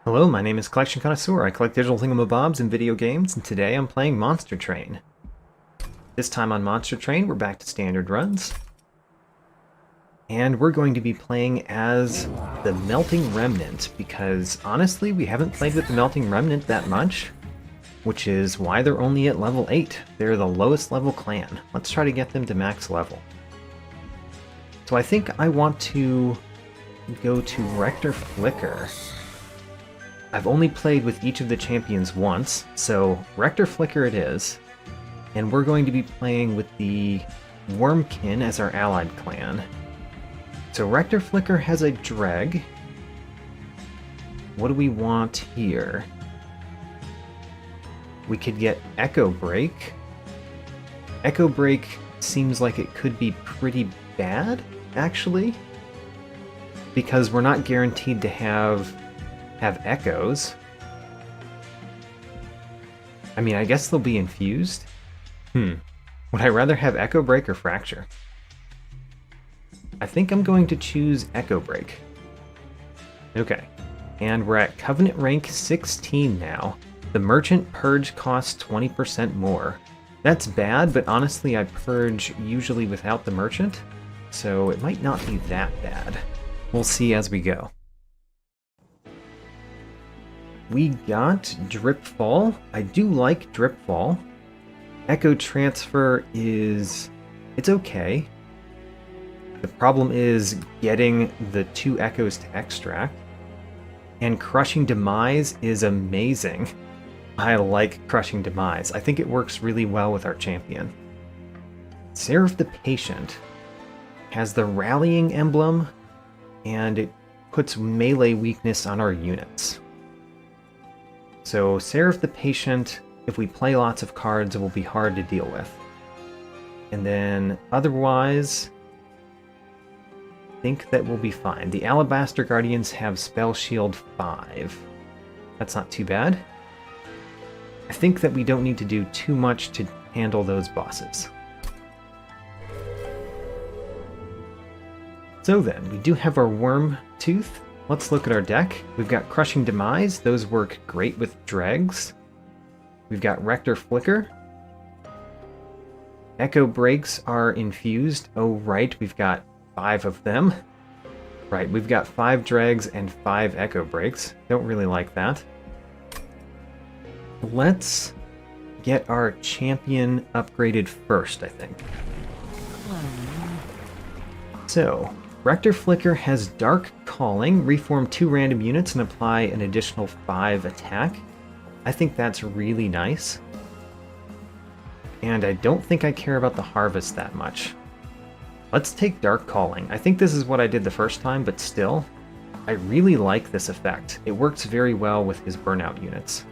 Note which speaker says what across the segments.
Speaker 1: Hello, my name is Collection Connoisseur. I collect digital thingamabobs and video games, and today I'm playing Monster Train. This time on Monster Train, we're back to standard runs. And we're going to be playing as the Melting Remnant, because honestly, we haven't played with the Melting Remnant that much, which is why they're only at level 8. They're the lowest level clan. Let's try to get them to max level. So I think I want to go to Rector Flicker. I've only played with each of the champions once, so Rector Flicker it is. And we're going to be playing with the Wurmkin as our allied clan. So Rector Flicker has a Dreg. What do we want here? We could get Echo Break. Echo Break seems like it could be pretty bad, actually. Because we're not guaranteed to have echoes. I mean, I guess they'll be infused. Would I rather have Echo Break or Fracture? I think I'm going to choose Echo Break. Okay. And we're at Covenant rank 16 now. The Merchant Purge costs 20% more. That's bad, but honestly I purge usually without the Merchant, so it might not be that bad. We'll see as we go. We got Drip Fall. I do like Drip Fall. Echo Transfer it's okay. The problem is getting the 2 echoes to extract. And Crushing Demise is amazing. I like Crushing Demise. I think it works really well with our champion. Seraph the Patient has the Rallying emblem, and it puts melee weakness on our units. So Seraph the Patient, if we play lots of cards, it will be hard to deal with. And then otherwise, I think that we'll be fine. The Alabaster Guardians have Spell Shield 5. That's not too bad. I think that we don't need to do too much to handle those bosses. So then, we do have our Worm Tooth. Let's look at our deck. We've got Crushing Demise. Those work great with Dregs. We've got Rector Flicker. Echo Breaks are infused. Oh, right, we've got 5 of them. Right, we've got 5 Dregs and 5 Echo Breaks. Don't really like that. Let's get our champion upgraded first, I think. So, Rector Flicker has Dark Calling, reform 2 random units and apply an additional 5 attack. I think that's really nice. And I don't think I care about the Harvest that much. Let's take Dark Calling. I think this is what I did the first time, but still, I really like this effect. It works very well with his burnout units.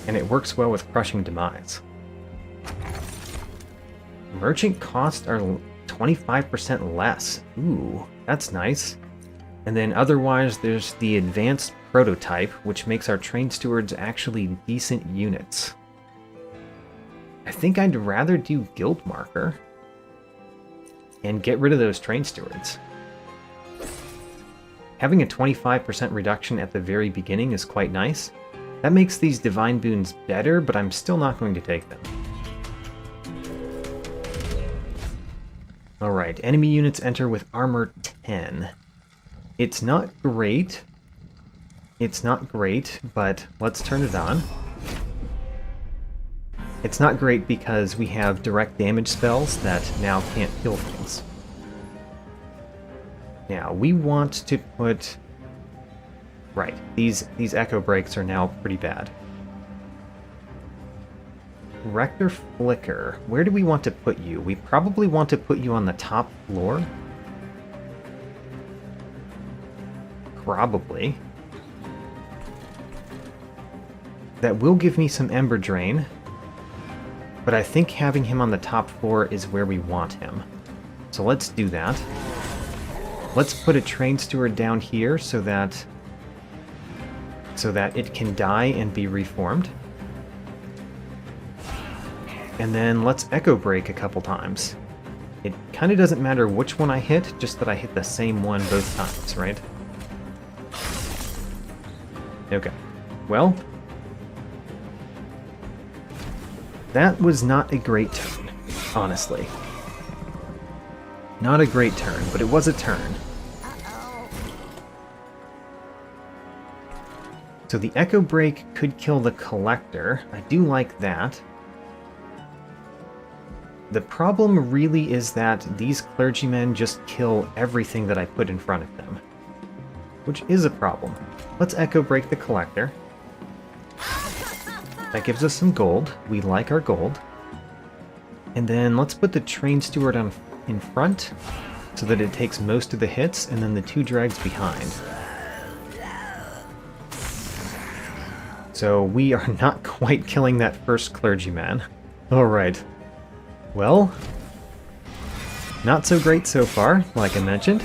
Speaker 1: And it works well with Crushing Demise. Merchant costs are 25% less. Ooh, that's nice. And then otherwise there's the Advanced Prototype, which makes our Train Stewards actually decent units. I think I'd rather do Guild Marker and get rid of those Train Stewards. Having a 25% reduction at the very beginning is quite nice. That makes these Divine Boons better, but I'm still not going to take them. Alright, enemy units enter with armor 10. It's not great. It's not great, but let's turn it on. It's not great because we have direct damage spells that now can't kill things. Now, we want to put... Right, these Echo Breaks are now pretty bad. Rector Flicker, where do we want to put you? We probably want to put you on the top floor. Probably. That will give me some Ember Drain, but I think having him on the top floor is where we want him. So let's do that. Let's put a Train Steward down here so that it can die and be reformed. And then let's Echo Break a couple times. It kind of doesn't matter which one I hit, just that I hit the same one both times, right? Okay. Well, that was not a great turn, honestly. Not a great turn, but it was a turn. So the Echo Break could kill the Collector. I do like that. The problem really is that these clergymen just kill everything that I put in front of them, which is a problem. Let's Echo Break the Collector. That gives us some gold. We like our gold. And then let's put the Train Steward in front so that it takes most of the hits, and then the 2 Dregs behind. So we are not quite killing that first clergyman. Alright. Well, not so great so far, like I mentioned.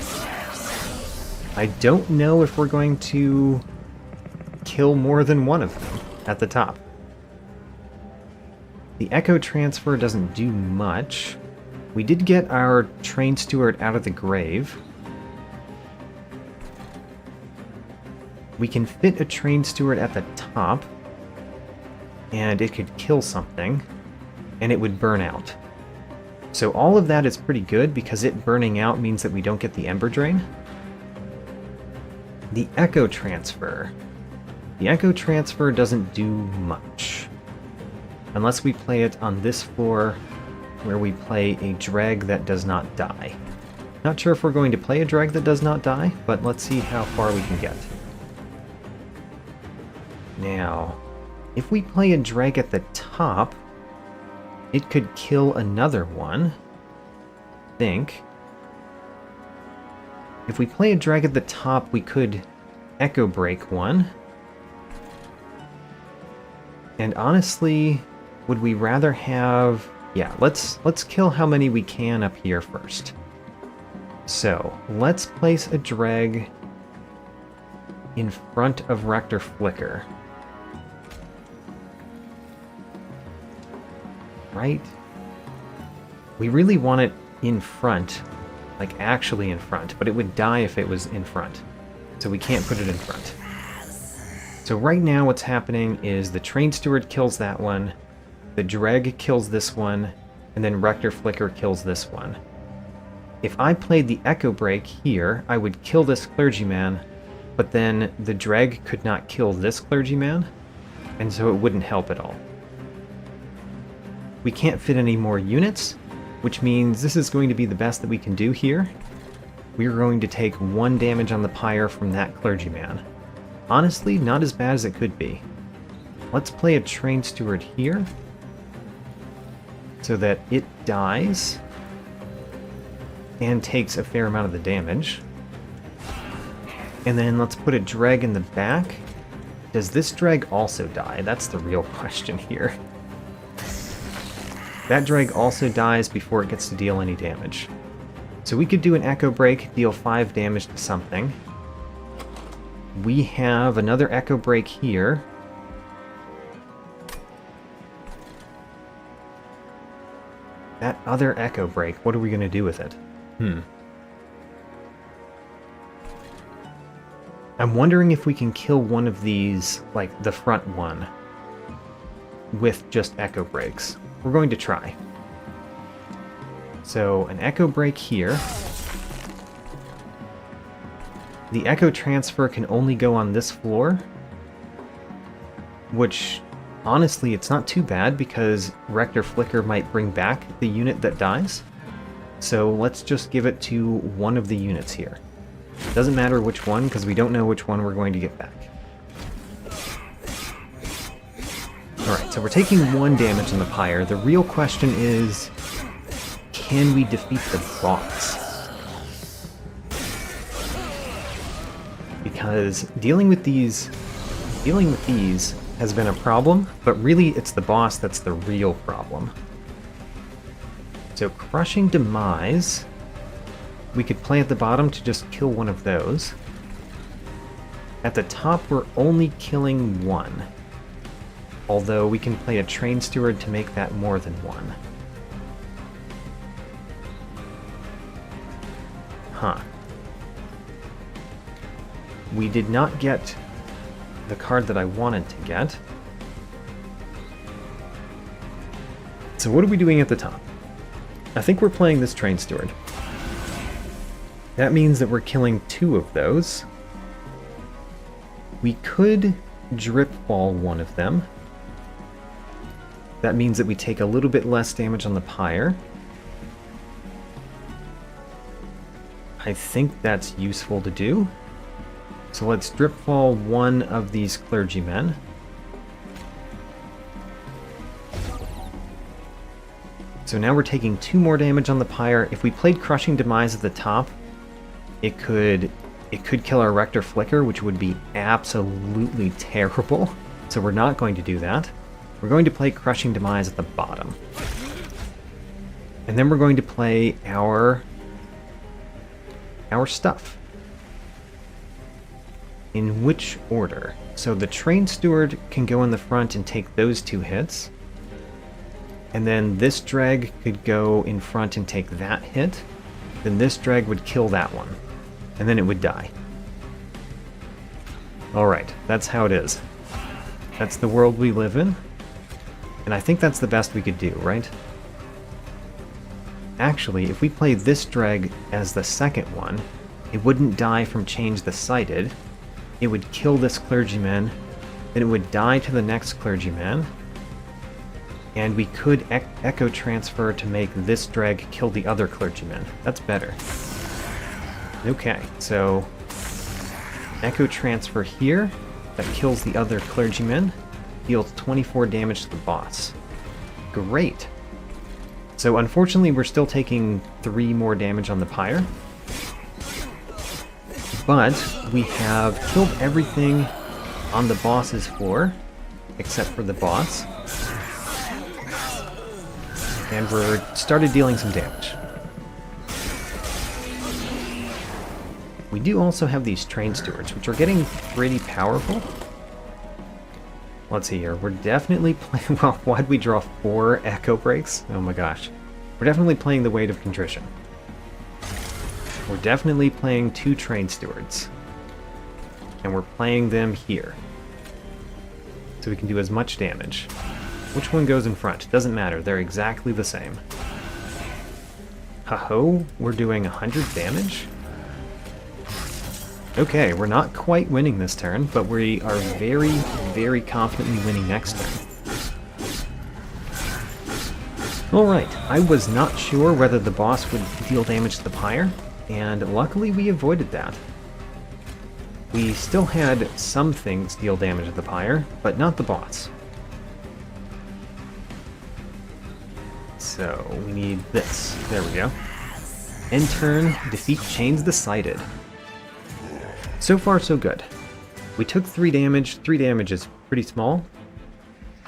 Speaker 1: I don't know if we're going to kill more than one of them at the top. The Echo Transfer doesn't do much. We did get our Train Steward out of the grave. We can fit a Train Steward at the top, and it could kill something, and it would burn out. So all of that is pretty good, because it burning out means that we don't get the Ember Drain. The Echo Transfer. The Echo Transfer doesn't do much. Unless we play it on this floor, where we play a Dreg that does not die. Not sure if we're going to play a Dreg that does not die, but let's see how far we can get. Now, if we play a Dreg at the top, it could kill another one, I think. If we play a Dreg at the top, we could Echo Break one. And honestly, would we rather have... Yeah, let's kill how many we can up here first. So, let's place a Dreg in front of Rector Flicker. Right? We really want it in front, like actually in front, but it would die if it was in front. So we can't put it in front. So right now what's happening is the Train Steward kills that one, the Dreg kills this one, and then Rector Flicker kills this one. If I played the Echo Break here, I would kill this clergyman, but then the Dreg could not kill this clergyman, and so it wouldn't help at all. We can't fit any more units, which means this is going to be the best that we can do here. We're going to take 1 damage on the pyre from that clergyman. Honestly, not as bad as it could be. Let's play a Train Steward here, so that it dies and takes a fair amount of the damage. And then let's put a Dreg in the back. Does this Dreg also die? That's the real question here. That Dreg also dies before it gets to deal any damage. So we could do an Echo Break, deal 5 damage to something. We have another Echo Break here. That other Echo Break, what are we going to do with it? I'm wondering if we can kill one of these, like the front one, with just Echo Breaks. We're going to try. So, an Echo Break here. The Echo Transfer can only go on this floor, which, honestly, it's not too bad because Rector Flicker might bring back the unit that dies. So let's just give it to one of the units here. Doesn't matter which one, because we don't know which one we're going to get back. Alright, so we're taking 1 damage on the pyre. The real question is, can we defeat the boss? Because dealing with these has been a problem, but really it's the boss that's the real problem. So Crushing Demise, we could play at the bottom to just kill one of those. At the top we're only killing 1. Although we can play a Train Steward to make that more than 1. Huh. We did not get the card that I wanted to get. So what are we doing at the top? I think we're playing this Train Steward. That means that we're killing 2 of those. We could Drip Fall one of them. That means that we take a little bit less damage on the pyre. I think that's useful to do. So let's Drip Fall one of these clergymen. So now we're taking 2 more damage on the pyre. If we played Crushing Demise at the top, it could kill our Rector Flicker, which would be absolutely terrible. So we're not going to do that. We're going to play Crushing Demise at the bottom. And then we're going to play our stuff. In which order? So the Train Steward can go in the front and take those 2 hits. And then this drag could go in front and take that hit. Then this drag would kill that one. And then it would die. Alright, that's how it is. That's the world we live in. And I think that's the best we could do, right? Actually, if we play this drag as the second one, it wouldn't die from Change the Sighted. It would kill this clergyman, then it would die to the next clergyman, and we could Echo Transfer to make this drag kill the other clergyman. That's better. Okay, so Echo Transfer here, that kills the other clergyman, deals 24 damage to the boss. Great. So unfortunately we're still taking 3 more damage on the pyre, but we have killed everything on the boss's floor, except for the boss, and we're started dealing some damage. We do also have these Train Stewards, which are getting pretty powerful. Let's see here. We're definitely playing... Well, why'd we draw 4 Echo Breaks? Oh my gosh. We're definitely playing the Weight of Contrition. We're definitely playing 2 Train Stewards. And we're playing them here. So we can do as much damage. Which one goes in front? Doesn't matter. They're exactly the same. Ha-ho, we're doing 100 damage? Okay, we're not quite winning this turn, but we are very, very confidently winning next turn. Alright, I was not sure whether the boss would deal damage to the pyre, and luckily we avoided that. We still had some things deal damage to the pyre, but not the boss. So, we need this. There we go. End turn, defeat Chains the Sighted. So far, so good. We took 3 damage. 3 damage is pretty small.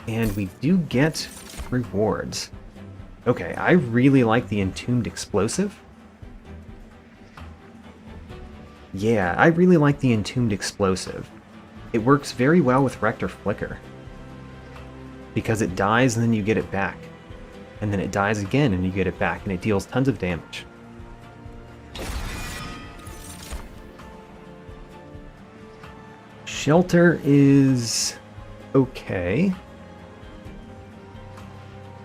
Speaker 1: And we do get rewards. Okay, I really like the Entombed Explosive. Yeah, I really like the Entombed Explosive. It works very well with Rector Flicker. Because it dies and then you get it back. And then it dies again and you get it back, and it deals tons of damage. Shelter is okay.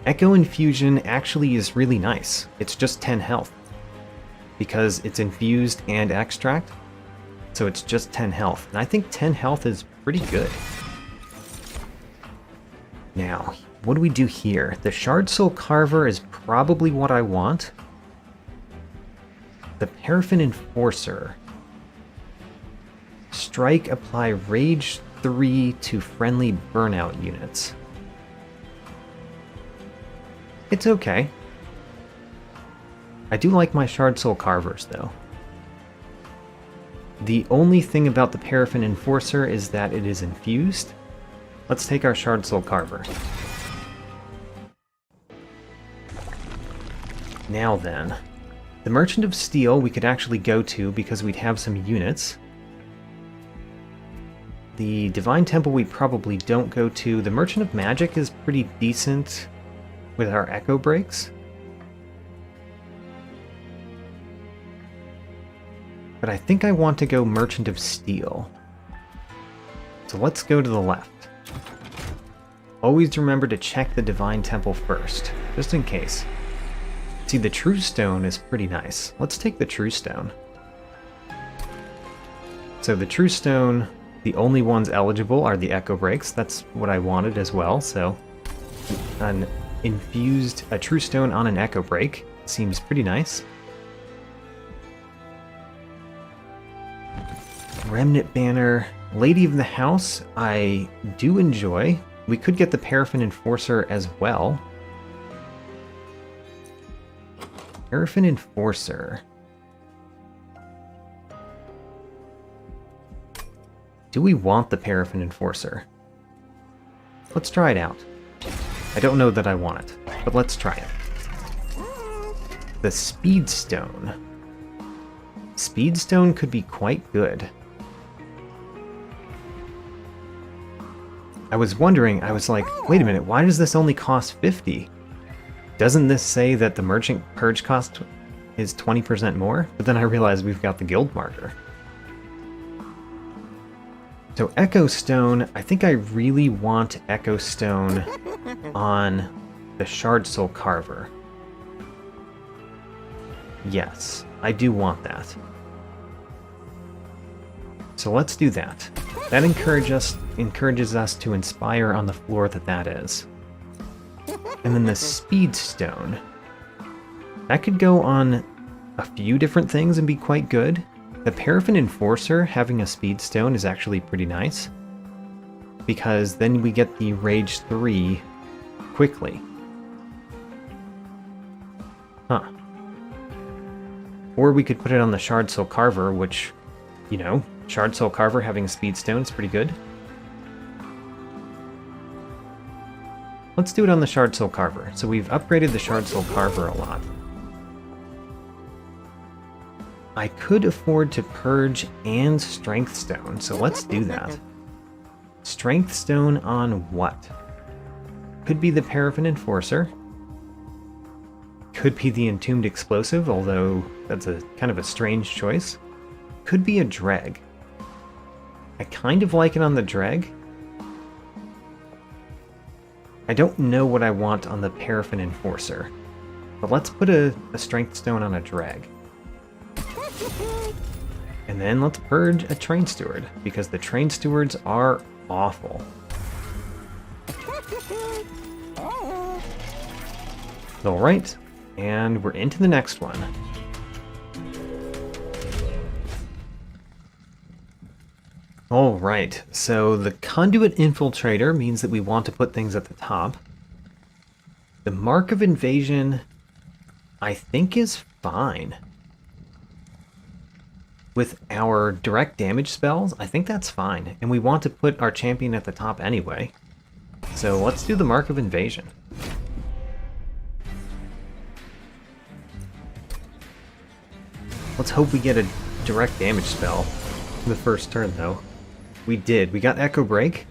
Speaker 1: Echo Infusion actually is really nice. It's just 10 health. Because it's infused and extract. So it's just 10 health. And I think 10 health is pretty good. Now, what do we do here? The Shard Soul Carver is probably what I want. The Paraffin Enforcer. Strike, apply Rage 3 to friendly burnout units. It's okay. I do like my Shard Soul Carvers, though. The only thing about the Paraffin Enforcer is that it is infused. Let's take our Shard Soul Carver. Now then, the Merchant of Steel we could actually go to because we'd have some units. The Divine Temple we probably don't go to. The Merchant of Magic is pretty decent with our Echo Breaks. But I think I want to go Merchant of Steel. So let's go to the left. Always remember to check the Divine Temple first, just in case. See, the True Stone is pretty nice. Let's take the True Stone. So the True Stone, the only ones eligible are the Echo Breaks. That's what I wanted as well, so a True Stone on an Echo Break seems pretty nice. Remnant Banner, Lady of the House, I do enjoy. We could get the Paraffin Enforcer as well. Paraffin Enforcer. Do we want the Paraffin Enforcer? Let's try it out. I don't know that I want it, but let's try it. The Speedstone. Speedstone could be quite good. I was wondering, I was like, wait a minute, why does this only cost 50? Doesn't this say that the Merchant Purge cost is 20% more? But then I realized we've got the guild marker. So Echo Stone, I think I really want Echo Stone on the Shard Soul Carver. Yes, I do want that. So let's do that. That encourages us to inspire on the floor that is. And then the Speed Stone. That could go on a few different things and be quite good. The Paraffin Enforcer having a Speed Stone is actually pretty nice, because then we get the Rage 3 quickly. Huh. Or we could put it on the Shard Soul Carver, which, you know, Shard Soul Carver having a Speed Stone is pretty good. Let's do it on the Shard Soul Carver. So we've upgraded the Shard Soul Carver a lot. I could afford to Purge and Strength Stone, so let's do that. Strength Stone on what? Could be the Paraffin Enforcer. Could be the Entombed Explosive, although that's a kind of a strange choice. Could be a Dreg. I kind of like it on the Dreg. I don't know what I want on the Paraffin Enforcer, but let's put a Strength Stone on a Dreg. And then let's purge a Train Steward, because the Train Stewards are awful. Alright, and we're into the next one. Alright, so the Conduit Infiltrator means that we want to put things at the top. The Mark of Invasion, I think, is fine. With our direct damage spells, I think that's fine. And we want to put our champion at the top anyway. So let's do the Mark of Invasion. Let's hope we get a direct damage spell the first turn, though. We did. We got Echo Break.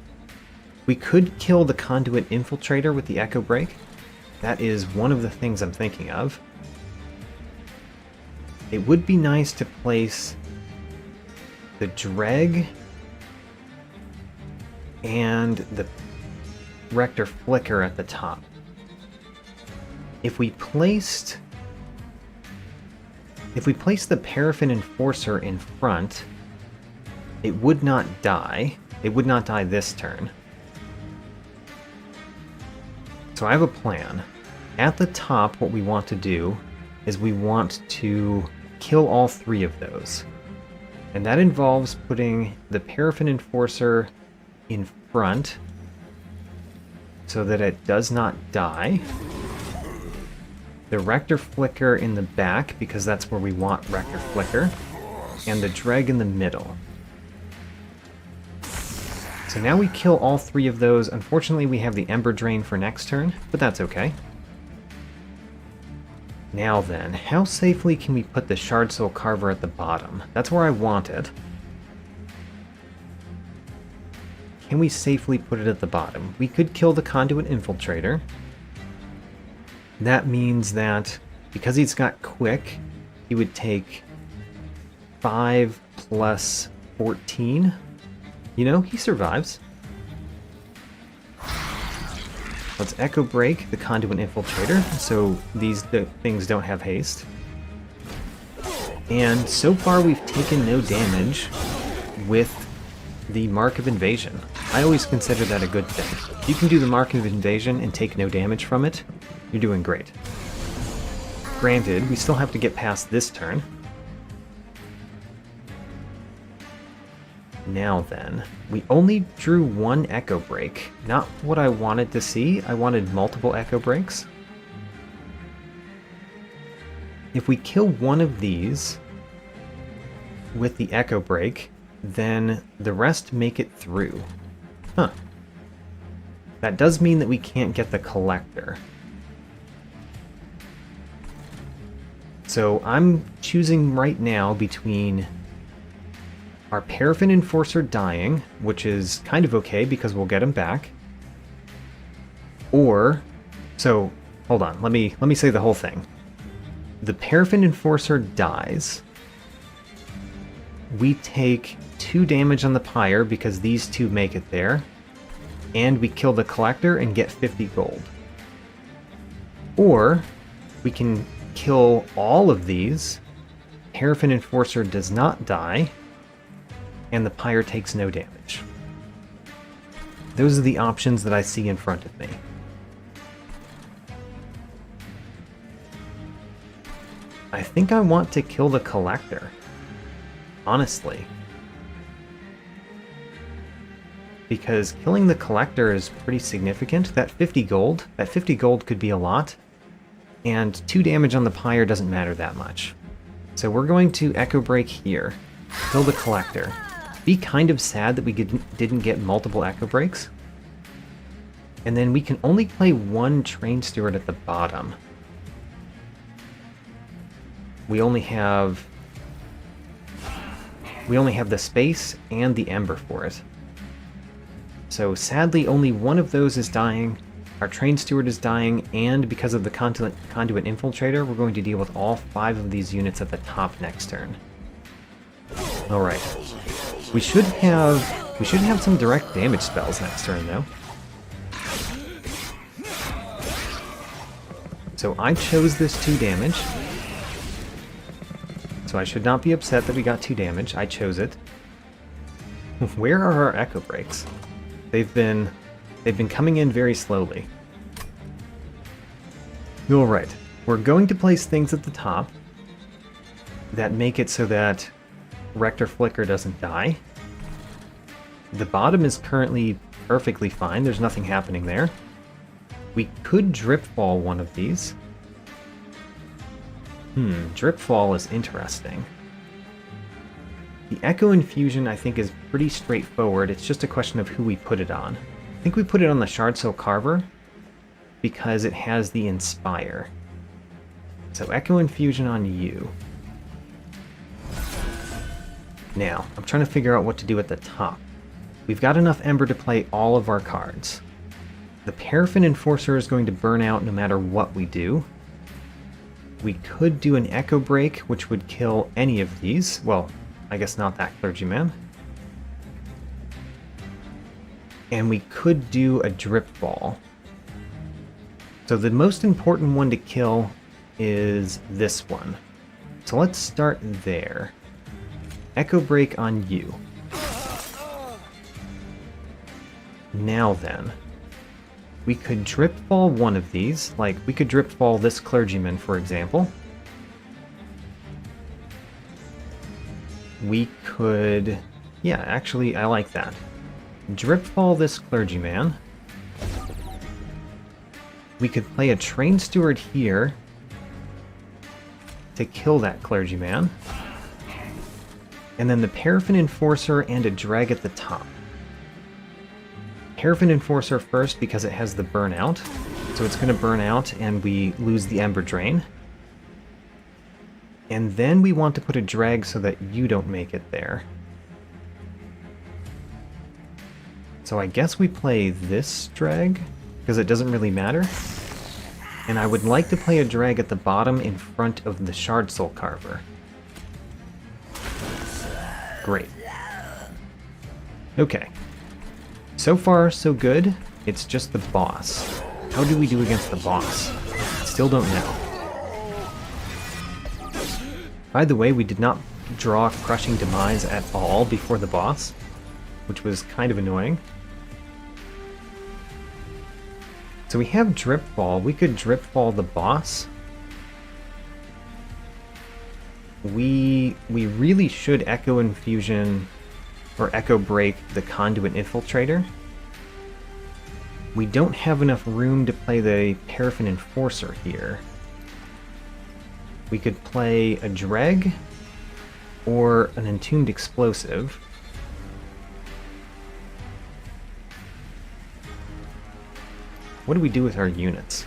Speaker 1: We could kill the Conduit Infiltrator with the Echo Break. That is one of the things I'm thinking of. It would be nice to place the Dreg and the Rector Flicker at the top. If we placed the Paraffin Enforcer in front, it would not die. It would not die this turn. So I have a plan. At the top, what we want to do is we want to kill all three of those. And that involves putting the Paraffin Enforcer in front so that it does not die. The Rector Flicker in the back, because that's where we want Rector Flicker. And the Dreg in the middle. So now we kill all three of those. Unfortunately, we have the Ember Drain for next turn, but that's okay. Now then, how safely can we put the Shard Soul Carver at the bottom? That's where I want it. Can we safely put it at the bottom? We could kill the Conduit Infiltrator. That means that, because he's got Quick, he would take 5 plus 14. You know, he survives. Let's Echo Break the Conduit Infiltrator, so these things don't have haste. And so far we've taken no damage with the Mark of Invasion. I always consider that a good thing. If you can do the Mark of Invasion and take no damage from it, you're doing great. Granted, we still have to get past this turn. Now then, we only drew one Echo Break. Not what I wanted to see. I wanted multiple Echo Breaks. If we kill one of these with the Echo Break, then the rest make it through. Huh. That does mean that we can't get the Collector. So I'm choosing right now between our Paraffin Enforcer dying, which is kind of okay because we'll get him back. Or, so, hold on, let me say the whole thing. The Paraffin Enforcer dies. We take 2 damage on the Pyre because these two make it there. And we kill the Collector and get 50 gold. Or, we can kill all of these. Paraffin Enforcer does not die. And the Pyre takes no damage. Those are the options that I see in front of me. I think I want to kill the Collector. Honestly. Because killing the Collector is pretty significant. That 50 gold could be a lot. And 2 damage on the Pyre doesn't matter that much. So we're going to Echo Break here. Kill the Collector. Be kind of sad that we didn't get multiple Echo Breaks. And then we can only play one Train Steward at the bottom. We only have the space and the Ember for it. So sadly only one of those is dying. Our Train Steward is dying, and because of the Conduit Infiltrator, we're going to deal with all 5 of these units at the top next turn. Alright. We should have some direct damage spells next turn, though. So I chose this 2 damage. So I should not be upset that we got 2 damage. I chose it. Where are our Echo Breaks? They've been coming in very slowly. Alright. We're going to place things at the top that make it so that Rector Flicker doesn't die. The bottom is currently perfectly fine. There's nothing happening there. We could Dripfall one of these. Dripfall is interesting. The Echo Infusion, I think, is pretty straightforward. It's just a question of who we put it on. I think we put it on the Shard Soul Carver because it has the Inspire. So Echo Infusion on you. Now, I'm trying to figure out what to do at the top. We've got enough Ember to play all of our cards. The Paraffin Enforcer is going to burn out no matter what we do. We could do an Echo Break, which would kill any of these. Well, I guess not that Clergyman. And we could do a Drip Ball. So the most important one to kill is this one. So let's start there. Echo Break on you. Now then, we could Drip Fall one of these, like we could Drip Fall this Clergyman, for example. We could, yeah, actually I like that. Drip Fall this Clergyman. We could play a Train Steward here to kill that Clergyman. And then the Paraffin Enforcer and a Drag at the top. Paraffin Enforcer first because it has the burnout. So it's going to burn out and we lose the Ember Drain. And then we want to put a drag so that you don't make it there. So I guess we play this drag, because it doesn't really matter. And I would like to play a drag at the bottom in front of the Shard Soul Carver. Great. Okay. So far, so good. It's just the boss. How do we do against the boss? Still don't know. By the way, we did not draw Crushing Demise at all before the boss, which was kind of annoying. So we have Drip Fall. We could Drip Fall the boss. We really should Echo Infusion or Echo Break the Conduit Infiltrator. We don't have enough room to play the Paraffin Enforcer here. We could play a Dreg or an Entombed Explosive. What do we do with our units?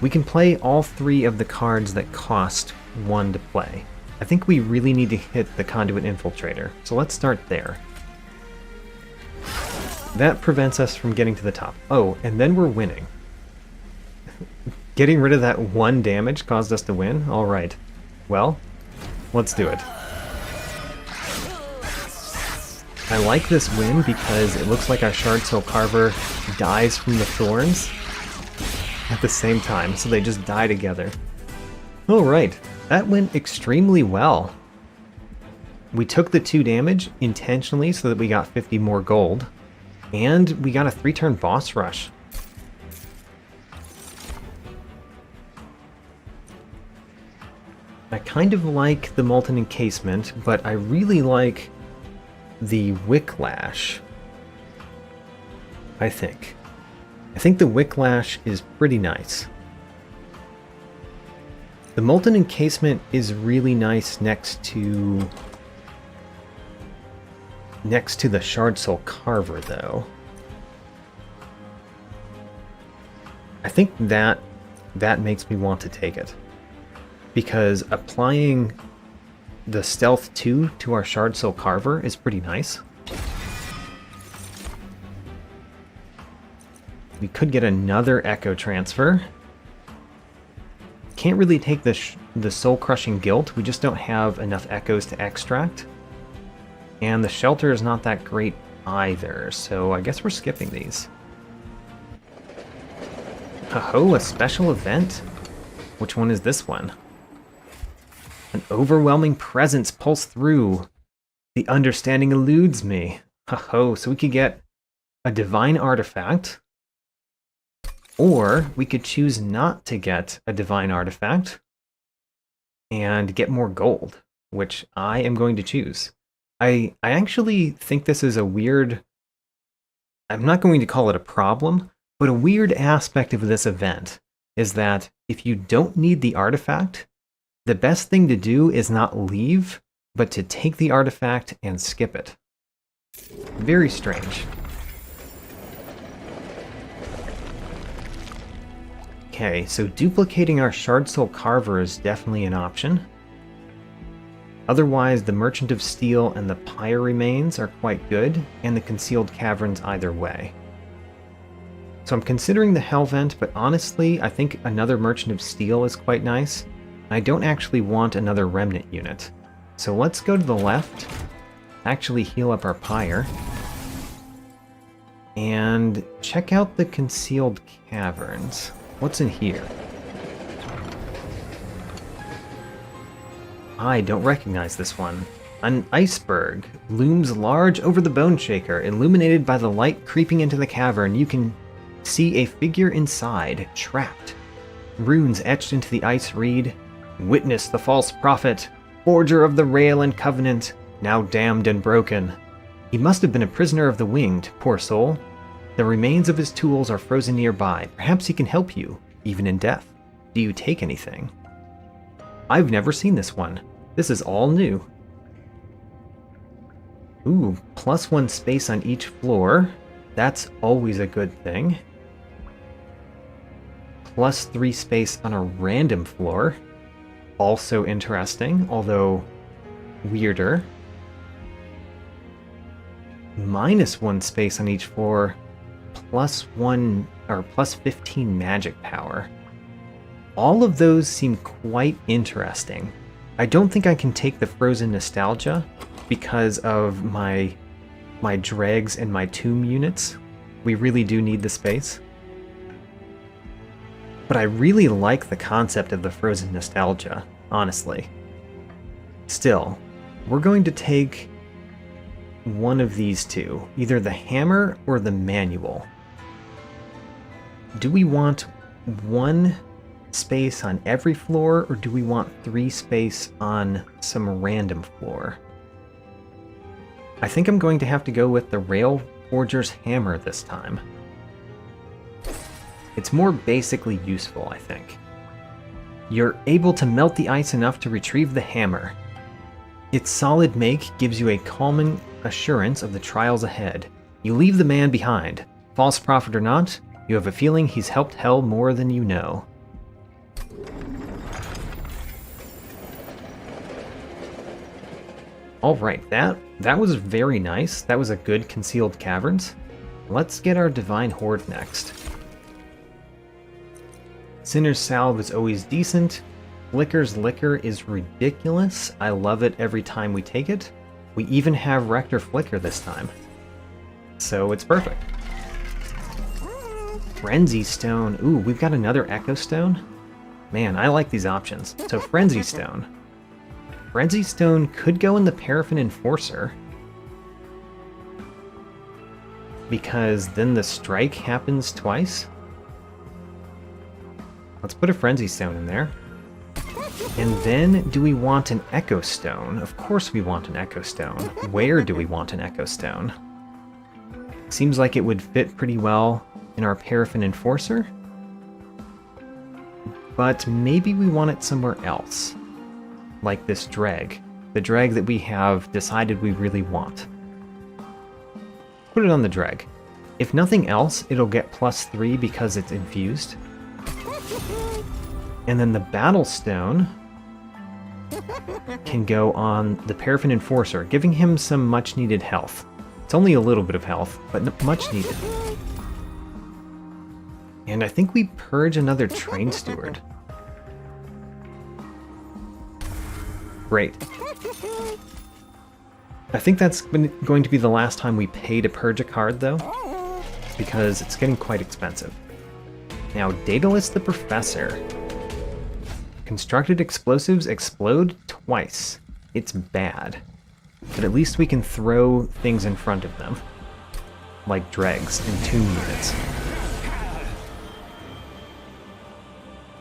Speaker 1: We can play all 3 of the cards that cost 1 to play. I think we really need to hit the Conduit Infiltrator, so let's start there. That prevents us from getting to the top. Oh, and then we're winning. Getting rid of that 1 damage caused us to win? Alright. Well, let's do it. I like this win because it looks like our Shard Soul Carver dies from the thorns at the same time, so they just die together. Alright, that went extremely well. We took the 2 damage intentionally so that we got 50 more gold, and we got a 3-turn boss rush. I kind of like the Molten Encasement, but I really like the Wicklash, I think. I think the Wicklash is pretty nice. The Molten Encasement is really nice next to the Shard Soul Carver, though. I think that makes me want to take it. Because applying the Stealth 2 to our Shard Soul Carver is pretty nice. We could get another Echo Transfer. Can't really take the Soul Crushing Guilt, we just don't have enough Echoes to extract. And the Shelter is not that great either, so I guess we're skipping these. Ho-ho, a special event? Which one is this one? An overwhelming presence pulse through. The understanding eludes me. Ho-ho, so we could get a divine artifact. Or we could choose not to get a divine artifact and get more gold, which I am going to choose. I actually think this is a weird... I'm not going to call it a problem, but a weird aspect of this event is that if you don't need the artifact, the best thing to do is not leave, but to take the artifact and skip it. Very strange. Okay, so duplicating our Shard Soul Carver is definitely an option. Otherwise, the Merchant of Steel and the Pyre Remains are quite good, and the Concealed Caverns either way. So I'm considering the Hellvent, but honestly, I think another Merchant of Steel is quite nice. I don't actually want another Remnant unit. So let's go to the left, actually heal up our Pyre, and check out the Concealed Caverns. What's in here? I don't recognize this one. An iceberg looms large over the Bone Shaker, illuminated by the light creeping into the cavern. You can see a figure inside, trapped. Runes etched into the ice read, "Witness the false prophet, forger of the Rail and Covenant, now damned and broken. He must have been a prisoner of the Winged, poor soul. The remains of his tools are frozen nearby. Perhaps he can help you, even in death. Do you take anything?" I've never seen this one. This is all new. Ooh, +1 space on each floor. That's always a good thing. +3 space on a random floor. Also interesting, although weirder. -1 space on each floor. +1 or +15 magic power. All of those seem quite interesting. I don't think I can take the Frozen Nostalgia, because of my dregs and my tomb units. We really do need the space. But I really like the concept of the frozen nostalgia, honestly. Still, we're going to take one of these two, either the hammer or the manual. Do we want one space on every floor, or do we want 3 space on some random floor? I think I'm going to have to go with the Rail Forger's Hammer this time. It's more basically useful, I think. You're able to melt the ice enough to retrieve the hammer. Its solid make gives you a calming assurance of the trials ahead. You leave the man behind. False prophet or not, you have a feeling he's helped hell more than you know. Alright, that was very nice. That was a good concealed caverns. Let's get our Divine Horde next. Sinner's Salve is always decent. Flicker's Liquor is ridiculous. I love it every time we take it. We even have Rector Flicker this time. So it's perfect. Frenzy Stone. Ooh, we've got another Echo Stone. Man, I like these options. So Frenzy Stone. Frenzy Stone could go in the Paraffin Enforcer, because then the strike happens twice. Let's put a Frenzy Stone in there. And then, do we want an Echo Stone? Of course we want an Echo Stone. Where do we want an Echo Stone? Seems like it would fit pretty well in our Paraffin Enforcer. But maybe we want it somewhere else. Like this drag. The drag that we have decided we really want. Put it on the drag. If nothing else, it'll get +3 because it's infused. And then the Battle Stone can go on the Paraffin Enforcer, giving him some much needed health. It's only a little bit of health, but much needed. And I think we purge another Train Steward. Great. I think that's going to be the last time we pay to purge a card, though, because it's getting quite expensive. Now, Daedalus the Professor. Constructed explosives explode twice. It's bad. But at least we can throw things in front of them. Like dregs and tomb units.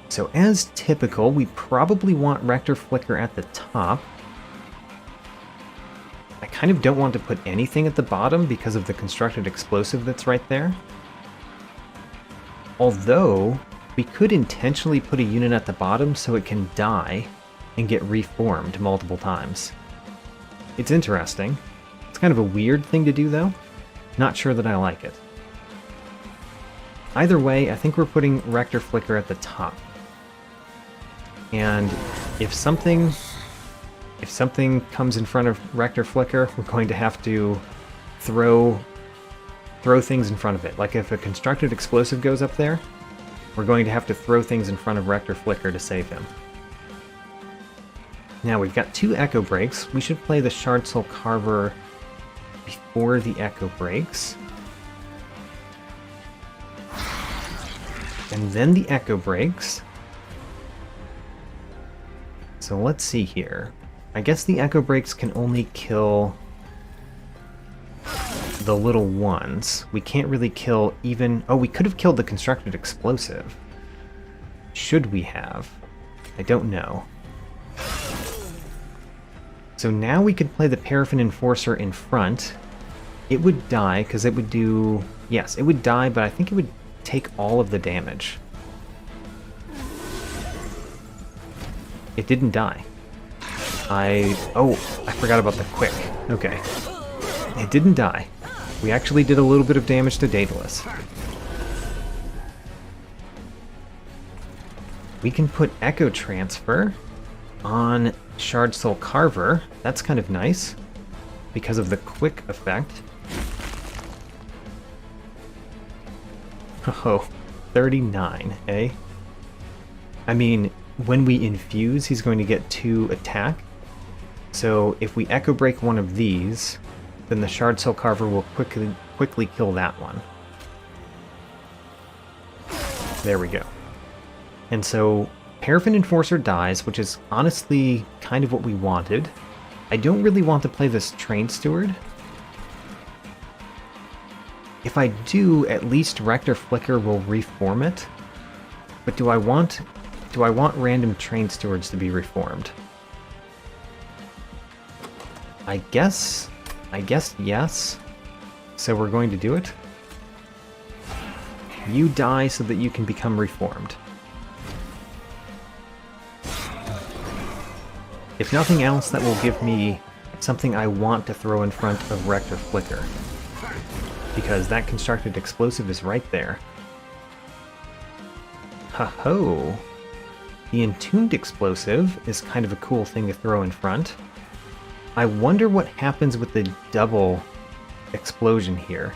Speaker 1: So as typical, we probably want Rector Flicker at the top. I kind of don't want to put anything at the bottom because of the constructed explosive that's right there. Although, we could intentionally put a unit at the bottom so it can die and get reformed multiple times. It's interesting. It's kind of a weird thing to do, though. Not sure that I like it. Either way, I think we're putting Rector Flicker at the top. And if something comes in front of Rector Flicker, we're going to have to throw things in front of it. Like if a constructed explosive goes up there, we're going to have to throw things in front of Rector Flicker to save him. Now we've got 2 Echo Breaks. We should play the Shard Soul Carver before the Echo Breaks. And then the Echo Breaks. So let's see here. I guess the Echo Breaks can only kill the little ones. We can't really kill even... Oh, we could have killed the constructed explosive. Should we have? I don't know. So now we could play the Paraffin Enforcer in front. It would die, because it would do... Yes, it would die, but I think it would take all of the damage. It didn't die. I forgot about the quick. Okay. It didn't die. We actually did a little bit of damage to Daedalus. We can put Echo Transfer on Shard Soul Carver. That's kind of nice, because of the quick effect. Oh, 39, eh? I mean, when we infuse, he's going to get 2 attack. So if we Echo Break one of these, then the Shard Soul Carver will quickly kill that one. There we go. And so Paraffin Enforcer dies, which is honestly kind of what we wanted. I don't really want to play this Train Steward. If I do, at least Rector Flicker will reform it. But do I want random Train Stewards to be reformed? I guess yes. So we're going to do it. You die so that you can become reformed. If nothing else, that will give me something I want to throw in front of Rector Flicker. Because that constructed explosive is right there. Ho-ho! The Entombed Explosive is kind of a cool thing to throw in front. I wonder what happens with the double explosion here.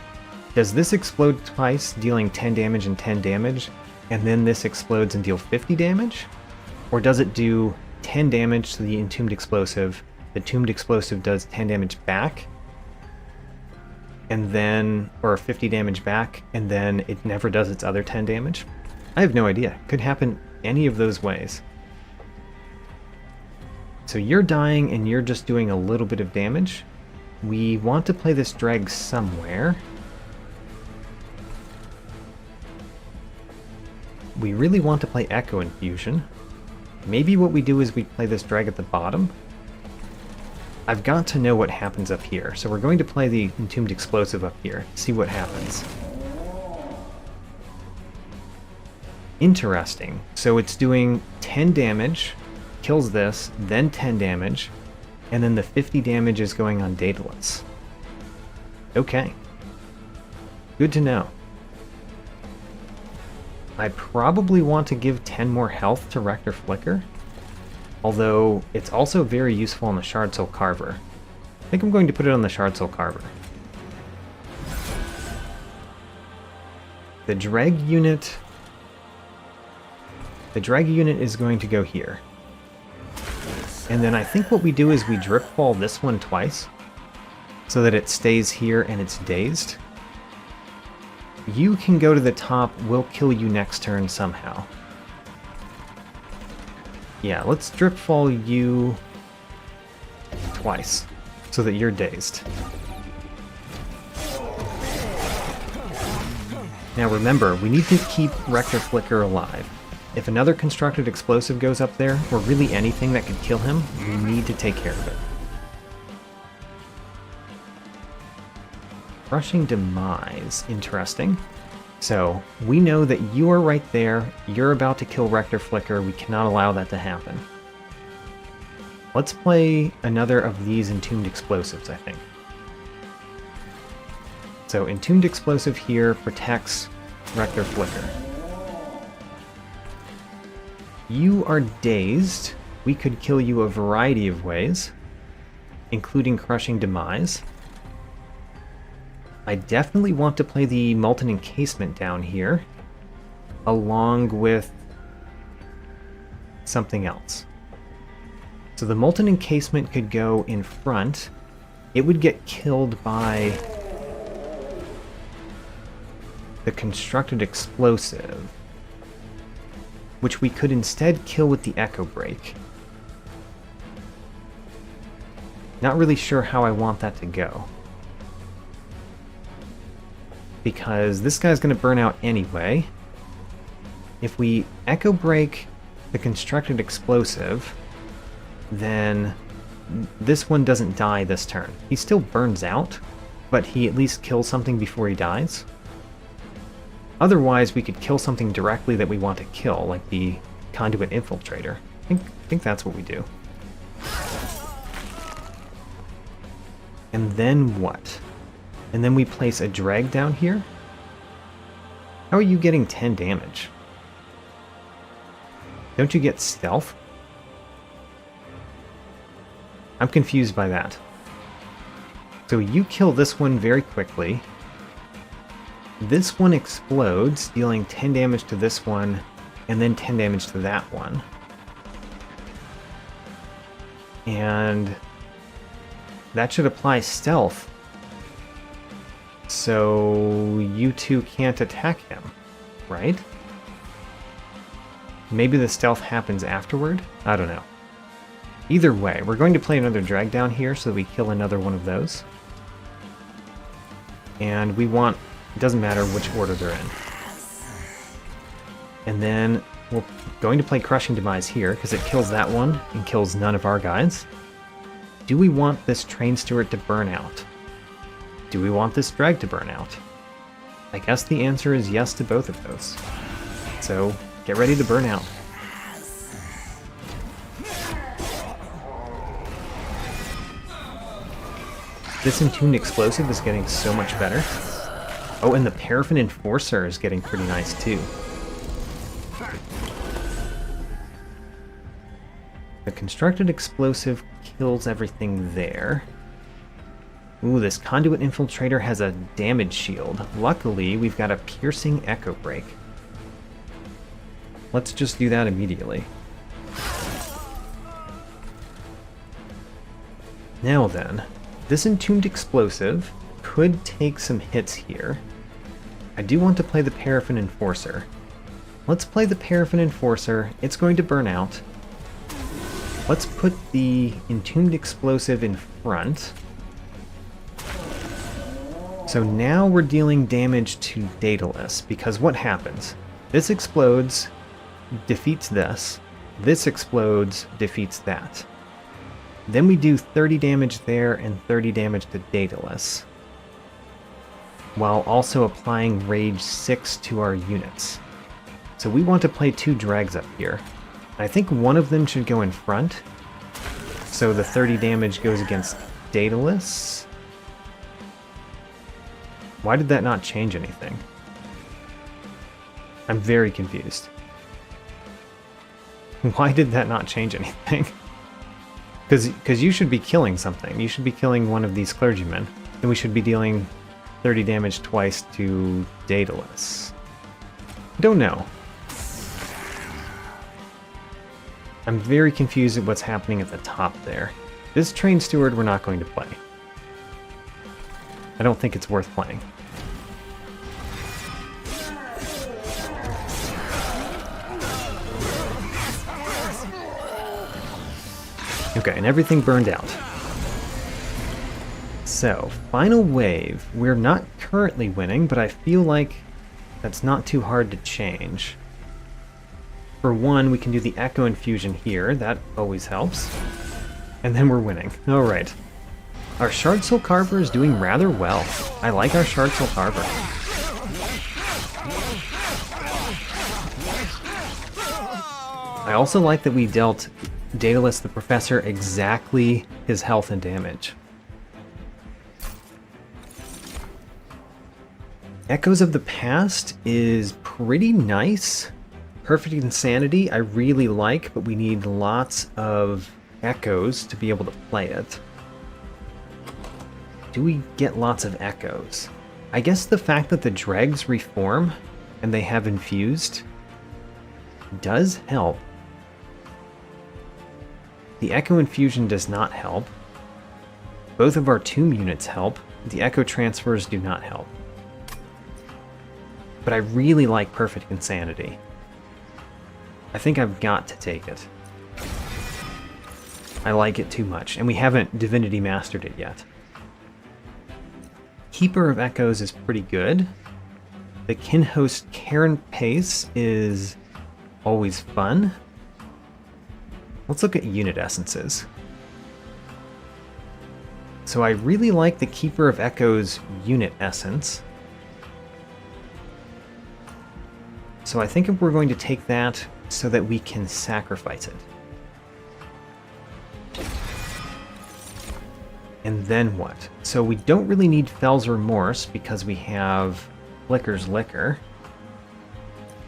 Speaker 1: Does this explode twice, dealing 10 damage and 10 damage, and then this explodes and deals 50 damage? Or does it do 10 damage to the Entombed Explosive, the Entombed Explosive does 10 damage back, and then, or 50 damage back, and then it never does its other 10 damage? I have no idea. Could happen any of those ways. So you're dying and you're just doing a little bit of damage. We want to play this drag somewhere. We really want to play Echo Infusion. Maybe what we do is we play this drag at the bottom. I've got to know what happens up here, so we're going to play the Entombed Explosive up here, see what happens. Interesting. So it's doing 10 damage, kills this, then 10 damage, and then the 50 damage is going on Daedalus. Okay. Good to know. I probably want to give 10 more health to Rector Flicker, although it's also very useful on the Shard Soul Carver. I think I'm going to put it on the Shard Soul Carver. The drag unit is going to go here. And then I think what we do is we Drip Fall this one twice, so that it stays here and it's dazed. You can go to the top, we'll kill you next turn somehow. Yeah, let's Drip Fall you twice, so that you're dazed. Now remember, we need to keep Rector Flicker alive. If another constructed explosive goes up there, or really anything that could kill him, we need to take care of it. Crushing Demise, interesting. So, we know that you are right there, you're about to kill Rector Flicker, we cannot allow that to happen. Let's play another of these Entombed Explosives, I think. So, Entombed Explosive here protects Rector Flicker. You are dazed. We could kill you a variety of ways, including Crushing Demise. I definitely want to play the Molten Encasement down here, along with something else. So the Molten Encasement could go in front. It would get killed by the Constructed Explosive, which we could instead kill with the Echo Break. Not really sure how I want that to go, because this guy's going to burn out anyway. If we Echo Break the Constructed Explosive, then this one doesn't die this turn. He still burns out, but he at least kills something before he dies. Otherwise, we could kill something directly that we want to kill, like the Conduit Infiltrator. I think that's what we do. And then what? And then we place a drag down here? How are you getting 10 damage? Don't you get stealth? I'm confused by that. So you kill this one very quickly. This one explodes, dealing 10 damage to this one, and then 10 damage to that one. And that should apply stealth. So you two can't attack him, right? Maybe the stealth happens afterward? I don't know. Either way, we're going to play another drag down here so that we kill another one of those. And we want, it doesn't matter which order they're in. And then we're going to play Crushing Demise here because it kills that one and kills none of our guys. Do we want this Train Steward to burn out? Do we want this drag to burn out? I guess the answer is yes to both of those. So get ready to burn out. This Entombed Explosive is getting so much better. Oh, and the Paraffin Enforcer is getting pretty nice too. The Constructed Explosive kills everything there. Ooh, this Conduit Infiltrator has a damage shield. Luckily, we've got a Piercing Echo Break. Let's just do that immediately. Now then, this Entombed Explosive could take some hits here. I do want to play the Paraffin Enforcer. Let's play the Paraffin Enforcer. It's going to burn out. Let's put the Entombed Explosive in front. So now we're dealing damage to Daedalus, because what happens? This explodes, defeats this. This explodes, defeats that. Then we do 30 damage there and 30 damage to Daedalus, while also applying Rage 6 to our units. So we want to play 2 drags up here. I think one of them should go in front, so the 30 damage goes against Daedalus. Why did that not change anything? I'm very confused. Why did that not change anything? Because you should be killing something. You should be killing one of these clergymen. And we should be dealing 30 damage twice to Daedalus. Don't know. I'm very confused at what's happening at the top there. This Train Steward we're not going to play. I don't think it's worth playing. Okay, and everything burned out. So, final wave. We're not currently winning, but I feel like that's not too hard to change. For one, we can do the Echo Infusion here. That always helps. And then we're winning. Alright. Our Shard Soul Carver is doing rather well. I like our Shard Soul Carver. I also like that we dealt Daedalus the Professor exactly his health and damage. Echoes of the Past is pretty nice. Perfect Insanity I really like, but we need lots of echoes to be able to play it. Do we get lots of echoes? I guess the fact that the dregs reform and they have infused does help. The Echo Infusion does not help. Both of our Tomb units help. The Echo Transfers do not help. But I really like Perfect Insanity. I think I've got to take it. I like it too much, and we haven't Divinity Mastered it yet. Keeper of Echoes is pretty good. The Kinhost Karen Pace is always fun. Let's look at unit essences. So I really like the Keeper of Echoes unit essence. So I think we're going to take that so that we can sacrifice it. And then what? So we don't really need Fell's Remorse because we have Flicker's Liquor.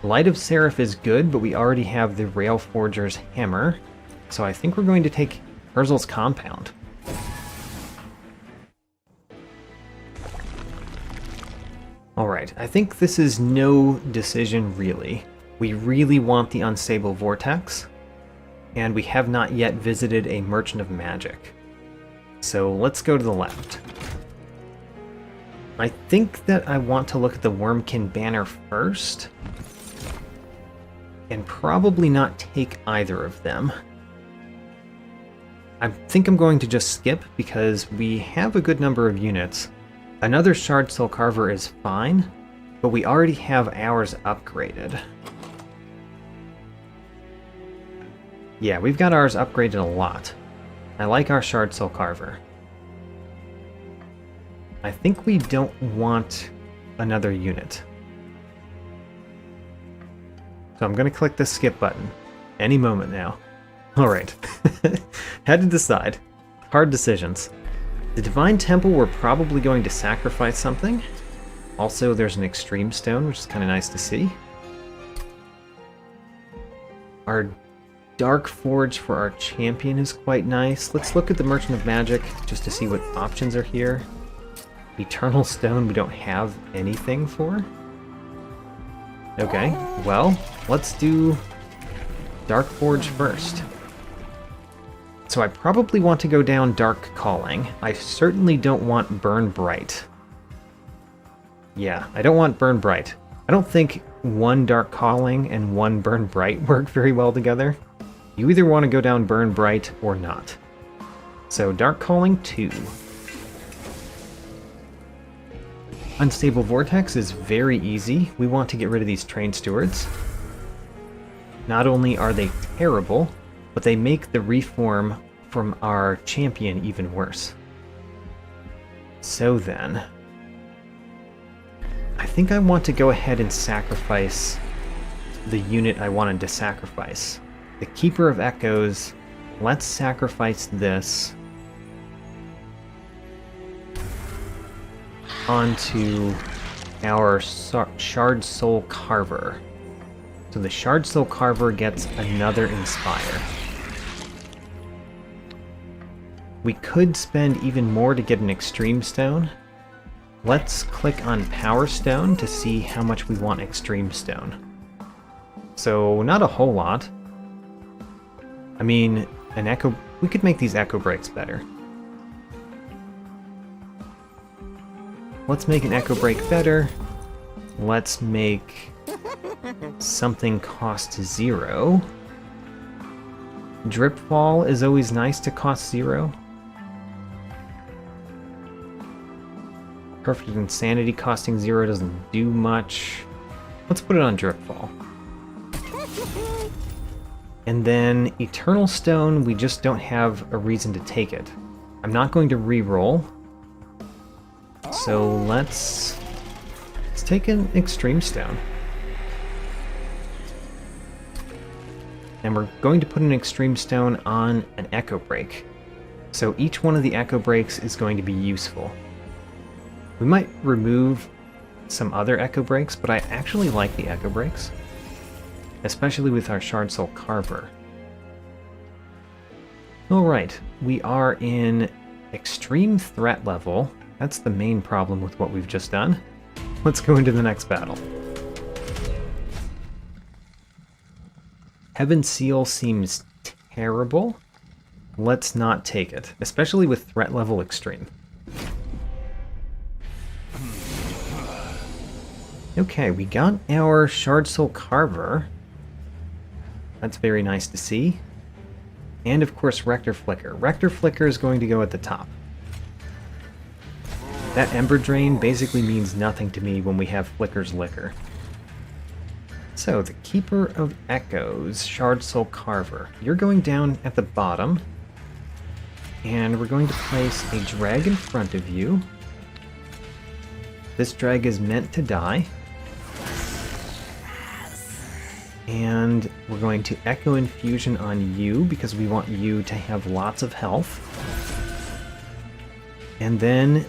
Speaker 1: Light of Seraph is good, but we already have the Railforger's Hammer. So I think we're going to take Herzl's Compound. Alright, I think this is no decision really. We really want the Unstable Vortex, and we have not yet visited a Merchant of Magic. So let's go to the left. I think that I want to look at the Wurmkin banner first. And probably not take either of them. I think I'm going to just skip because we have a good number of units. Another Shard Soul Carver is fine, but we already have ours upgraded. Yeah, we've got ours upgraded a lot. I like our Shard Soul Carver. I think we don't want another unit. So I'm going to click the skip button any moment now. Alright, had to decide. Hard decisions. The Divine Temple, we're probably going to sacrifice something. Also, there's an Extreme Stone, which is kind of nice to see. Our Dark Forge for our champion is quite nice. Let's look at the Merchant of Magic just to see what options are here. Eternal Stone we don't have anything for. Okay, well, let's do Dark Forge first. So I probably want to go down Dark Calling. I certainly don't want Burn Bright. Yeah, I don't want Burn Bright. I don't think one Dark Calling and one Burn Bright work very well together. You either want to go down Burn Bright or not. So Dark Calling 2. Unstable Vortex is very easy. We want to get rid of these Train Stewards. Not only are they terrible, but they make the reform from our champion even worse. So then, I think I want to go ahead and sacrifice the unit I wanted to sacrifice. The Keeper of Echoes, let's sacrifice this onto our Shard Soul Carver. So the Shard Soul Carver gets another Inspire. We could spend even more to get an Extreme Stone. Let's click on Power Stone to see how much we want Extreme Stone. So not a whole lot. I mean, an Echo... we could make these Echo Breaks better. Let's make an Echo Break better. Let's make something cost 0. Dripfall is always nice to cost 0. Perfect Insanity costing 0 doesn't do much. Let's put it on Dripfall. And then Eternal Stone, we just don't have a reason to take it. I'm not going to re-roll. So let's take an Extreme Stone. And we're going to put an Extreme Stone on an Echo Break. So each one of the Echo Breaks is going to be useful. We might remove some other Echo Breaks, but I actually like the Echo Breaks. Especially with our Shard Soul Carver. Alright, we are in extreme threat level. That's the main problem with what we've just done. Let's go into the next battle. Heaven Seal seems terrible. Let's not take it, especially with threat level extreme. Okay, we got our Shard Soul Carver. That's very nice to see. And of course, Rector Flicker. Rector Flicker is going to go at the top. That Ember Drain basically means nothing to me when we have Flicker's Liquor. So, the Keeper of Echoes, Shard Soul Carver. You're going down at the bottom. And we're going to place a drag in front of you. This drag is meant to die. And we're going to Echo Infusion on you because we want you to have lots of health. And then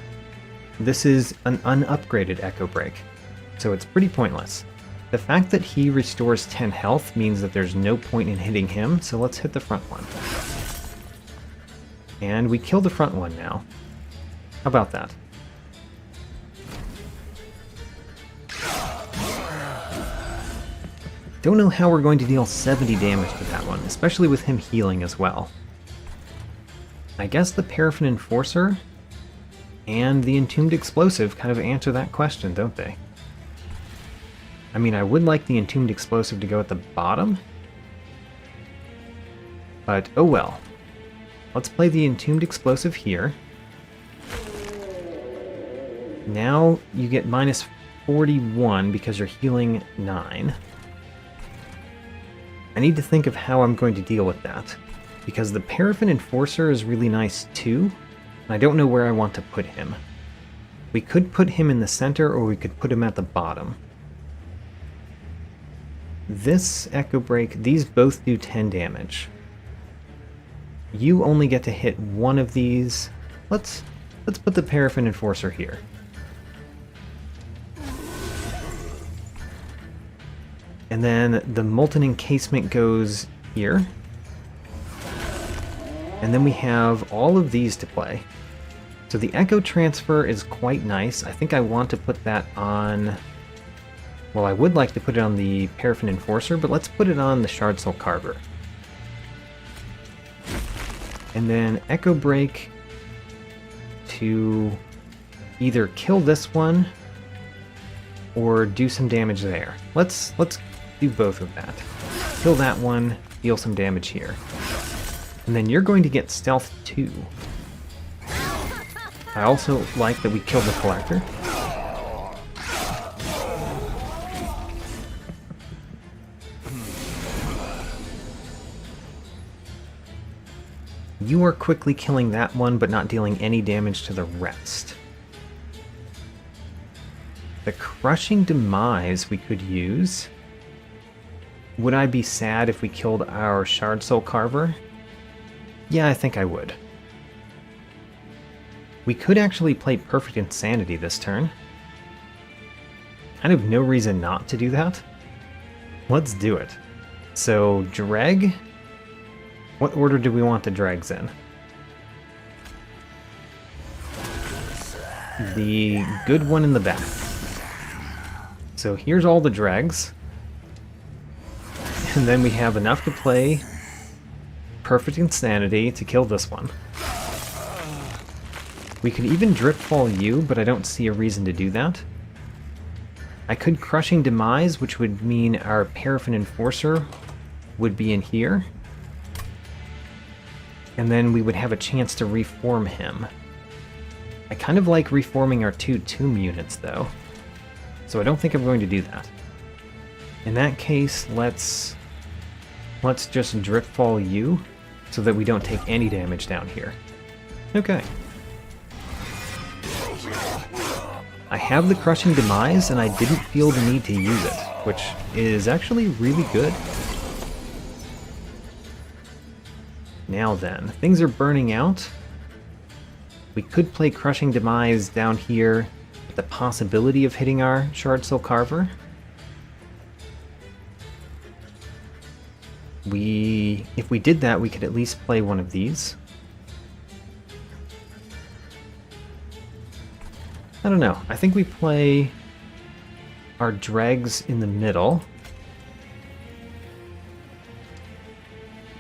Speaker 1: this is an unupgraded Echo Break, so it's pretty pointless. The fact that he restores 10 health means that there's no point in hitting him, so let's hit the front one. And we kill the front one now. How about that? Don't know how we're going to deal 70 damage to that one, especially with him healing as well. I guess the Paraffin Enforcer and the Entombed Explosive kind of answer that question, don't they? I mean, I would like the Entombed Explosive to go at the bottom, but oh well. Let's play the Entombed Explosive here. Now you get minus 41 because you're healing 9. I need to think of how I'm going to deal with that, because the Paraffin Enforcer is really nice too, and I don't know where I want to put him. We could put him in the center, or we could put him at the bottom. This Echo Break, these both do 10 damage. You only get to hit one of these. Let's put the Paraffin Enforcer here. And then the Molten Encasement goes here. And then we have all of these to play. So the Echo Transfer is quite nice. I think I want to put that on... Well, I would like to put it on the Paraffin Enforcer, but let's put it on the Shard Soul Carver. And then Echo Break to either kill this one or do some damage there. Let's do both of that. Kill that one, deal some damage here. And then you're going to get Stealth 2. I also like that we killed the Collector. You are quickly killing that one, but not dealing any damage to the rest. The Crushing Demise we could use. Would I be sad if we killed our Shard Soul Carver? Yeah, I think I would. We could actually play Perfect Insanity this turn. Kind of no reason not to do that. Let's do it. So, Dreg. What order do we want the dregs in? The good one in the back. So here's all the dregs. And then we have enough to play Perfect Insanity to kill this one. We could even Dripfall you, but I don't see a reason to do that. I could Crushing Demise, which would mean our Paraffin Enforcer would be in here. And then we would have a chance to reform him. I kind of like reforming our 2 tomb units, though. So I don't think I'm going to do that. In that case, let's just Dripfall you, so that we don't take any damage down here. Okay. I have the Crushing Demise, and I didn't feel the need to use it, which is actually really good. Now then, things are burning out. We could play Crushing Demise down here with the possibility of hitting our Shard Soul Carver. If we did that, we could at least play one of these. I don't know. I think we play our dregs in the middle.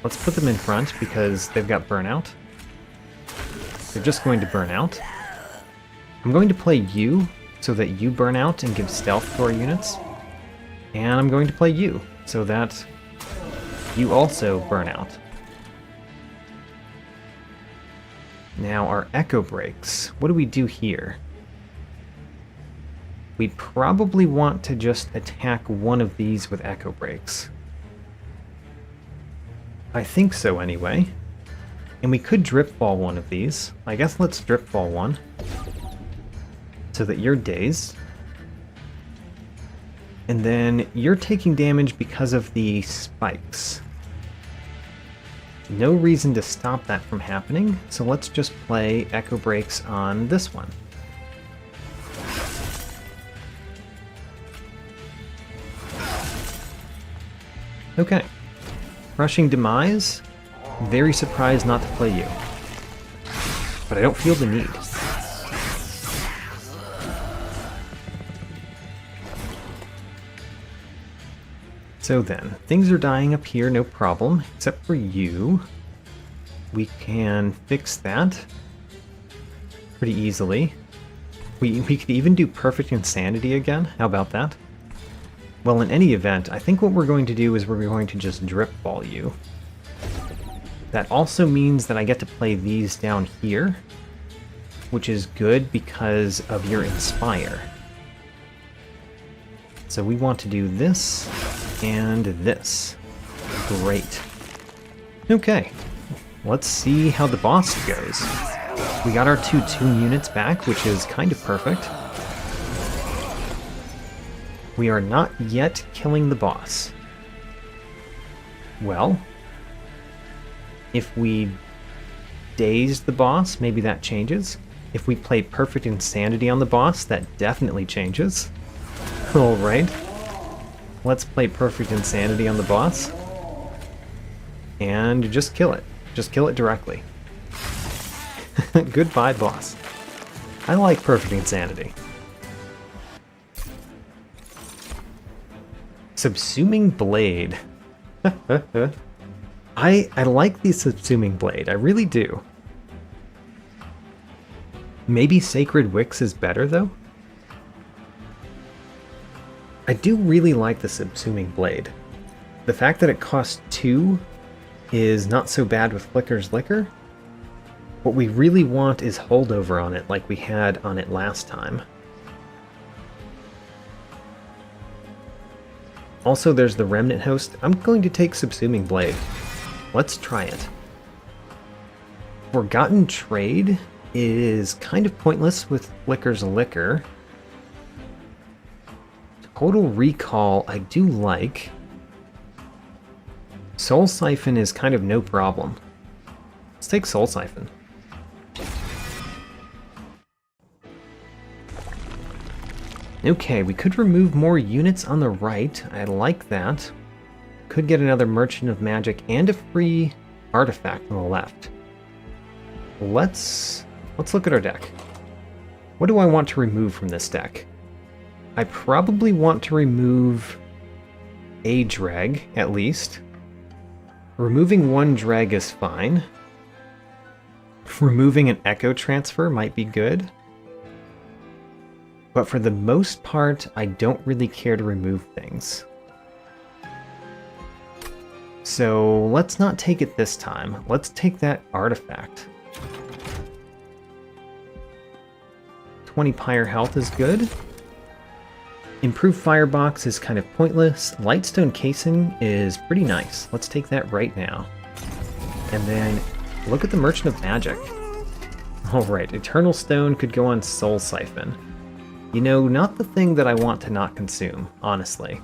Speaker 1: Let's put them in front because they've got burnout. They're just going to burn out. I'm going to play you so that you burn out and give stealth to our units. And I'm going to play you so that you also burn out. Now our Echo Breaks. What do we do here? We probably want to just attack one of these with Echo Breaks. I think so anyway. And we could Dripfall one of these. I guess let's Dripfall one. So that you're dazed. And then you're taking damage because of the spikes. No reason to stop that from happening, so let's just play Echo Breaks on this one. Okay. Crushing Demise. Very surprised not to play you. But I don't feel the need. So then, things are dying up here, no problem, except for you. we can fix that pretty easily. We could even do Perfect Insanity again. How about that? Well, in any event, I think what we're going to do is we're going to just Drip Ball you. That also means that I get to play these down here, which is good because of your Inspire. So we want to do this and this. Great. Okay, let's see how the boss goes. We got our 2 tune units back, which is kind of perfect. We are not yet killing the boss. Well, if we daze the boss, maybe that changes. If we play Perfect Insanity on the boss, that definitely changes. Alright. Let's play Perfect Insanity on the boss. And just kill it. Just kill it directly. Goodbye, boss. I like Perfect Insanity. Subsuming Blade. I like the Subsuming Blade, I really do. Maybe Sacred Wicks is better, though? I do really like the Subsuming Blade. The fact that it costs 2 is not so bad with Flicker's Liquor. What we really want is holdover on it, like we had on it last time. Also, there's the Remnant host. I'm going to take Subsuming Blade. Let's try it. Forgotten Trade is kind of pointless with Flicker's Liquor. Total Recall I do like. Soul Siphon is kind of no problem. Let's take Soul Siphon. Okay, we could remove more units on the right. I like that. Could get another Merchant of Magic and a free artifact on the left. Let's look at our deck. What do I want to remove from this deck? I probably want to remove a Dreg, at least. Removing 1 Dreg is fine. Removing an Echo Transfer might be good. But for the most part, I don't really care to remove things. So let's not take it this time. Let's take that artifact. 20 Pyre health is good. Improved Firebox is kind of pointless. Lightstone Casing is pretty nice. Let's take that right now. And then look at the Merchant of Magic. Alright, Eternal Stone could go on Soul Siphon. You know, not the thing that I want to not consume, honestly.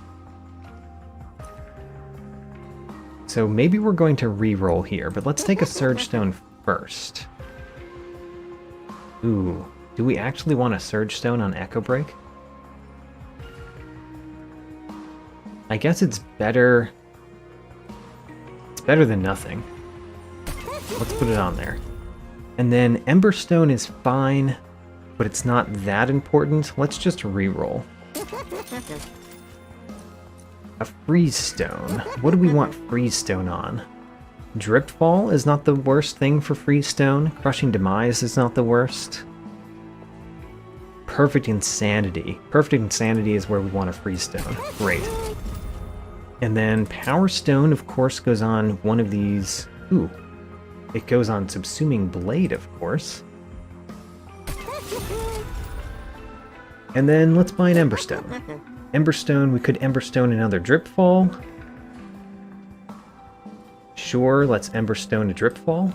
Speaker 1: So maybe we're going to re-roll here, but let's take a Surge Stone first. Ooh, do we actually want a Surge Stone on Echo Break? I guess it's better... It's better than nothing. Let's put it on there. And then Emberstone is fine, but it's not that important. Let's just re-roll. A Freeze Stone. What do we want Freeze Stone on? Dripfall is not the worst thing for Freeze Stone. Crushing Demise is not the worst. Perfect Insanity. Perfect Insanity is where we want a Freeze Stone. Great. And then Power Stone, of course, goes on one of these... Ooh. It goes on Subsuming Blade, of course. And then let's buy an Emberstone. Emberstone, we could Emberstone another Dripfall. Sure, let's Emberstone a Dripfall.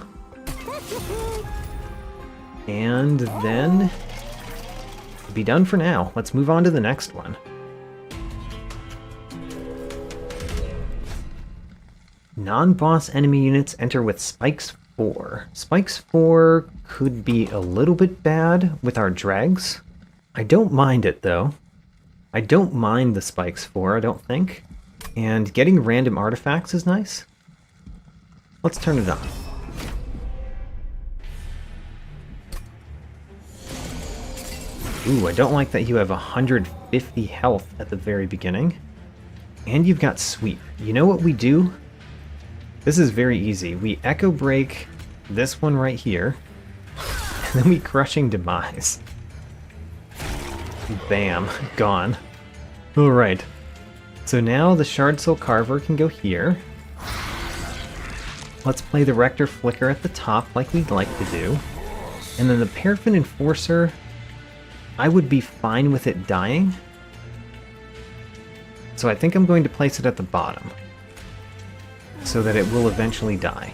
Speaker 1: And then... be done for now. Let's move on to the next one. Non-boss enemy units enter with Spikes 4. Spikes 4 could be a little bit bad with our dregs. I don't mind it, though. I don't mind the Spikes 4, I don't think. And getting random artifacts is nice. Let's turn it on. Ooh, I don't like that you have 150 health at the very beginning. And you've got Sweep. You know what we do? This is very easy. We Echo Break this one right here, and then we Crushing Demise. Bam, gone. Alright, so now the Shard Soul Carver can go here. Let's play the Rector Flicker at the top like we'd like to do. And then the Paraffin Enforcer, I would be fine with it dying. So I think I'm going to place it at the bottom, so that it will eventually die.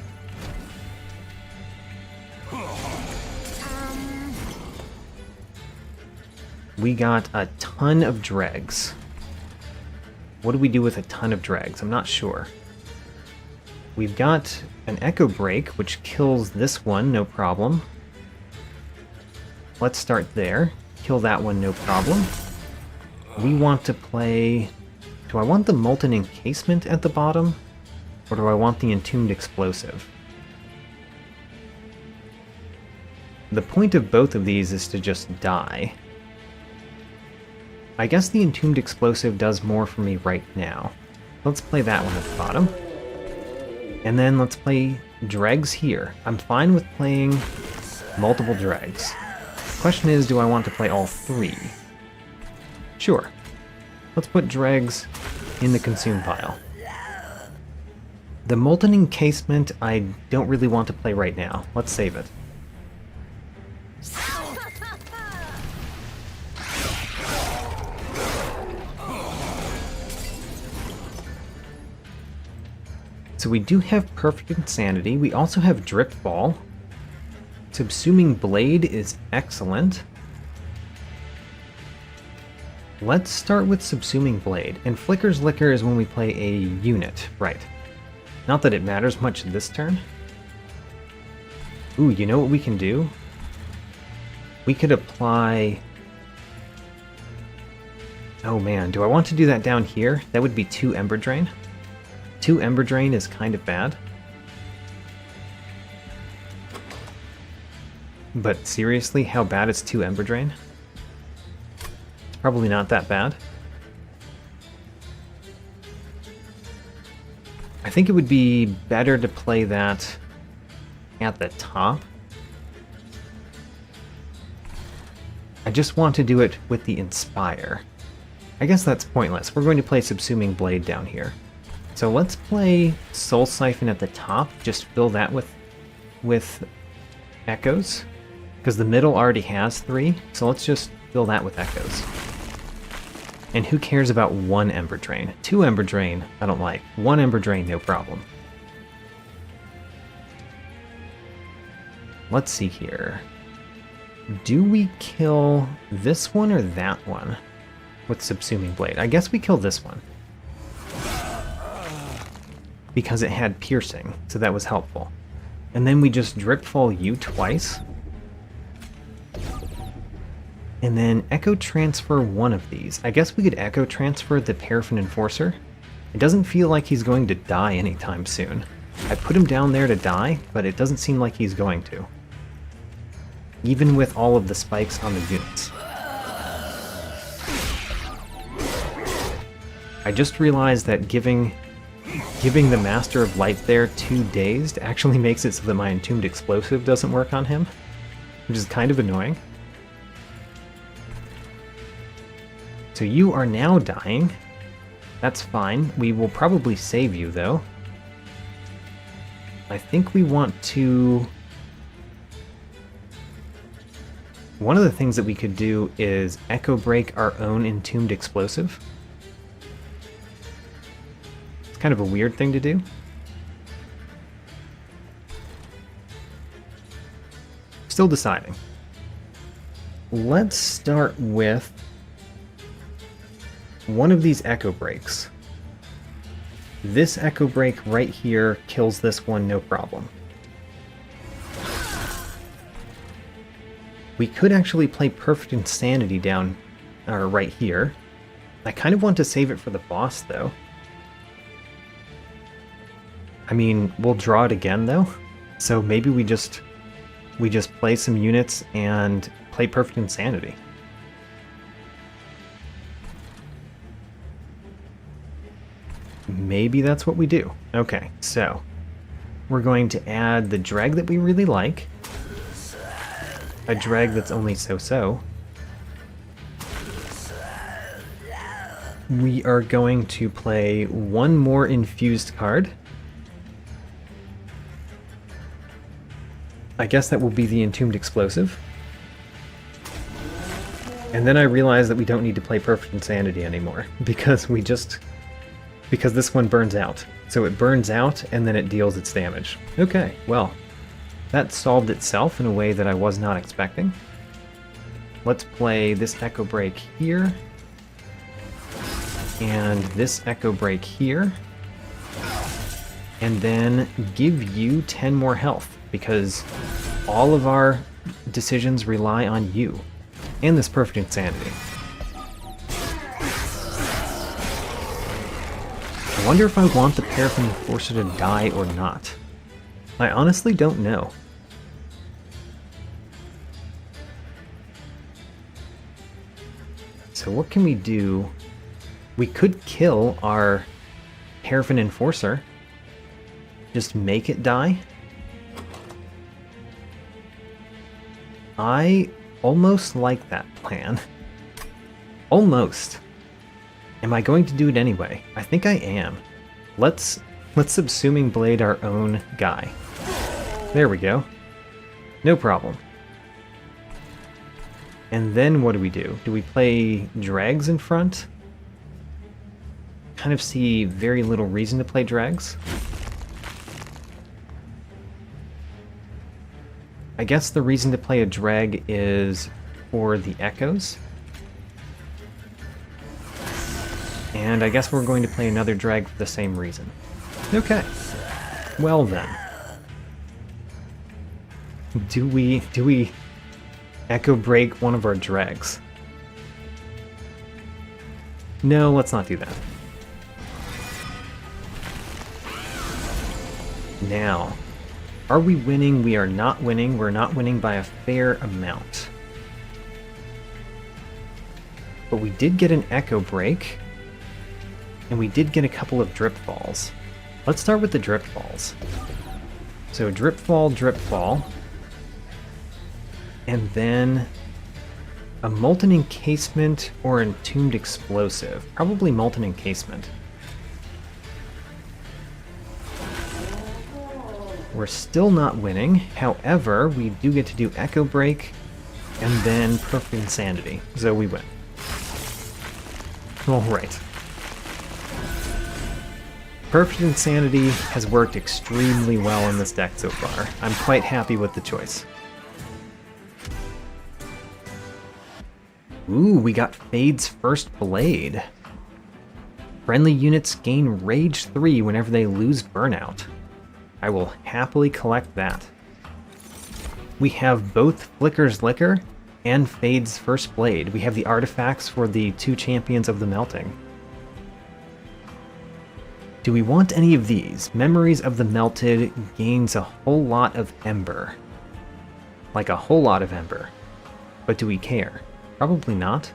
Speaker 1: We got a ton of dregs. What do we do with a ton of dregs? I'm not sure. We've got an Echo Break, which kills this one, no problem. Let's start there. Kill that one, no problem. We want to play... Do I want the Molten Encasement at the bottom? Or do I want the Entombed Explosive? The point of both of these is to just die. I guess the Entombed Explosive does more for me right now. Let's play that one at the bottom. And then let's play dregs here. I'm fine with playing multiple dregs. The question is, do I want to play all three? Sure. Let's put dregs in the consume pile. The Molten Encasement I don't really want to play right now. Let's save it. So we do have Perfect Insanity. We also have Drip Ball. Subsuming Blade is excellent. Let's start with Subsuming Blade. And Flicker's Liquor is when we play a unit, right. Not that it matters much this turn. Ooh, you know what we can do? We could apply... Oh man, do I want to do that down here? That would be 2 Ember Drain. 2 Ember Drain is kind of bad. But seriously, how bad is 2 Ember Drain? It's probably not that bad. I think it would be better to play that at the top. I just want to do it with the Inspire. I guess that's pointless. We're going to play Subsuming Blade down here. So let's play Soul Siphon at the top, just fill that with Echoes, because the middle already has 3, so let's just fill that with Echoes. And who cares about 1 Ember Drain? 2 Ember Drain, I don't like. 1 Ember Drain, no problem. Let's see here. Do we kill this one or that one with Subsuming Blade? I guess we kill this one, because it had piercing, so that was helpful. And then we just Drip Fall you twice. And then Echo Transfer one of these. I guess we could Echo Transfer the Paraffin Enforcer. It doesn't feel like he's going to die anytime soon. I put him down there to die, but it doesn't seem like he's going to. Even with all of the spikes on the units. I just realized that giving the Master of Light there 2 dazed actually makes it so that my Entombed Explosive doesn't work on him, which is kind of annoying. So you are now dying. That's fine. We will probably save you, though. I think we want to... One of the things that we could do is Echo Break our own Entombed Explosive. It's kind of a weird thing to do. Still deciding. Let's start with one of these Echo Breaks. This Echo Break right here kills this one, no problem. We could actually play Perfect Insanity down, right here. I kind of want to save it for the boss, though. I mean, we'll draw it again, though. So maybe we just play some units and play Perfect Insanity. Maybe that's what we do. Okay, so we're going to add the dreg that we really like. A dreg that's only so-so. We are going to play one more infused card. I guess that will be the Entombed Explosive. And then I realized that we don't need to play Perfect Insanity anymore, because this one burns out. So it burns out, and then it deals its damage. Okay, well, that solved itself in a way that I was not expecting. Let's play this Echo Break here, and this Echo Break here, and then give you 10 more health, because all of our decisions rely on you, and this Perfect Insanity. I wonder if I want the Paraffin Enforcer to die or not. I honestly don't know. So what can we do? We could kill our Paraffin Enforcer. Just make it die. I almost like that plan. Almost. Am I going to do it anyway? I think I am. Let's Subsuming Blade our own guy. There we go. No problem. And then what do we do? Do we play Dregs in front? Kind of see very little reason to play Dregs. I guess the reason to play a Dreg is for the Echoes. And I guess we're going to play another Dreg for the same reason. Okay. Well then. Do we Echo Break one of our Dregs? No, let's not do that. Now, are we winning? We are not winning. We're not winning by a fair amount. But we did get an Echo Break, and we did get a couple of Drip Falls. Let's start with the Drip Falls. So Drip Fall, Drip Fall. And then a Molten Encasement or Entombed Explosive. Probably Molten Encasement. We're still not winning. However, we do get to do Echo Break and then Perfect Insanity. So we win. Alright. Perfect Insanity has worked extremely well in this deck so far. I'm quite happy with the choice. Ooh, we got Fade's First Blade. Friendly units gain Rage 3 whenever they lose Burnout. I will happily collect that. We have both Flicker's Liquor and Fade's First Blade. We have the artifacts for the two champions of the Melting. Do we want any of these? Memories of the Melted gains a whole lot of Ember. Like a whole lot of Ember. But do we care? Probably not.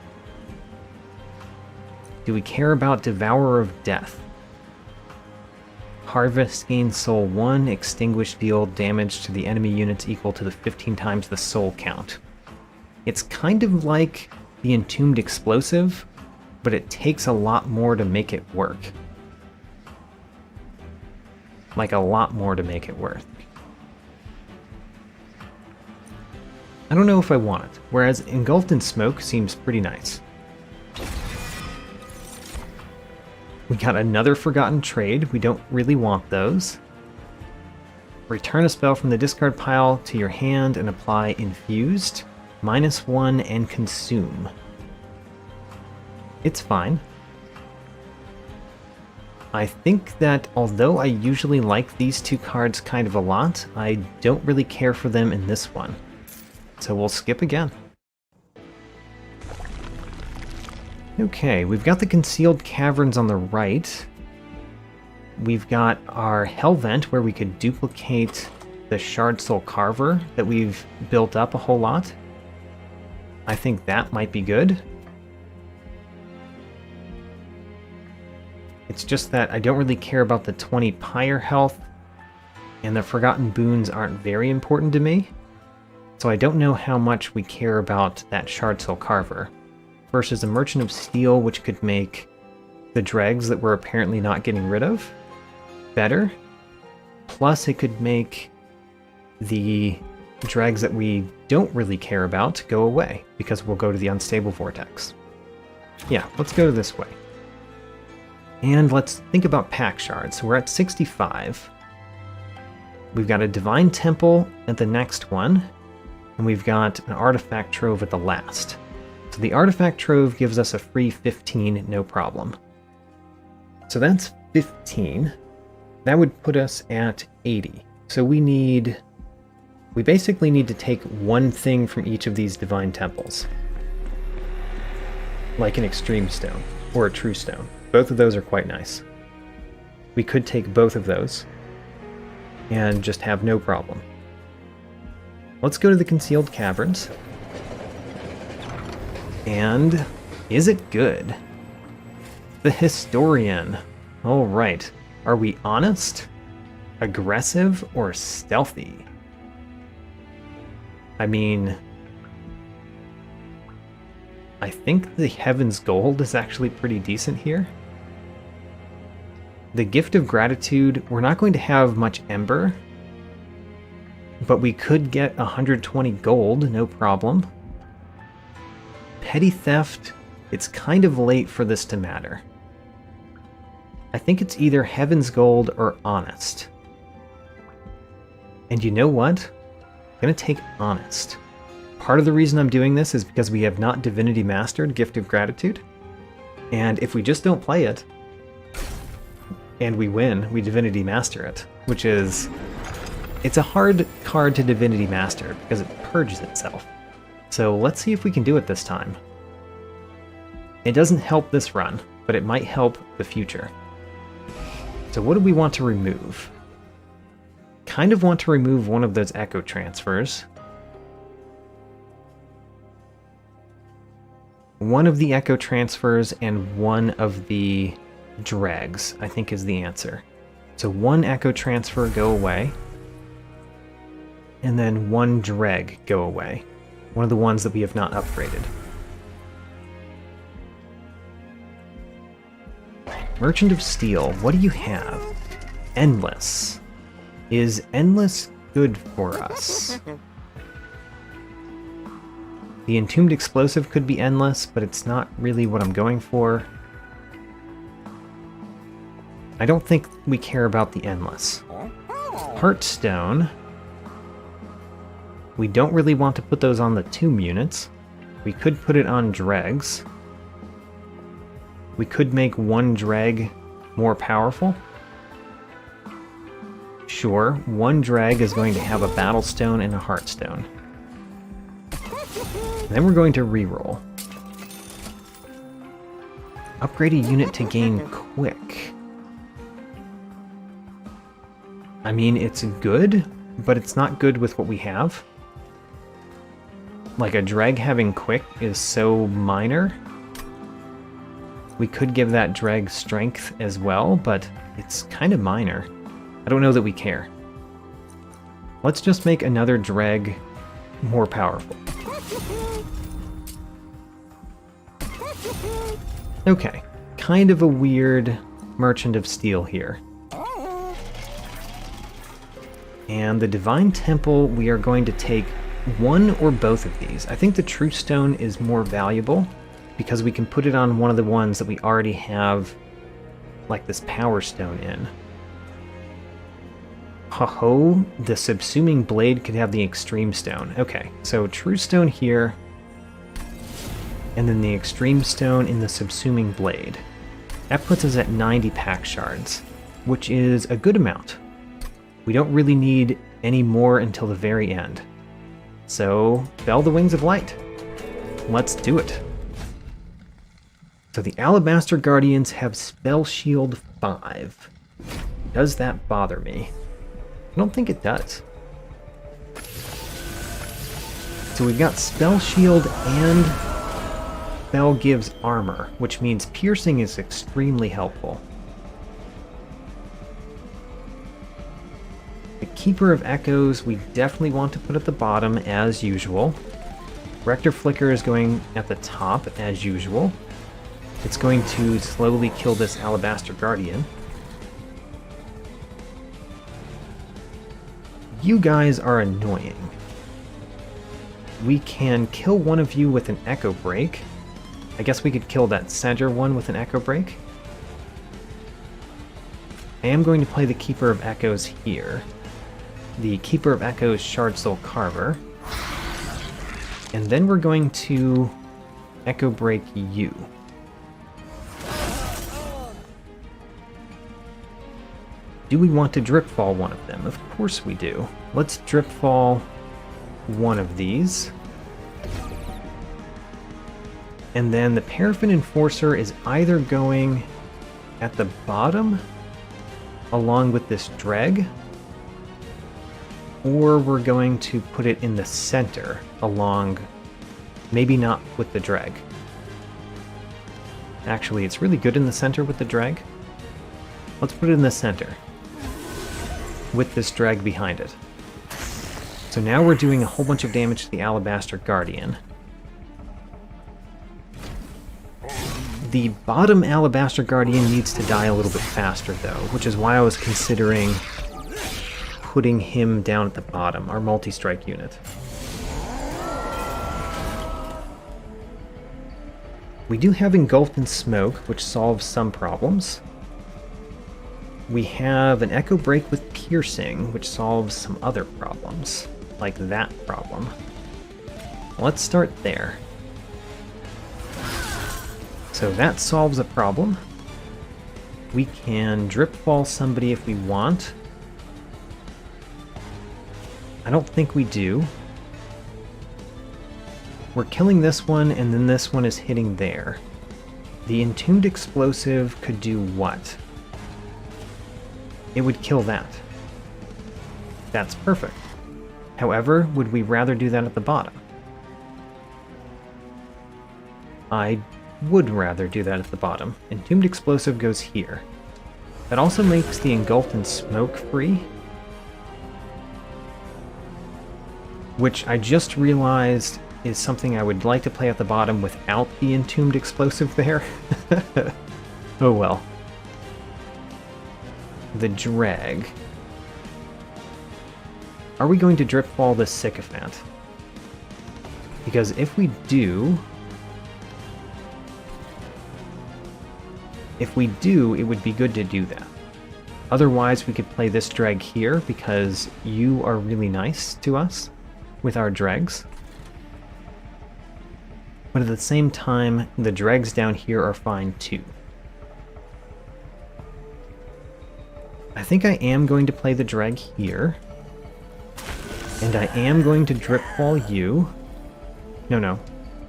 Speaker 1: Do we care about Devourer of Death? Harvest gains Soul 1, extinguish deal damage to the enemy units equal to the 15 times the soul count. It's kind of like the Entombed Explosive, but it takes a lot more to make it work. Like a lot more to make it work. I don't know if I want it, whereas Engulfed in Smoke seems pretty nice. We got another Forgotten Trade. We don't really want those. Return a spell from the discard pile to your hand and apply Infused, -1, and Consume. It's fine. I think that although I usually like these two cards kind of a lot, I don't really care for them in this one. So we'll skip again. Okay, we've got the Concealed Caverns on the right. We've got our Hellvent, where we could duplicate the Shard Soul Carver that we've built up a whole lot. I think that might be good. It's just that I don't really care about the 20 Pyre health, and the Forgotten Boons aren't very important to me, so I don't know how much we care about that Shardsill Carver, versus a Merchant of Steel, which could make the dregs that we're apparently not getting rid of better, plus it could make the dregs that we don't really care about go away, because we'll go to the Unstable Vortex. Yeah, let's go this way. And let's think about pack shards. So we're at 65. We've got a Divine Temple at the next one, and we've got an Artifact Trove at the last. So the Artifact Trove gives us a free 15, no problem. So that's 15. That would put us at 80. So we basically need to take one thing from each of these Divine Temples. Like an Extreme Stone, or a True Stone. Both of those are quite nice. We could take both of those, and just have no problem. Let's go to the Concealed Caverns. And is it good? The Historian. Alright. Are we honest, aggressive, or stealthy? I mean, I think the Heaven's Gold is actually pretty decent here. The Gift of Gratitude, we're not going to have much Ember, but we could get 120 gold, no problem. Petty Theft, it's kind of late for this to matter. I think it's either Heaven's Gold or Honest. And you know what? I'm going to take Honest. Part of the reason I'm doing this is because we have not Divinity Mastered Gift of Gratitude. And if we just don't play it, and we win, we Divinity Master it. Which is... it's a hard card to Divinity Master, because it purges itself. So let's see if we can do it this time. It doesn't help this run, but it might help the future. So what do we want to remove? Kind of want to remove one of those Echo Transfers. One of the Echo Transfers and one of the dregs, I think, is the answer. So one Echo Transfer, go away. And then one dreg, go away. One of the ones that we have not upgraded. Merchant of Steel, what do you have? Endless. Is Endless good for us? The Entombed Explosive could be endless, but it's not really what I'm going for. I don't think we care about the endless. Heartstone. We don't really want to put those on the tomb units. We could put it on dregs. We could make one dreg more powerful. Sure, one dreg is going to have a Battlestone and a Heartstone. Then we're going to reroll. Upgrade a unit to gain quick. I mean, it's good, but it's not good with what we have. Like, a dreg having quick is so minor. We could give that dreg strength as well, but it's kind of minor. I don't know that we care. Let's just make another dreg more powerful. Okay, kind of a weird Merchant of Steel here. And the Divine Temple, we are going to take one or both of these. I think the True Stone is more valuable because we can put it on one of the ones that we already have, like this Power Stone in. Ho-ho, the Subsuming Blade could have the Extreme Stone. Okay, so True Stone here, and then the Extreme Stone in the Subsuming Blade. That puts us at 90 pack shards, which is a good amount. We don't really need any more until the very end. So, Bell the Wings of Light. Let's do it. So the Alabaster Guardians have Spell Shield 5. Does that bother me? I don't think it does. So we've got Spell Shield and Spell gives armor, which means piercing is extremely helpful. Keeper of Echoes we definitely want to put at the bottom as usual. Rector Flicker is going at the top as usual. It's going to slowly kill this Alabaster Guardian. You guys are annoying. We can kill one of you with an Echo Break. I guess we could kill that center one with an Echo Break. I am going to play the Keeper of Echoes here. The Keeper of Echoes Shard Soul Carver. And then we're going to Echo Break you. Do we want to Drip Fall one of them? Of course we do. Let's Drip Fall one of these. And then the Paraffin Enforcer is either going at the bottom along with this Dreg, or we're going to put it in the center along, maybe not with the Dreg. Actually, it's really good in the center with the Dreg. Let's put it in the center with this Dreg behind it. So now we're doing a whole bunch of damage to the Alabaster Guardian. The bottom Alabaster Guardian needs to die a little bit faster though, which is why I was considering putting him down at the bottom, our multi-strike unit. We do have Engulfed in Smoke, which solves some problems. We have an Echo Break with Piercing, which solves some other problems, like that problem. Let's start there. So that solves a problem. We can Drip Fall somebody if we want. I don't think we do. We're killing this one, and then this one is hitting there. The Entombed Explosive could do what? It would kill that. That's perfect. However, would we rather do that at the bottom? I would rather do that at the bottom. Entombed Explosive goes here. That also makes the Engulfed in Smoke free, which I just realized is something I would like to play at the bottom without the Entombed Explosive there. Oh well. The Drag. Are we going to Drip Fall the Sycophant? Because if we do, it would be good to do that. Otherwise, we could play this Drag here because you are really nice to us with our Dregs. But at the same time, the Dregs down here are fine too. I think I am going to play the Dreg here. And I am going to Drip Fall you. No.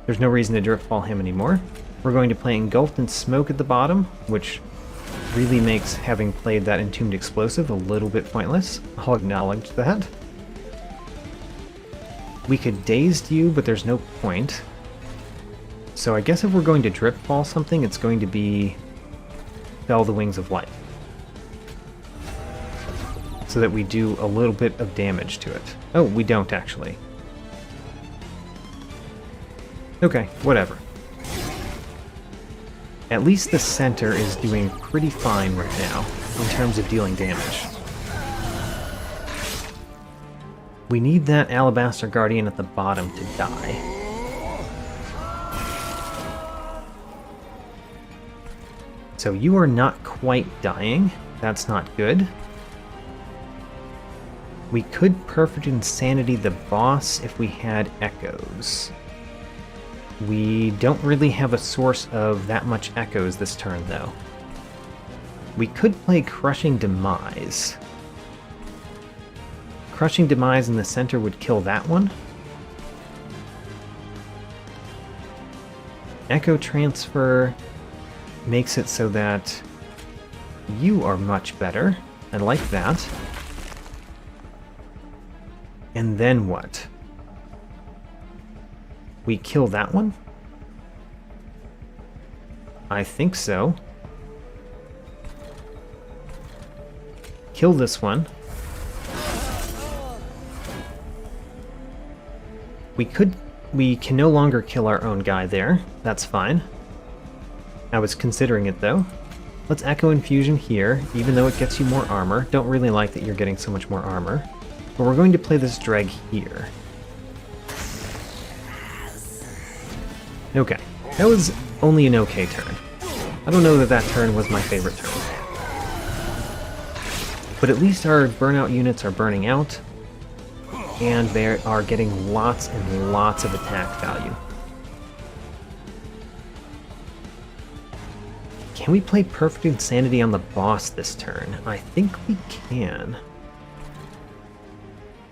Speaker 1: There's no reason to Drip Fall him anymore. We're going to play Engulfed in Smoke at the bottom, which really makes having played that Entombed Explosive a little bit pointless. I'll acknowledge that. We could Dazed you, but there's no point. So I guess if we're going to Drip Fall something, it's going to be Fell the Wings of Light, so that we do a little bit of damage to it. Oh, we don't actually. Okay, whatever. At least the center is doing pretty fine right now in terms of dealing damage. We need that Alabaster Guardian at the bottom to die. So you are not quite dying. That's not good. We could Perfect Insanity the boss if we had Echoes. We don't really have a source of that much Echoes this turn, though. We could play Crushing Demise. Crushing Demise in the center would kill that one. Echo Transfer makes it so that you are much better. I like that. And then what? We kill that one? I think so. Kill this one. We can no longer kill our own guy there. That's fine. I was considering it though. Let's Echo Infusion here, even though it gets you more armor. Don't really like that you're getting so much more armor. But we're going to play this Dreg here. Okay, that was only an okay turn. I don't know that that turn was my favorite turn. But at least our burnout units are burning out, and they are getting lots and lots of attack value. Can we play Perfect Insanity on the boss this turn? I think we can.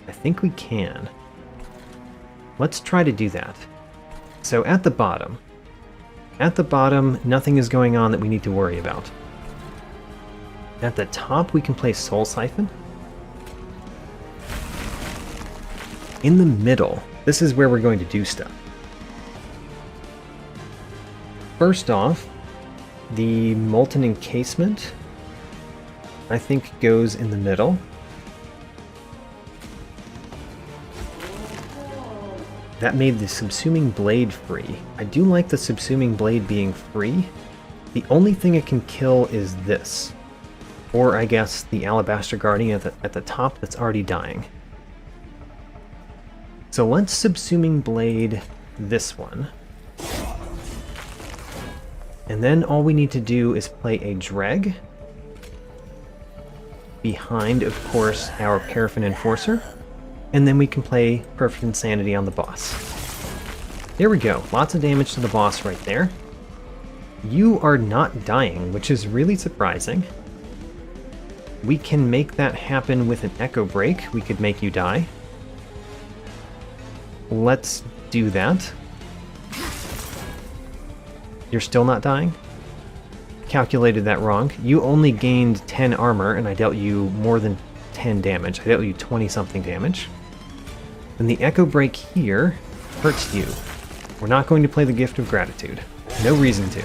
Speaker 1: I think we can. Let's try to do that. So at the bottom, nothing is going on that we need to worry about. At the top, we can play Soul Siphon. In the middle, this is where we're going to do stuff. First off, the Molten Encasement, I think, goes in the middle. That made the Subsuming Blade free. I do like the Subsuming Blade being free. The only thing it can kill is this. Or, I guess, the Alabaster Guardian at the top that's already dying. So let's Subsuming Blade this one. And then all we need to do is play a Dreg. Behind, of course, our Paraffin Enforcer. And then we can play Perfect Insanity on the boss. There we go. Lots of damage to the boss right there. You are not dying, which is really surprising. We can make that happen with an Echo Break. We could make you die. Let's do that. You're still not dying? Calculated that wrong. You only gained 10 armor, and I dealt you more than 10 damage. I dealt you 20-something damage. And the Echo Break here hurts you. We're not going to play the Gift of Gratitude. No reason to.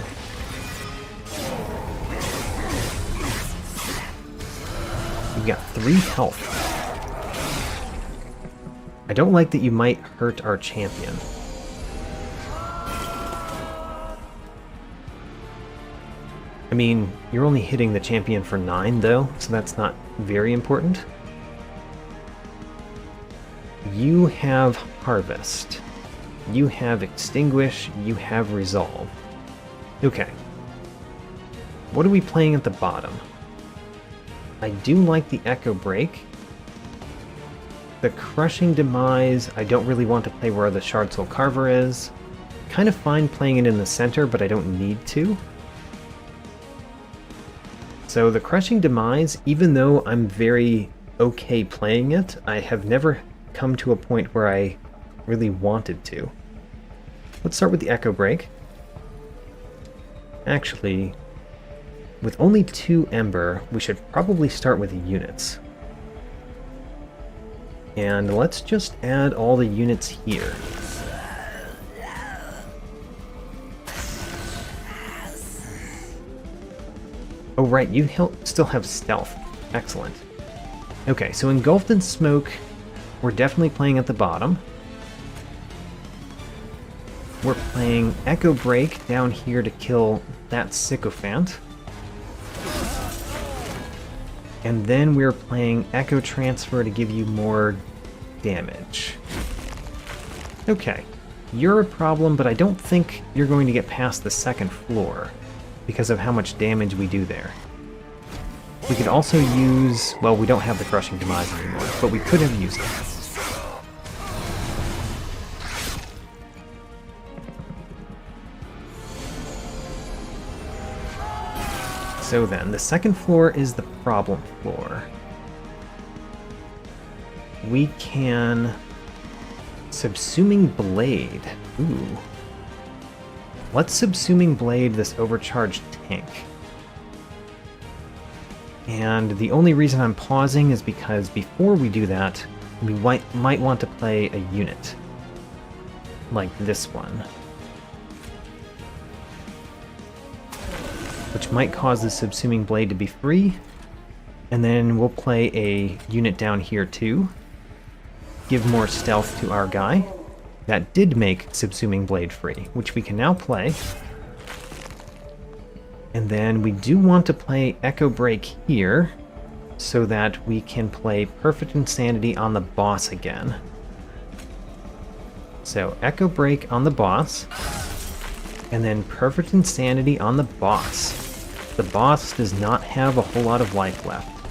Speaker 1: You've got 3 health. I don't like that you might hurt our champion. I mean, you're only hitting the champion for 9 though, so that's not very important. You have Harvest. You have Extinguish. You have Resolve. Okay. What are we playing at the bottom? I do like the Echo Break. The Crushing Demise, I don't really want to play where the Shard Soul Carver is. Kind of fine playing it in the center, but I don't need to. So the Crushing Demise, even though I'm very okay playing it, I have never come to a point where I really wanted to. Let's start with the Echo Break. Actually, with only 2 Ember, we should probably start with the units. And let's just add all the units here. Oh right, you still have Stealth. Excellent. Okay, so Engulfed in Smoke, we're definitely playing at the bottom. We're playing Echo Break down here to kill that Sycophant. And then we're playing Echo Transfer to give you more damage. Okay, you're a problem, but I don't think you're going to get past the 2nd floor because of how much damage we do there. We could also use... well, we don't have the Crushing Demise anymore, but we could have used it. So then, the 2nd floor is the problem floor. We can... Subsuming Blade. Ooh. Let's Subsuming Blade this overcharged tank. And the only reason I'm pausing is because before we do that, we might want to play a unit. Like this one. Which might cause the Subsuming Blade to be free. And then we'll play a unit down here too. Give more stealth to our guy. that did make Subsuming Blade free, which we can now play. And then we do want to play Echo Break here, so that we can play Perfect Insanity on the boss again. So Echo Break on the boss, and then Perfect Insanity on the boss. The boss does not have a whole lot of life left.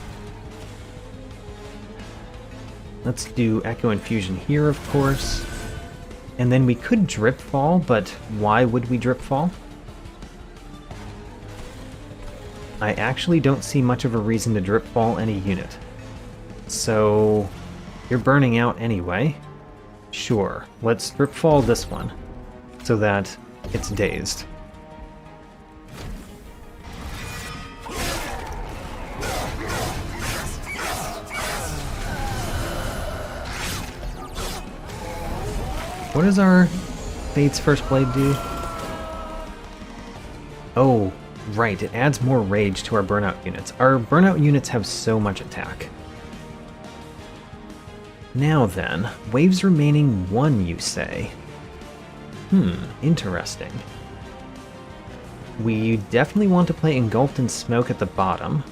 Speaker 1: Let's do Echo Infusion here, of course. And then we could Drip Fall, but why would we Drip Fall? I actually don't see much of a reason to Drip Fall any unit. So, you're burning out anyway. Sure, let's Drip Fall this one, so that it's dazed. What does our Fate's First Blade do? Oh, right, it adds more rage to our burnout units. Our burnout units have so much attack. Now then, waves remaining 1, you say? Interesting. We definitely want to play Engulfed in Smoke at the bottom.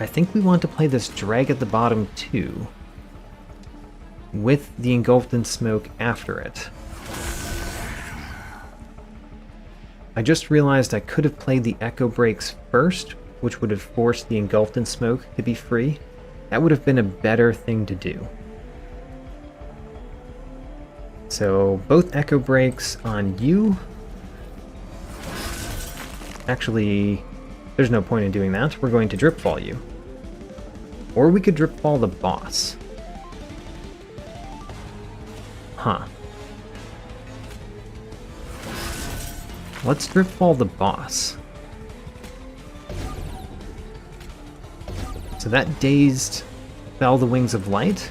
Speaker 1: I think we want to play this Drag at the bottom too, with the Engulfed in Smoke after it. I just realized I could have played the Echo Breaks first, which would have forced the Engulfed in Smoke to be free. That would have been a better thing to do. So both Echo Breaks on you. Actually, there's no point in doing that. We're going to Drip Fall you. Or we could Drip Fall the boss. Huh. Let's Drip Fall the boss. So that dazed Fell the Wings of Light,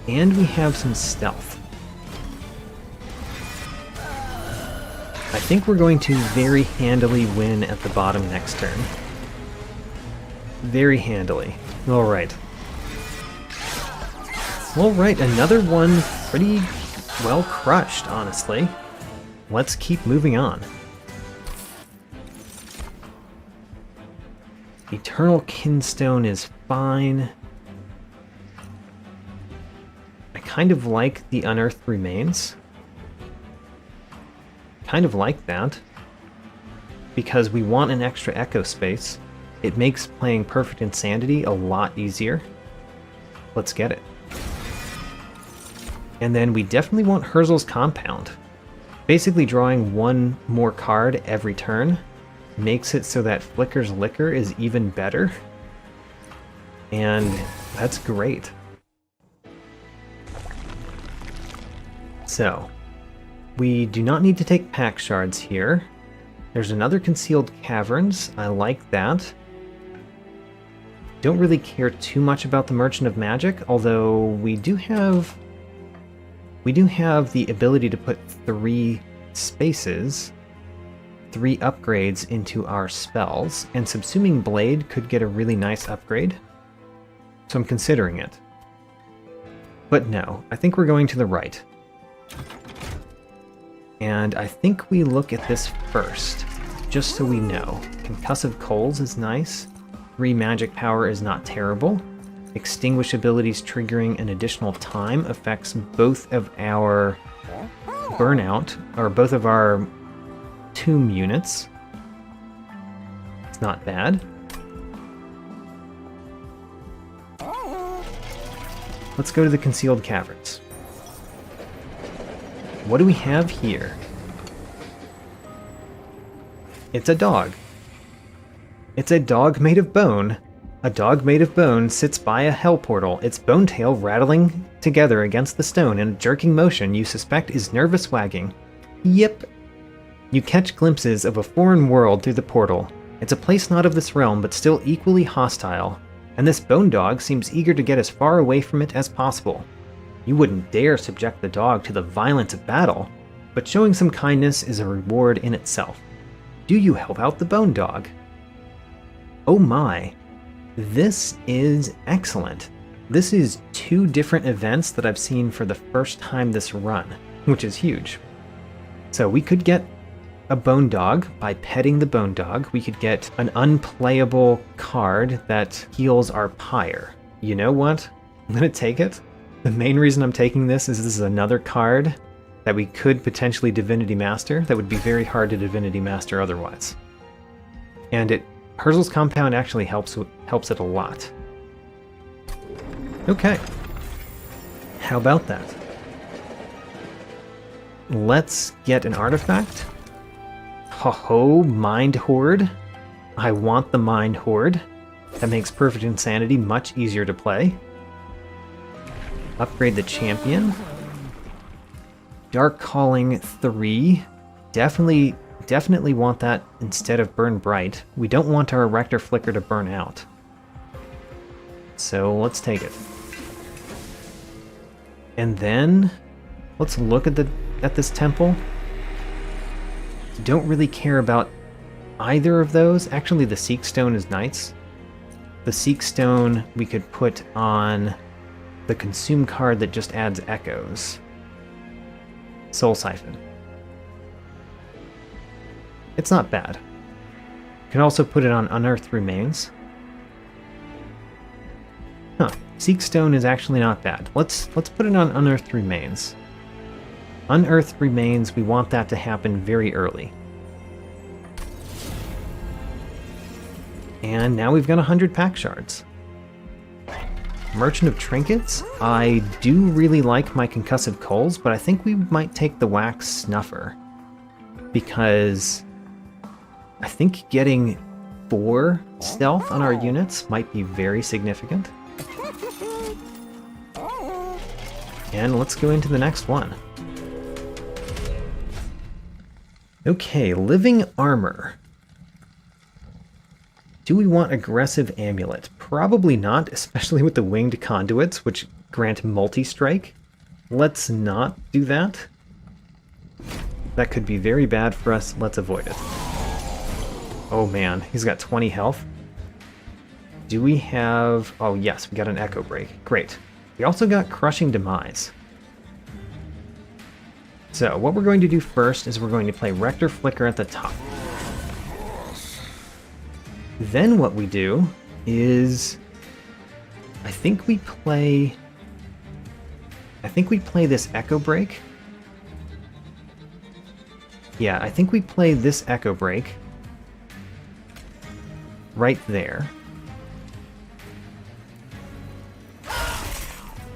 Speaker 1: and we have some stealth. I think we're going to very handily win at the bottom next turn. Very handily. Alright. Alright, another one pretty well crushed, honestly. Let's keep moving on. Eternal Kinstone is fine. I kind of like the Unearthed Remains. Kind of like that. Because we want an extra echo space. It makes playing Perfect Insanity a lot easier. Let's get it. And then we definitely want Herzl's Compound. Basically drawing one more card every turn makes it so that Flicker's Liquor is even better. And that's great. So, we do not need to take pack shards here. There's another Concealed Caverns. I like that. Don't really care too much about the Merchant of Magic, although we do have the ability to put 3 spaces, 3 upgrades into our spells, and Subsuming Blade could get a really nice upgrade. So I'm considering it. But no, I think we're going to the right. And I think we look at this first, just so we know. Concussive Coals is nice. 3 magic power is not terrible. Extinguish abilities triggering an additional time affects both of our burnout, or both of our tomb units. It's not bad. Let's go to the Concealed Caverns. What do we have here? It's a dog. It's a dog made of bone. A dog made of bone sits by a hell portal, its bone tail rattling together against the stone in a jerking motion you suspect is nervous wagging. Yep. You catch glimpses of a foreign world through the portal. It's a place not of this realm, but still equally hostile. And this bone dog seems eager to get as far away from it as possible. You wouldn't dare subject the dog to the violence of battle, but showing some kindness is a reward in itself. Do you help out the bone dog? Oh my. This is excellent. This is 2 different events that I've seen for the first time this run, which is huge. So we could get a bone dog by petting the bone dog. We could get an unplayable card that heals our pyre. You know what? I'm gonna take it. The main reason I'm taking this is another card that we could potentially Divinity Master that would be very hard to Divinity Master otherwise. And Herzl's Compound actually helps it a lot. Okay. How about that? Let's get an artifact. Ho-ho, Mind Horde. I want the Mind Horde. That makes Perfect Insanity much easier to play. Upgrade the champion. Dark Calling 3. Definitely want that instead of Burn Bright. We don't want our Rector Flicker to burn out. So let's take it. And then let's look at this temple. Don't really care about either of those. Actually, the Seek Stone is nice. The Seek Stone we could put on the Consume card that just adds echoes. Soul Siphon. It's not bad. You can also put it on Unearthed Remains. Huh. Seek Stone is actually not bad. Let's put it on Unearthed Remains. Unearthed Remains, we want that to happen very early. And now we've got 100 pack shards. Merchant of Trinkets. I do really like my Concussive Coals, but I think we might take the Wax Snuffer. Because I think getting 4 stealth on our units might be very significant. And let's go into the next one. Okay, Living Armor. Do we want Aggressive Amulet? Probably not, especially with the Winged Conduits, which grant multi-strike. Let's not do that. That could be very bad for us. Let's avoid it. Oh man, he's got 20 health. Do we have... Oh yes, we got an Echo Break. Great. We also got Crushing Demise. So what we're going to do first is we're going to play Rector Flicker at the top. Then what we do is... I think we play this Echo Break. Yeah, I think we play this Echo Break right there.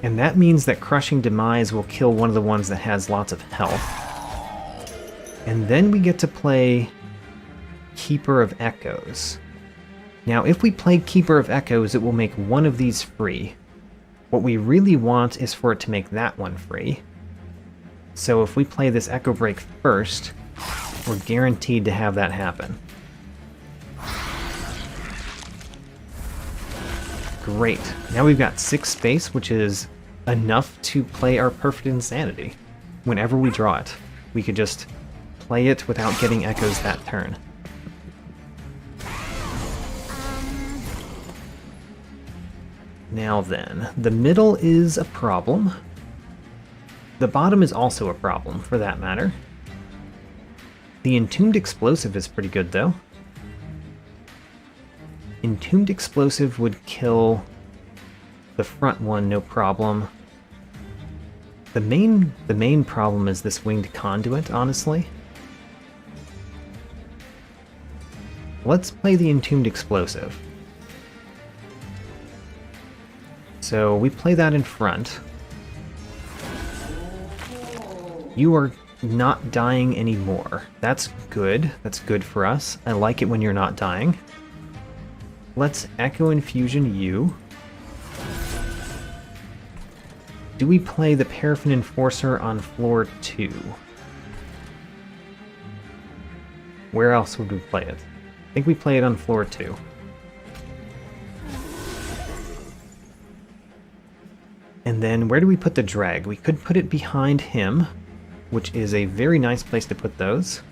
Speaker 1: And that means that Crushing Demise will kill one of the ones that has lots of health. And then we get to play Keeper of Echoes. Now, if we play Keeper of Echoes, it will make one of these free. What we really want is for it to make that one free. So if we play this Echo Break first, we're guaranteed to have that happen. Great. Now we've got 6 space, which is enough to play our Perfect Insanity. Whenever we draw it, we could just play it without getting echoes that turn. Now then, the middle is a problem. The bottom is also a problem, for that matter. The Entombed Explosive is pretty good, though. Entombed Explosive would kill the front one, no problem. The main problem is this Winged Conduit, honestly. Let's play the Entombed Explosive. So we play that in front. You are not dying anymore. That's good. That's good for us. I like it when you're not dying. Let's Echo Infusion you. Do we play the Paraffin Enforcer on floor 2? Where else would we play it? I think we play it on floor 2. And then where do we put the drag? We could put it behind him, which is a very nice place to put those.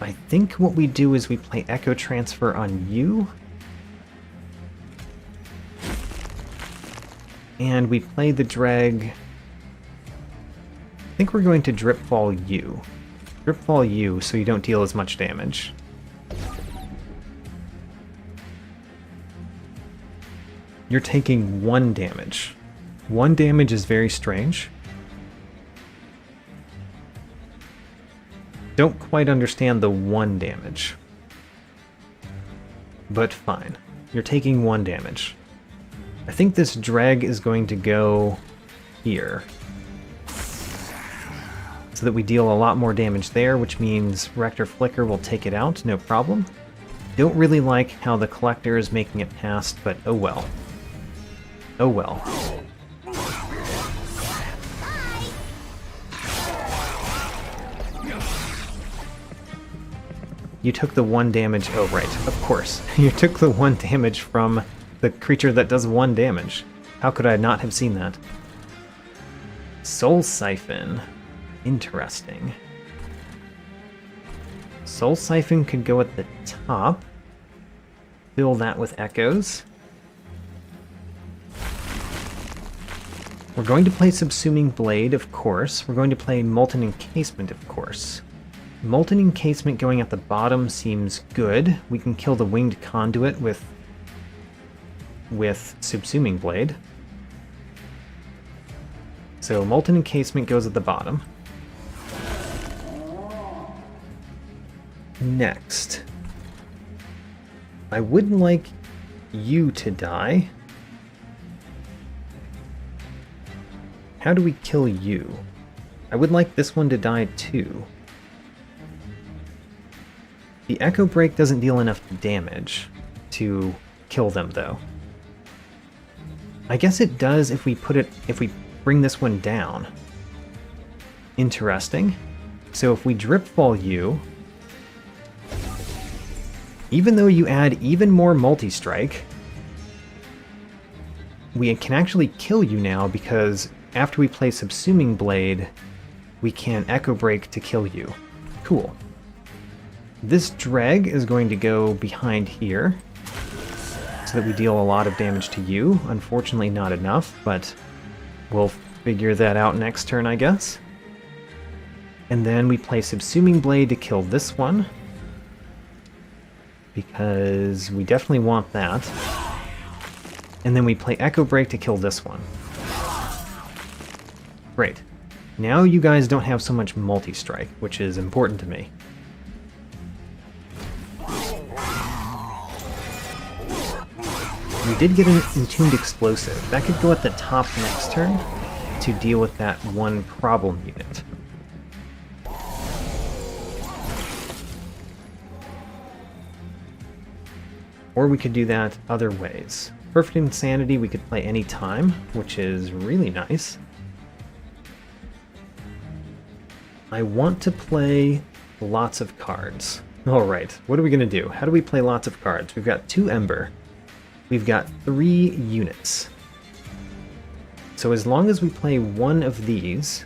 Speaker 1: I think what we do is we play Echo Transfer on you. and we play the Dreg. I think we're going to Dripfall you. Dripfall you so you don't deal as much damage. You're taking 1 damage. 1 damage is very strange. Don't quite understand the 1 damage. But fine. You're taking 1 damage. I think this Dreg is going to go here, so that we deal a lot more damage there, which means Rector Flicker will take it out, no problem. Don't really like how the Collector is making it past, but oh well. Oh well. You took the 1 damage. Oh, right, of course. You took the 1 damage from the creature that does 1 damage. How could I not have seen that? Soul Siphon. Interesting. Soul Siphon could go at the top. Fill that with echoes. We're going to play Subsuming Blade, of course. We're going to play Molten Encasement, of course. Molten Encasement going at the bottom seems good. We can kill the Winged Conduit with Subsuming Blade. So Molten Encasement goes at the bottom. Next. I would like you to die. How do we kill you? I would like this one to die too. The Echo Break doesn't deal enough damage to kill them, though. I guess it does if we bring this one down. Interesting. So if we Dripfall you, even though you add even more multi-strike, we can actually kill you now because after we play Subsuming Blade, we can Echo Break to kill you. Cool. This Dreg is going to go behind here, so that we deal a lot of damage to you. Unfortunately not enough, but we'll figure that out next turn, I guess. And then we play Subsuming Blade to kill this one, because we definitely want that. And then we play Echo Break to kill this one. Great. Now you guys don't have so much multi-strike, which is important to me. We did get an Entombed Explosive. That could go at the top next turn to deal with that one problem unit. Or we could do that other ways. Perfect Insanity we could play any time, which is really nice. I want to play lots of cards. Alright, what are we going to do? How do we play lots of cards? We've got 2 Ember. We've got 3 units. So as long as we play one of these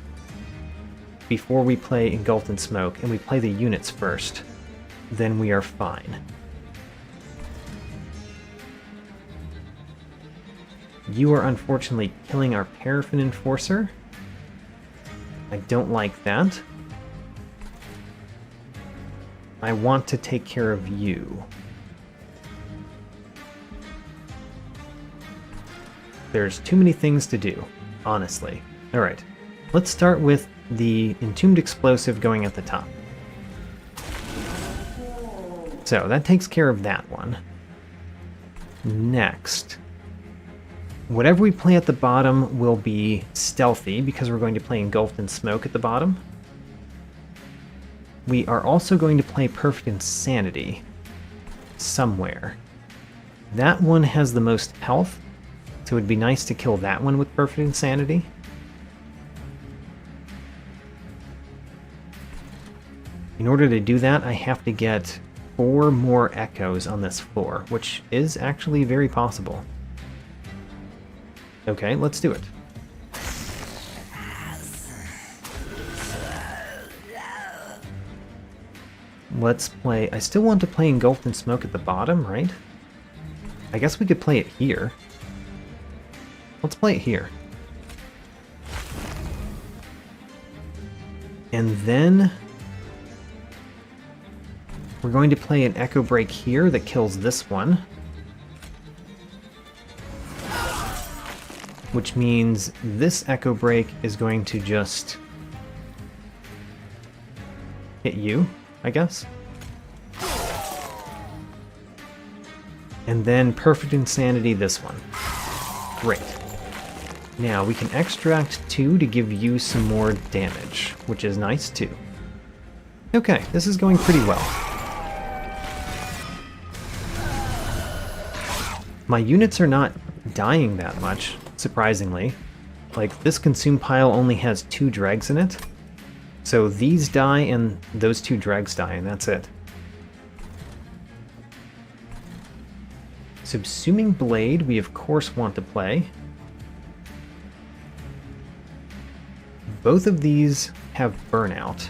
Speaker 1: before we play Engulfed in Smoke, and we play the units first, then we are fine. You are unfortunately killing our Paraffin Enforcer. I don't like that. I want to take care of you. There's too many things to do, honestly. Alright, let's start with the Entombed Explosive going at the top. So that takes care of that one. Next, whatever we play at the bottom will be stealthy because we're going to play Engulfed in Smoke at the bottom. We are also going to play Perfect Insanity somewhere. That one has the most health, so it'd be nice to kill that one with Perfect Insanity. In order to do that, I have to get 4 more echoes on this floor, which is actually very possible. Okay, let's do it. Let's play... I still want to play Engulfed in Smoke at the bottom, right? I guess we could play it here. Let's play it here. And then we're going to play an Echo Break here that kills this one. Which means this Echo Break is going to just hit you, I guess. And then Perfect Insanity this one. Great. Now we can extract 2 to give you some more damage, which is nice too. Okay, this is going pretty well. My units are not dying that much, surprisingly. Like, this consume pile only has 2 dregs in it. So these die and those 2 dregs die, and that's it. Subsuming Blade, we of course want to play. Both of these have Burnout.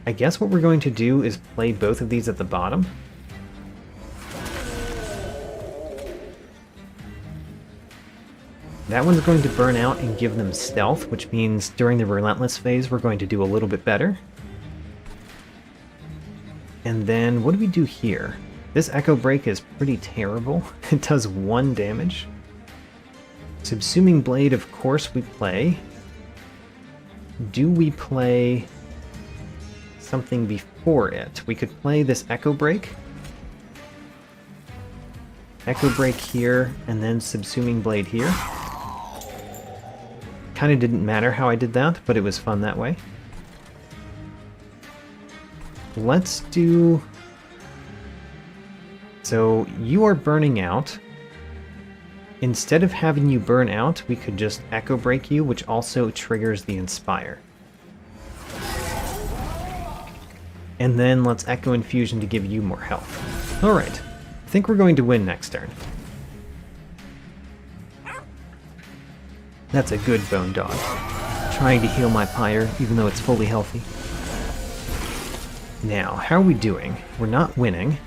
Speaker 1: I guess what we're going to do is play both of these at the bottom. That one's going to burn out and give them stealth, which means during the Relentless phase we're going to do a little bit better. And then, what do we do here? This Echo Break is pretty terrible. It does 1 damage. Subsuming Blade, of course, we play. Do we play something before it? We could play this Echo Break. Echo Break here, and then Subsuming Blade here. Kind of didn't matter how I did that, but it was fun that way. Let's do... So, you are burning out. Instead of having you burn out, we could just Echo Break you, which also triggers the Inspire. And then let's Echo Infusion to give you more health. Alright, I think we're going to win next turn. That's a good Bone Dog. Trying to heal my pyre, even though it's fully healthy. Now, how are we doing? We're not winning.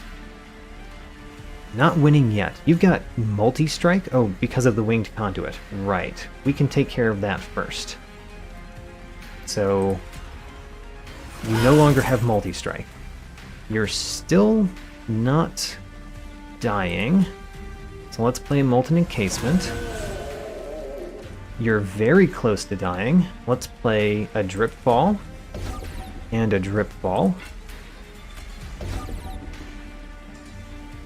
Speaker 1: Not winning yet. You've got multi-strike? Oh, because of the winged conduit. Right. We can take care of that first. So, you no longer have multi-strike. You're still not dying. So let's play Molten Encasement. You're very close to dying. Let's play a Drip Ball and a Drip Ball.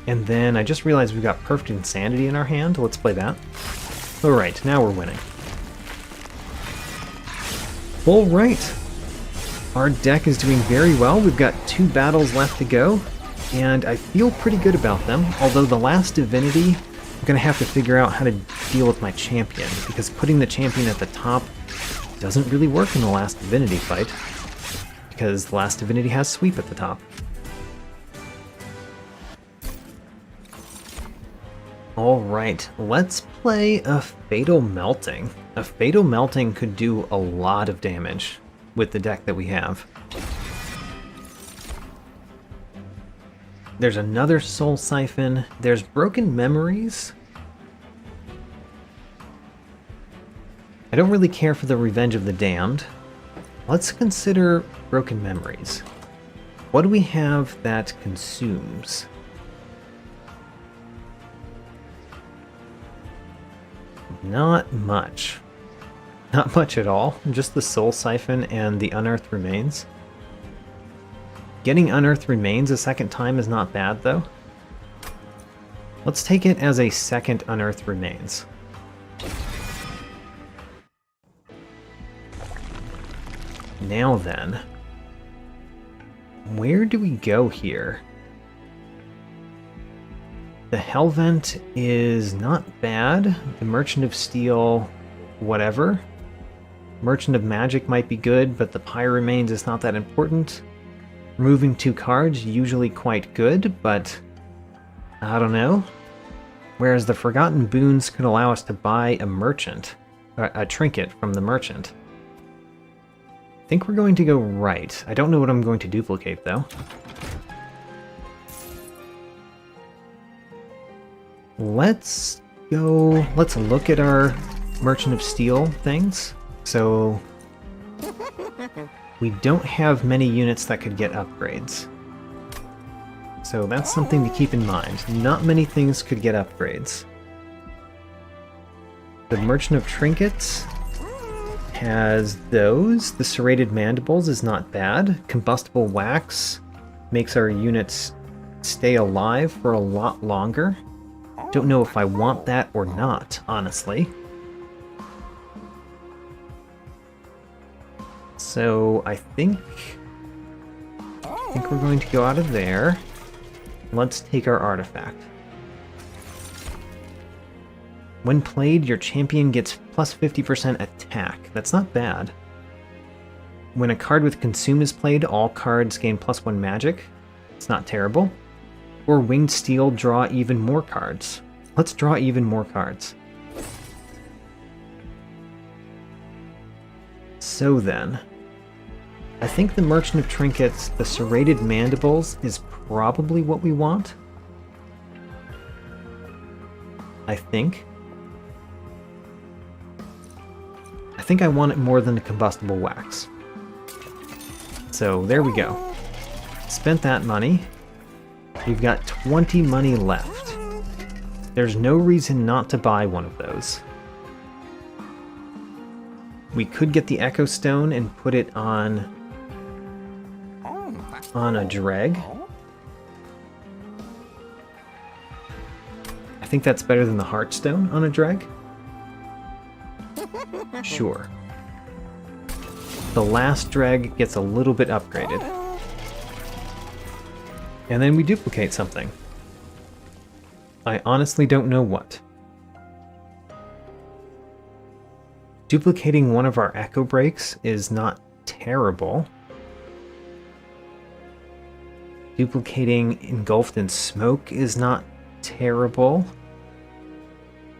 Speaker 1: And then I just realized we've got Perfect Insanity in our hand. Let's play that. Alright, now we're winning. Alright. Our deck is doing very well. We've got 2 battles left to go, and I feel pretty good about them. Although the Last Divinity, I'm going to have to figure out how to deal with my champion, because putting the champion at the top doesn't really work in the Last Divinity fight, because the Last Divinity has Sweep at the top. Alright, let's play a Fatal Melting. A Fatal Melting could do a lot of damage with the deck that we have. There's another Soul Siphon. There's Broken Memories. I don't really care for the Revenge of the Damned. Let's consider Broken Memories. What do we have that consumes? Not much. Not much at all. Just the Soul Siphon and the Unearthed Remains. Getting Unearthed Remains a second time is not bad, though. Let's take it as a second Unearthed Remains. Now then, where do we go here? The Hellvent is not bad. The Merchant of Steel, whatever. Merchant of Magic might be good, but the Pyre Remains is not that important. Removing 2 cards, usually quite good, but I don't know. Whereas the Forgotten Boons could allow us to buy a merchant, a trinket from the merchant. I think we're going to go right. I don't know what I'm going to duplicate, though. let's look at our Merchant of Steel things. So we don't have many units that could get upgrades. So that's something to keep in mind. Not many things could get upgrades. The Merchant of Trinkets has those. The Serrated Mandibles is not bad. Combustible Wax makes our units stay alive for a lot longer. Don't know if I want that or not, honestly. So I think we're going to go out of there. Let's take our artifact. When played, your champion gets plus 50% attack. That's not bad. When a card with Consume is played, all cards gain +1 magic. It's not terrible. Or Winged Steel, draw even more cards. Let's draw even more cards. So then, I think the Merchant of Trinkets, the Serrated Mandibles, is probably what we want. I think I want it more than the Combustible Wax. So there we go. Spent that money. We've got 20 money left. There's no reason not to buy one of those. We could get the Echo Stone and put it on a Dreg. I think that's better than the Heartstone on a Dreg. Sure. The last Dreg gets a little bit upgraded. And then we duplicate something. I honestly don't know what. Duplicating one of our Echo Breaks is not terrible. Duplicating Engulfed in Smoke is not terrible.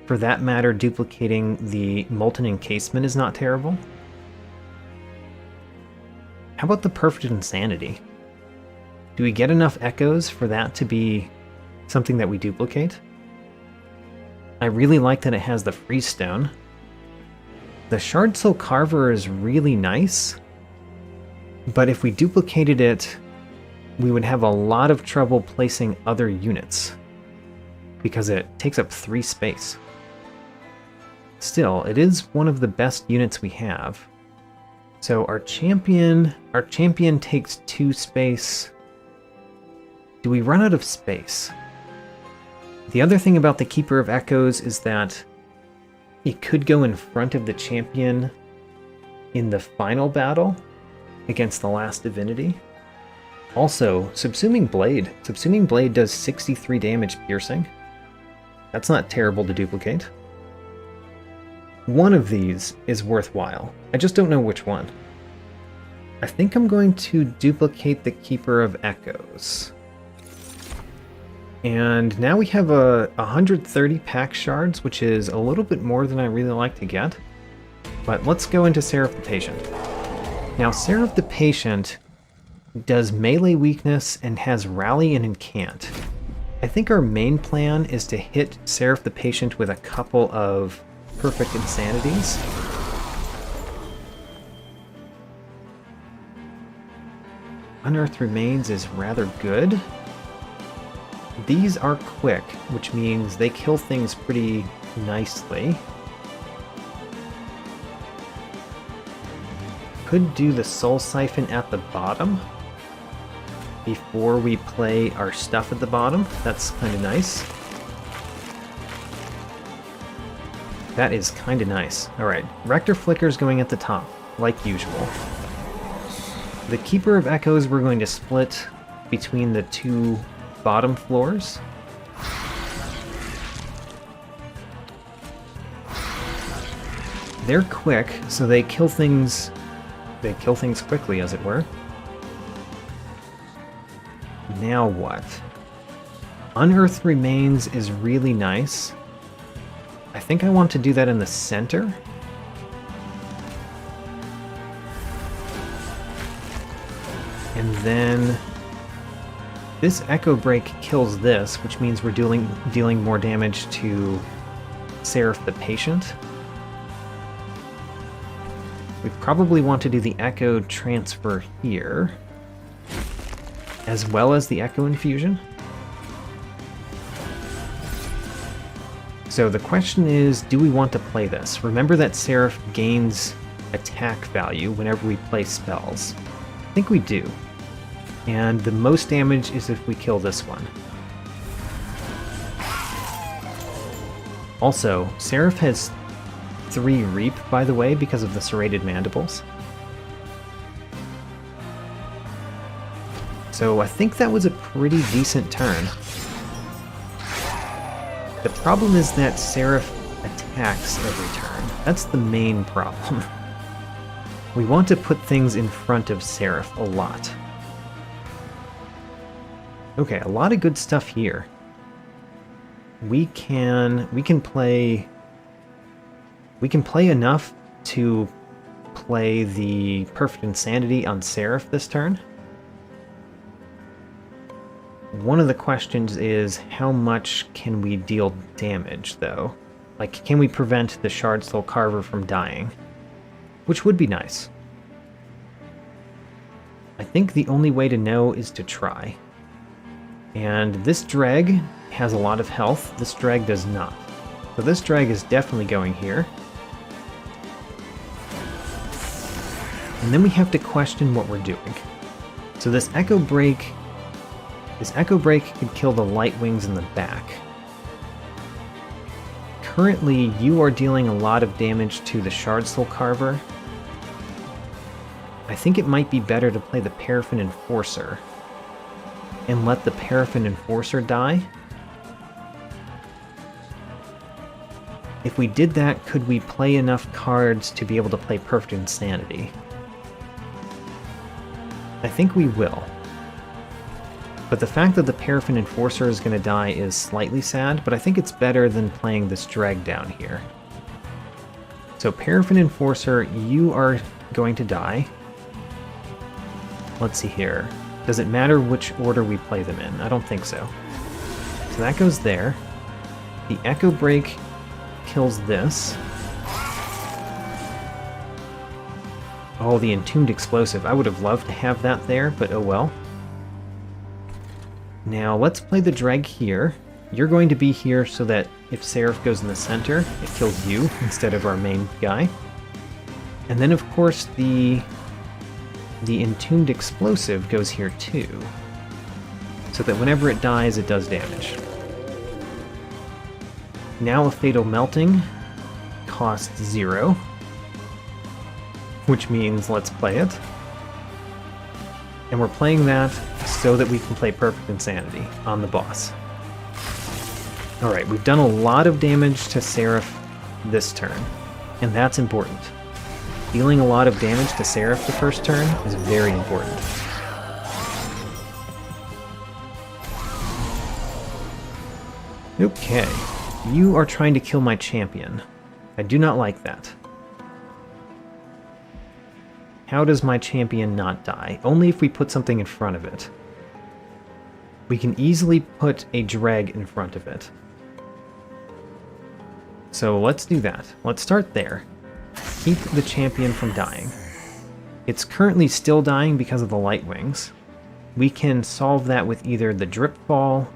Speaker 1: For that matter, duplicating the Molten Encasement is not terrible. How about the Perfect Insanity? Do we get enough echoes for that to be something that we duplicate? I really like that it has the Freeze Stone. The Shard Soul Carver is really nice, but if we duplicated it, we would have a lot of trouble placing other units because it takes up 3 space. Still, it is one of the best units we have. So our champion takes 2 space. Do we run out of space? The other thing about the Keeper of Echoes is that it could go in front of the champion in the final battle against the Last Divinity. Also, Subsuming Blade. Subsuming Blade does 63 damage piercing. That's not terrible to duplicate. One of these is worthwhile. I just don't know which one. I think I'm going to duplicate the Keeper of Echoes. And now we have 130 pack shards, which is a little bit more than I really like to get. But let's go into Seraph the Patient. Now, Seraph the Patient does melee weakness and has rally and incant. I think our main plan is to hit Seraph the Patient with a couple of Perfect Insanities. Unearthed Remains is rather good. These are quick, which means they kill things pretty nicely. Could do the Soul Siphon at the bottom before we play our stuff at the bottom. That's kind of nice. That is kind of nice. Alright, Rector Flicker's going at the top, like usual. The Keeper of Echoes we're going to split between the 2 bottom floors. They're quick, so they kill things quickly, as it were. Now what? Unearthed Remains is really nice. I think I want to do that in the center. And then This Echo Break kills this, which means we're dealing more damage to Seraph the Patient. We probably want to do the Echo Transfer here, as well as the Echo Infusion. So the question is, do we want to play this? Remember that Seraph gains attack value whenever we play spells. I think we do. And the most damage is if we kill this one. Also, Seraph has 3 Reap, by the way, because of the Serrated Mandibles. So I think that was a pretty decent turn. The problem is that Seraph attacks every turn. That's the main problem. We want to put things in front of Seraph a lot. Okay, a lot of good stuff here. We can play enough to play the Perfect Insanity on Seraph this turn. One of the questions is, how much can we deal damage, though? Like, can we prevent the Shard Soul Carver from dying? Which would be nice. I think the only way to know is to try. And this Dreg has a lot of health, this Dreg does not. So this Dreg is definitely going here. And then we have to question what we're doing. So this Echo Break could kill the Light Wings in the back. Currently, you are dealing a lot of damage to the Shard Soul Carver. I think it might be better to play the Paraffin Enforcer and let the Paraffin Enforcer die. If we did that, could we play enough cards to be able to play Perfect Insanity? I think we will. But the fact that the Paraffin Enforcer is going to die is slightly sad, but I think it's better than playing this Dreg down here. So Paraffin Enforcer, you are going to die. Let's see here. Does it matter which order we play them in? I don't think so. So that goes there. The Echo Break kills this. Oh, the Entombed Explosive. I would have loved to have that there, but oh well. Now, let's play the Dreg here. You're going to be here so that if Seraph goes in the center, it kills you instead of our main guy. And then, of course, the Entombed Explosive goes here too, so that whenever it dies, it does damage. Now a Fatal Melting costs 0, which means let's play it. And we're playing that so that we can play Perfect Insanity on the boss. Alright, we've done a lot of damage to Seraph this turn, and that's important. Dealing a lot of damage to Seraph the first turn is very important. Okay, you are trying to kill my champion. I do not like that. How does my champion not die? Only if we put something in front of it. We can easily put a Dreg in front of it. So let's do that. Let's start there. Keep the champion from dying. It's currently still dying because of the Light Wings. We can solve that with either the Drip Fall,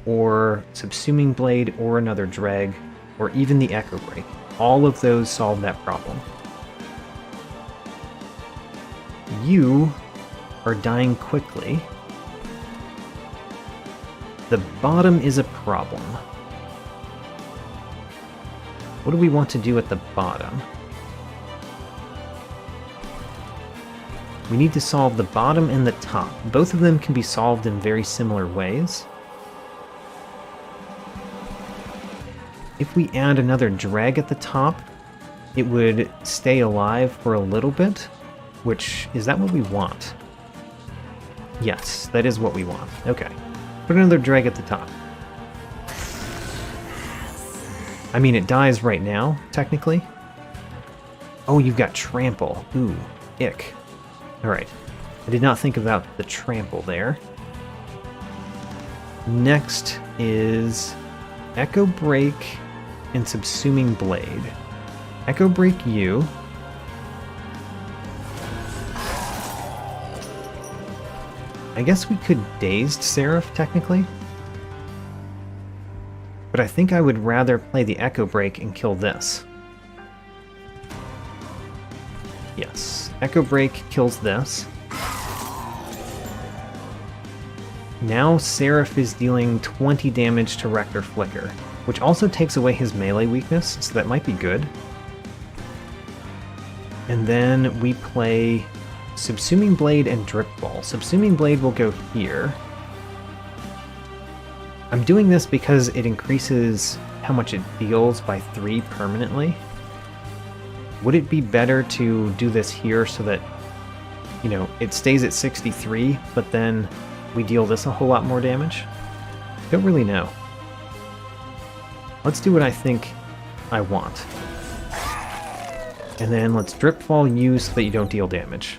Speaker 1: or Subsuming Blade, or another Dreg, or even the Echo Break. All of those solve that problem. You are dying quickly. The bottom is a problem. What do we want to do at the bottom? We need to solve the bottom and the top. Both of them can be solved in very similar ways. If we add another Dreg at the top, it would stay alive for a little bit, which, is that what we want? Yes, that is what we want. Okay. Put another Dreg at the top. I mean, it dies right now, technically. Oh, you've got Trample. Ooh, ick. Alright. I did not think about the Trample there. Next is Echo Break and Subsuming Blade. Echo Break you. I guess we could Dazed Seraph, technically. But I think I would rather play the Echo Break and kill this. Yes, Echo Break kills this. Now Seraph is dealing 20 damage to Rector Flicker, which also takes away his melee weakness, so that might be good. And then we play Subsuming Blade and Drip Ball. Subsuming Blade will go here. I'm doing this because it increases how much it deals by 3 permanently. Would it be better to do this here so that, you know, it stays at 63, but then we deal this a whole lot more damage? Don't really know. Let's do what I think I want. And then let's Drip Fall you so that you don't deal damage.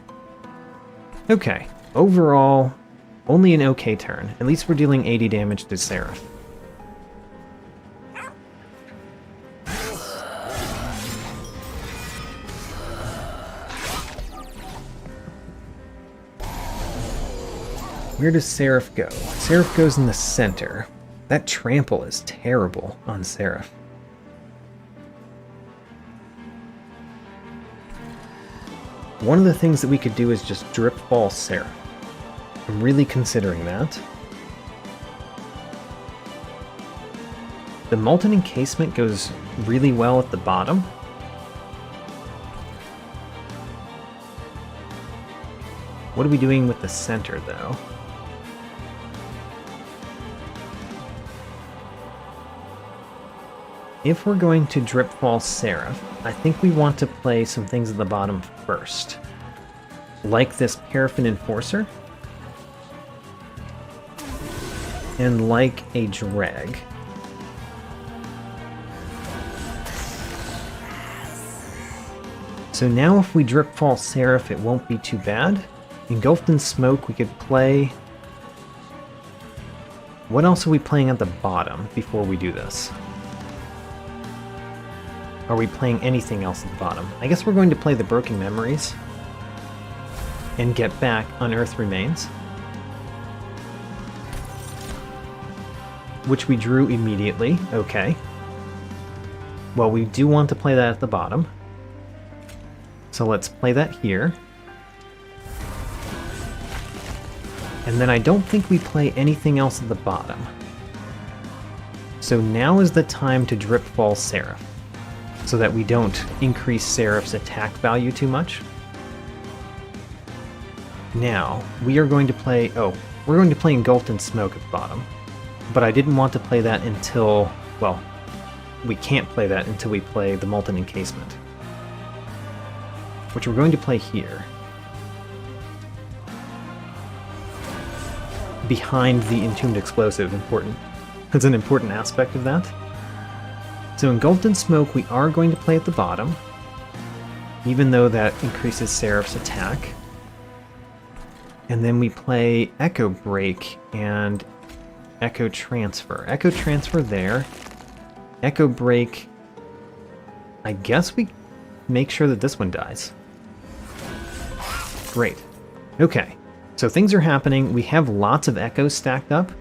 Speaker 1: Okay, overall, only an okay turn. At least we're dealing 80 damage to Seraph. Where does Seraph go? Seraph goes in the center. That trample is terrible on Seraph. One of the things that we could do is just Drip Fall Seraph. I'm really considering that. The Molten Encasement goes really well at the bottom. What are we doing with the center, though? If we're going to Drip Fall Seraph, I think we want to play some things at the bottom first. Like this Paraffin Enforcer. And like a Drag. So now if we Drip Fall Seraph, it won't be too bad. Engulfed in Smoke, we could play... What else are we playing at the bottom before we do this? Are we playing anything else at the bottom? I guess we're going to play the Broken Memories. And get back Unearthed Remains. Which we drew immediately. Okay. Well, we do want to play that at the bottom. So let's play that here. And then I don't think we play anything else at the bottom. So now is the time to Drip Fall Seraph, so that we don't increase Seraph's attack value too much. Now, we are going to play... Oh, we're going to play Engulfed in Smoke at the bottom. But I didn't want to play that until... Well, we can't play that until we play the Molten Encasement, which we're going to play here. Behind the Entombed Explosive, important. That's an important aspect of that. So Engulfed in Smoke we are going to play at the bottom, even though that increases Seraph's attack. And then we play Echo Break and Echo Transfer. Echo Transfer there. Echo Break. I guess we make sure that this one dies. Great. Okay. So things are happening. We have lots of echoes stacked up,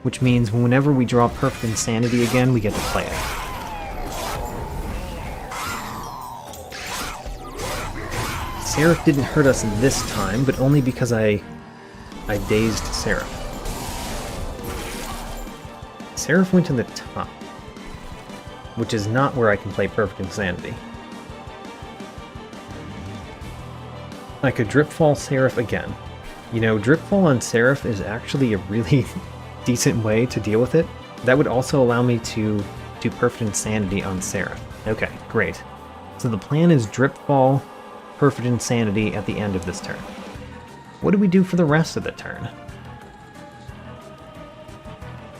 Speaker 1: which means whenever we draw Perfect Insanity again, we get to play it. Seraph didn't hurt us this time, but only because I dazed Seraph. Seraph went to the top, which is not where I can play Perfect Insanity. I could Drip Fall Seraph again. You know, Drip Fall on Seraph is actually a really decent way to deal with it. That would also allow me to do Perfect Insanity on Seraph. Okay, great. So the plan is Drip Fall, Perfect Insanity at the end of this turn. What do we do for the rest of the turn?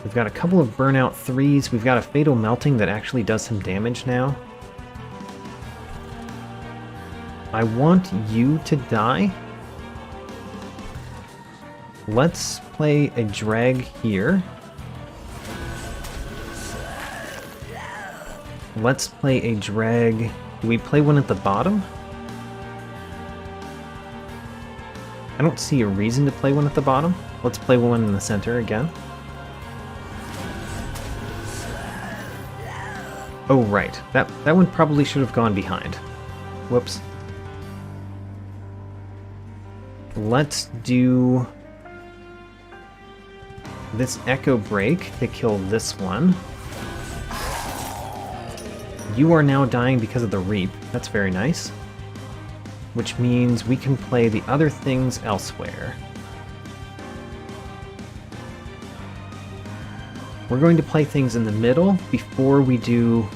Speaker 1: We've got a couple of Burnout 3s. We've got a Fatal Melting that actually does some damage now. I want you to die. Let's play a Drag here. let's play a drag. Do we play one at the bottom? I don't see a reason to play one at the bottom. Let's play one in the center again. Oh, right. That one probably should have gone behind. Whoops. Let's do this Echo Break to kill this one. You are now dying because of the Reap. That's very nice. Which means we can play the other things elsewhere. We're going to play things in the middle before we do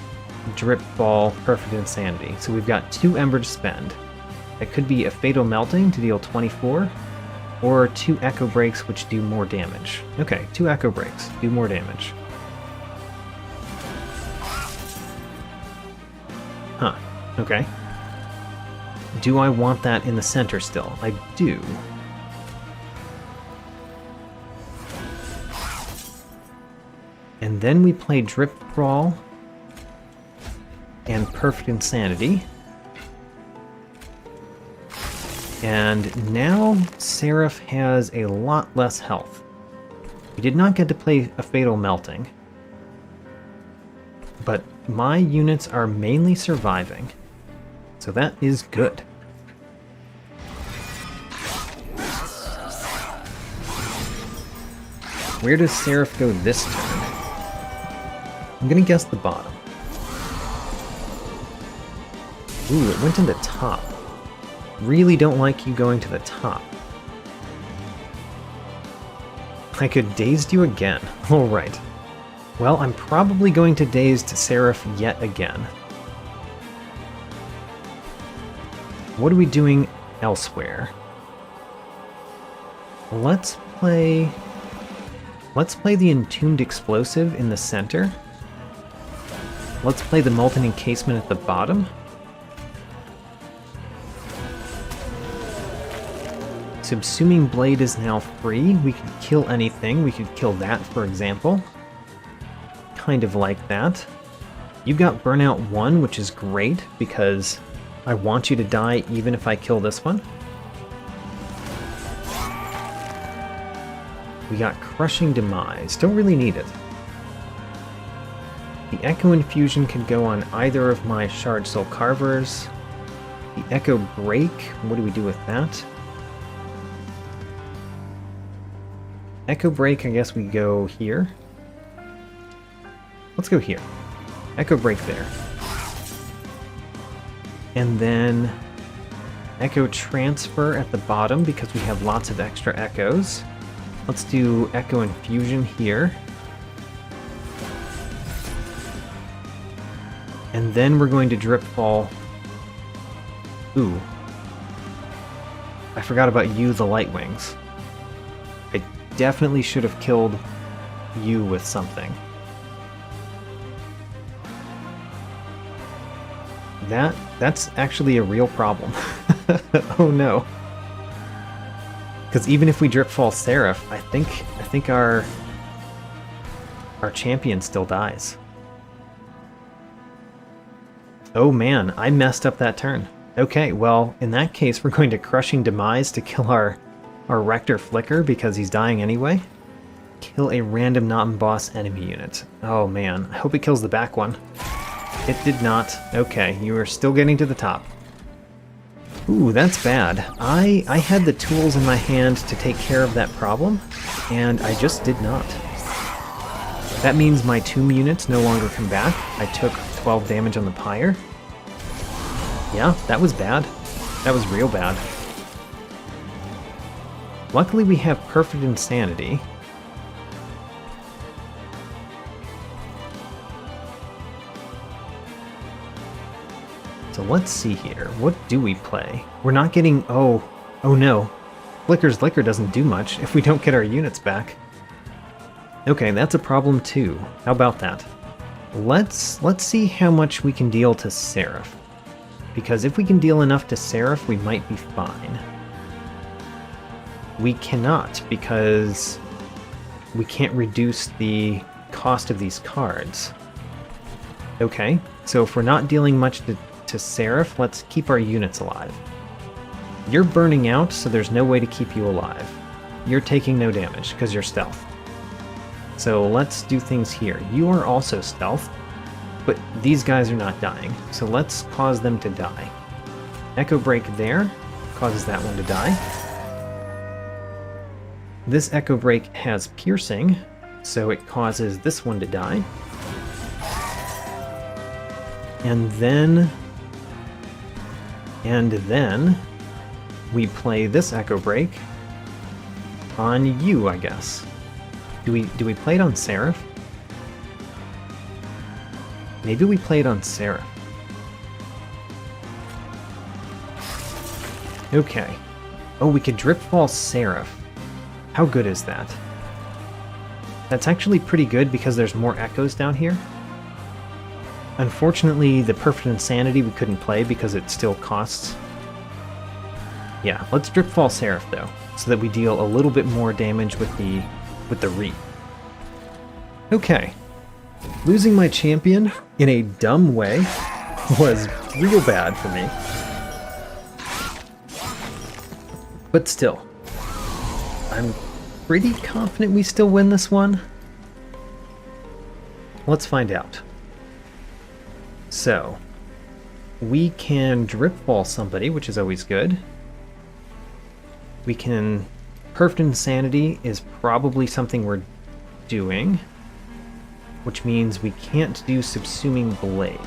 Speaker 1: Drip Ball, Perfect Insanity. So we've got 2 Ember to spend. It could be a Fatal Melting to deal 24, or 2 Echo Breaks which do more damage. Okay, 2 Echo Breaks do more damage. Huh, okay. Do I want that in the center still? I do. And then we play Drip Brawl and Perfect Insanity. And now Seraph has a lot less health. We did not get to play a Fatal Melting, but my units are mainly surviving, so that is good. Where does Seraph go this turn? I'm gonna guess the bottom. Ooh, it went to the top. Really don't like you going to the top. I could Dazed you again. Alright. Well, I'm probably going to Dazed Seraph yet again. What are we doing elsewhere? Let's play the Entombed Explosive in the center. Let's play the Molten Encasement at the bottom. Subsuming Blade is now free. We could kill anything. We could kill that, for example. Kind of like that. You've got Burnout 1, which is great, because I want you to die even if I kill this one. We got Crushing Demise. Don't really need it. The Echo Infusion could go on either of my Shard Soul Carvers. The Echo Break, what do we do with that? Echo Break, I guess we go here. Let's go here. Echo Break there. And then Echo Transfer at the bottom because we have lots of extra Echoes. Let's do Echo Infusion here. And then we're going to Drip Fall. Ooh. I forgot about you, the Lightwings. I definitely should have killed you with something. That's actually a real problem. Oh no. Because even if we Drip Fall Seraph, I think our champion still dies. Oh man, I messed up that turn. Okay, well, in that case, we're going to Crushing Demise to kill our Rector Flicker because he's dying anyway. Kill a random not-in-boss enemy unit. Oh man, I hope it kills the back one. It did not. Okay, you are still getting to the top. Ooh, that's bad. I had the tools in my hand to take care of that problem, and I just did not. That means my tomb units no longer come back. I took 12 damage on the pyre. Yeah, that was bad. That was real bad. Luckily we have Perfect Insanity. So let's see here. What do we play? We're not getting... Oh no. Flicker's Liquor doesn't do much if we don't get our units back. Okay, that's a problem too. How about that? Let's see how much we can deal to Seraph. Because if we can deal enough to Seraph, we might be fine. We cannot, because we can't reduce the cost of these cards. Okay, so if we're not dealing much to Seraph, let's keep our units alive. You're burning out, so there's no way to keep you alive. You're taking no damage, because you're stealth. So let's do things here. You are also stealth, but these guys are not dying, so let's cause them to die. Echo Break there causes that one to die. This Echo Break has Piercing, so it causes this one to die. And then we play this Echo Break on you, I guess. Do we play it on Seraph? Maybe we play it on Seraph. Okay. Oh, we could Dripfall Seraph. How good is that? That's actually pretty good because there's more echoes down here. Unfortunately, the Perfect Insanity we couldn't play because it still costs. Yeah, let's Dripfall Seraph though, so that we deal a little bit more damage with the Reap. Okay. Losing my champion in a dumb way was real bad for me. But still, I'm pretty confident we still win this one. Let's find out. So, we can Dripfall somebody, which is always good. We can... Perfect Insanity is probably something we're doing, which means we can't do Subsuming Blade.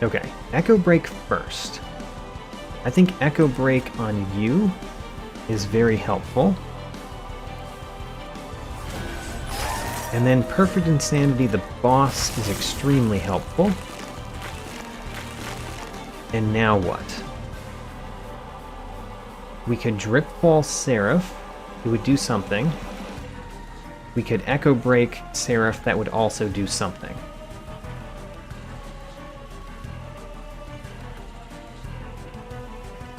Speaker 1: Okay, Echo Break first. I think Echo Break on you is very helpful. And then Perfect Insanity, the boss, is extremely helpful. And now what? We could Dripfall Seraph. It would do something. We could Echo Break Seraph. That would also do something.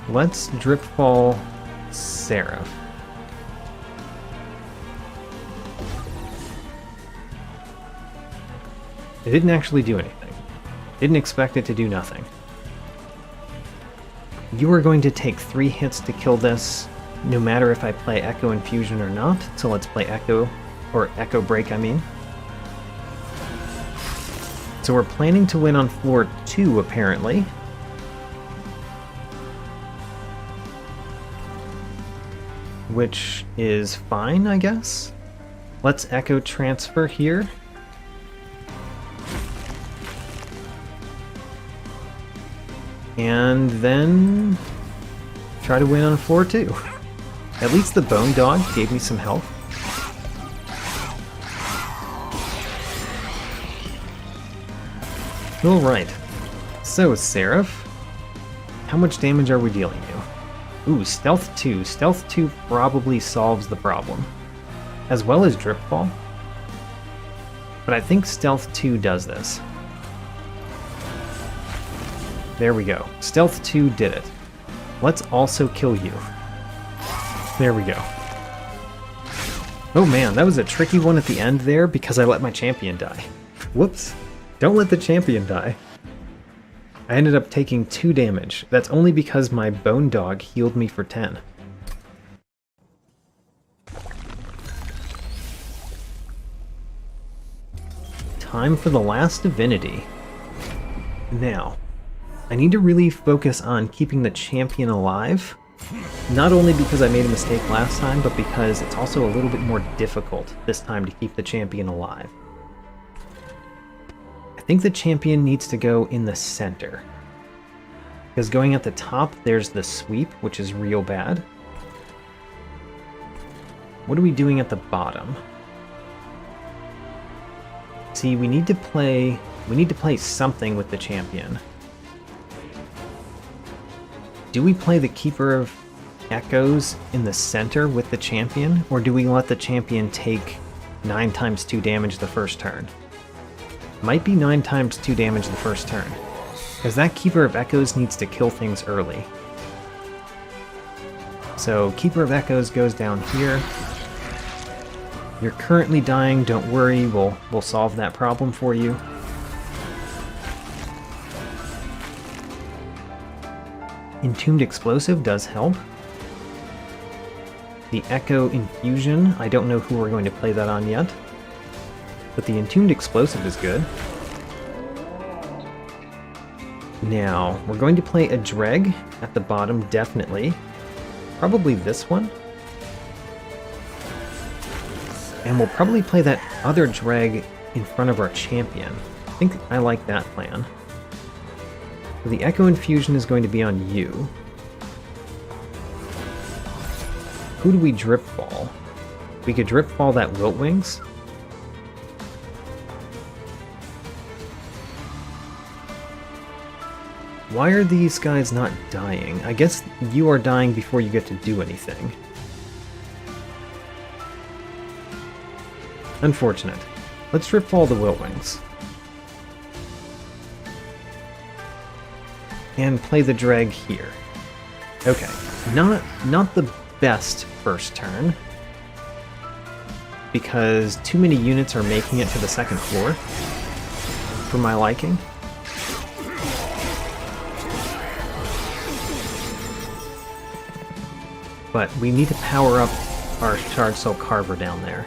Speaker 1: Let's Dripfall Seraph. It didn't actually do anything. Didn't expect it to do nothing. You are going to take 3 hits to kill this, no matter if I play Echo Infusion or not, so let's play Echo, or Echo Break, I mean. So we're planning to win on floor 2, apparently. Which is fine, I guess. Let's Echo Transfer here. And then try to win on floor 2. At least the Bone Dog gave me some help. Alright. So, Seraph, how much damage are we dealing you? Ooh, Stealth 2. Stealth 2 probably solves the problem. As well as Dripfall. But I think Stealth 2 does this. There we go. Stealth 2 did it. Let's also kill you. There we go. Oh man, that was a tricky one at the end there because I let my champion die. Whoops. Don't let the champion die. I ended up taking 2 damage. That's only because my Bone Dog healed me for 10. Time for the Last Divinity. Now, I need to really focus on keeping the champion alive. Not only because I made a mistake last time, but because it's also a little bit more difficult this time to keep the champion alive. I think the champion needs to go in the center. Because going at the top, there's the sweep, which is real bad. What are we doing at the bottom? See, we need to play something with the champion. Do we play the Keeper of Echoes in the center with the champion, or do we let the champion take 9 times 2 damage the first turn? Might be 9 times 2 damage the first turn, because that Keeper of Echoes needs to kill things early. So Keeper of Echoes goes down here. You're currently dying, don't worry, we'll solve that problem for you. Entombed Explosive does help. The Echo Infusion, I don't know who we're going to play that on yet. But the Entombed Explosive is good. Now, we're going to play a Dreg at the bottom, definitely. Probably this one. And we'll probably play that other Dreg in front of our champion. I think I like that plan. So the Echo Infusion is going to be on you. Who do we Drip Fall? We could Drip Fall that Wiltwings. Why are these guys not dying? I guess you are dying before you get to do anything. Unfortunate. Let's Drip Fall the Wiltwings. And play the Dreg here. Okay, not the best first turn, because too many units are making it to the second floor, for my liking. But we need to power up our Shard Soul Carver down there.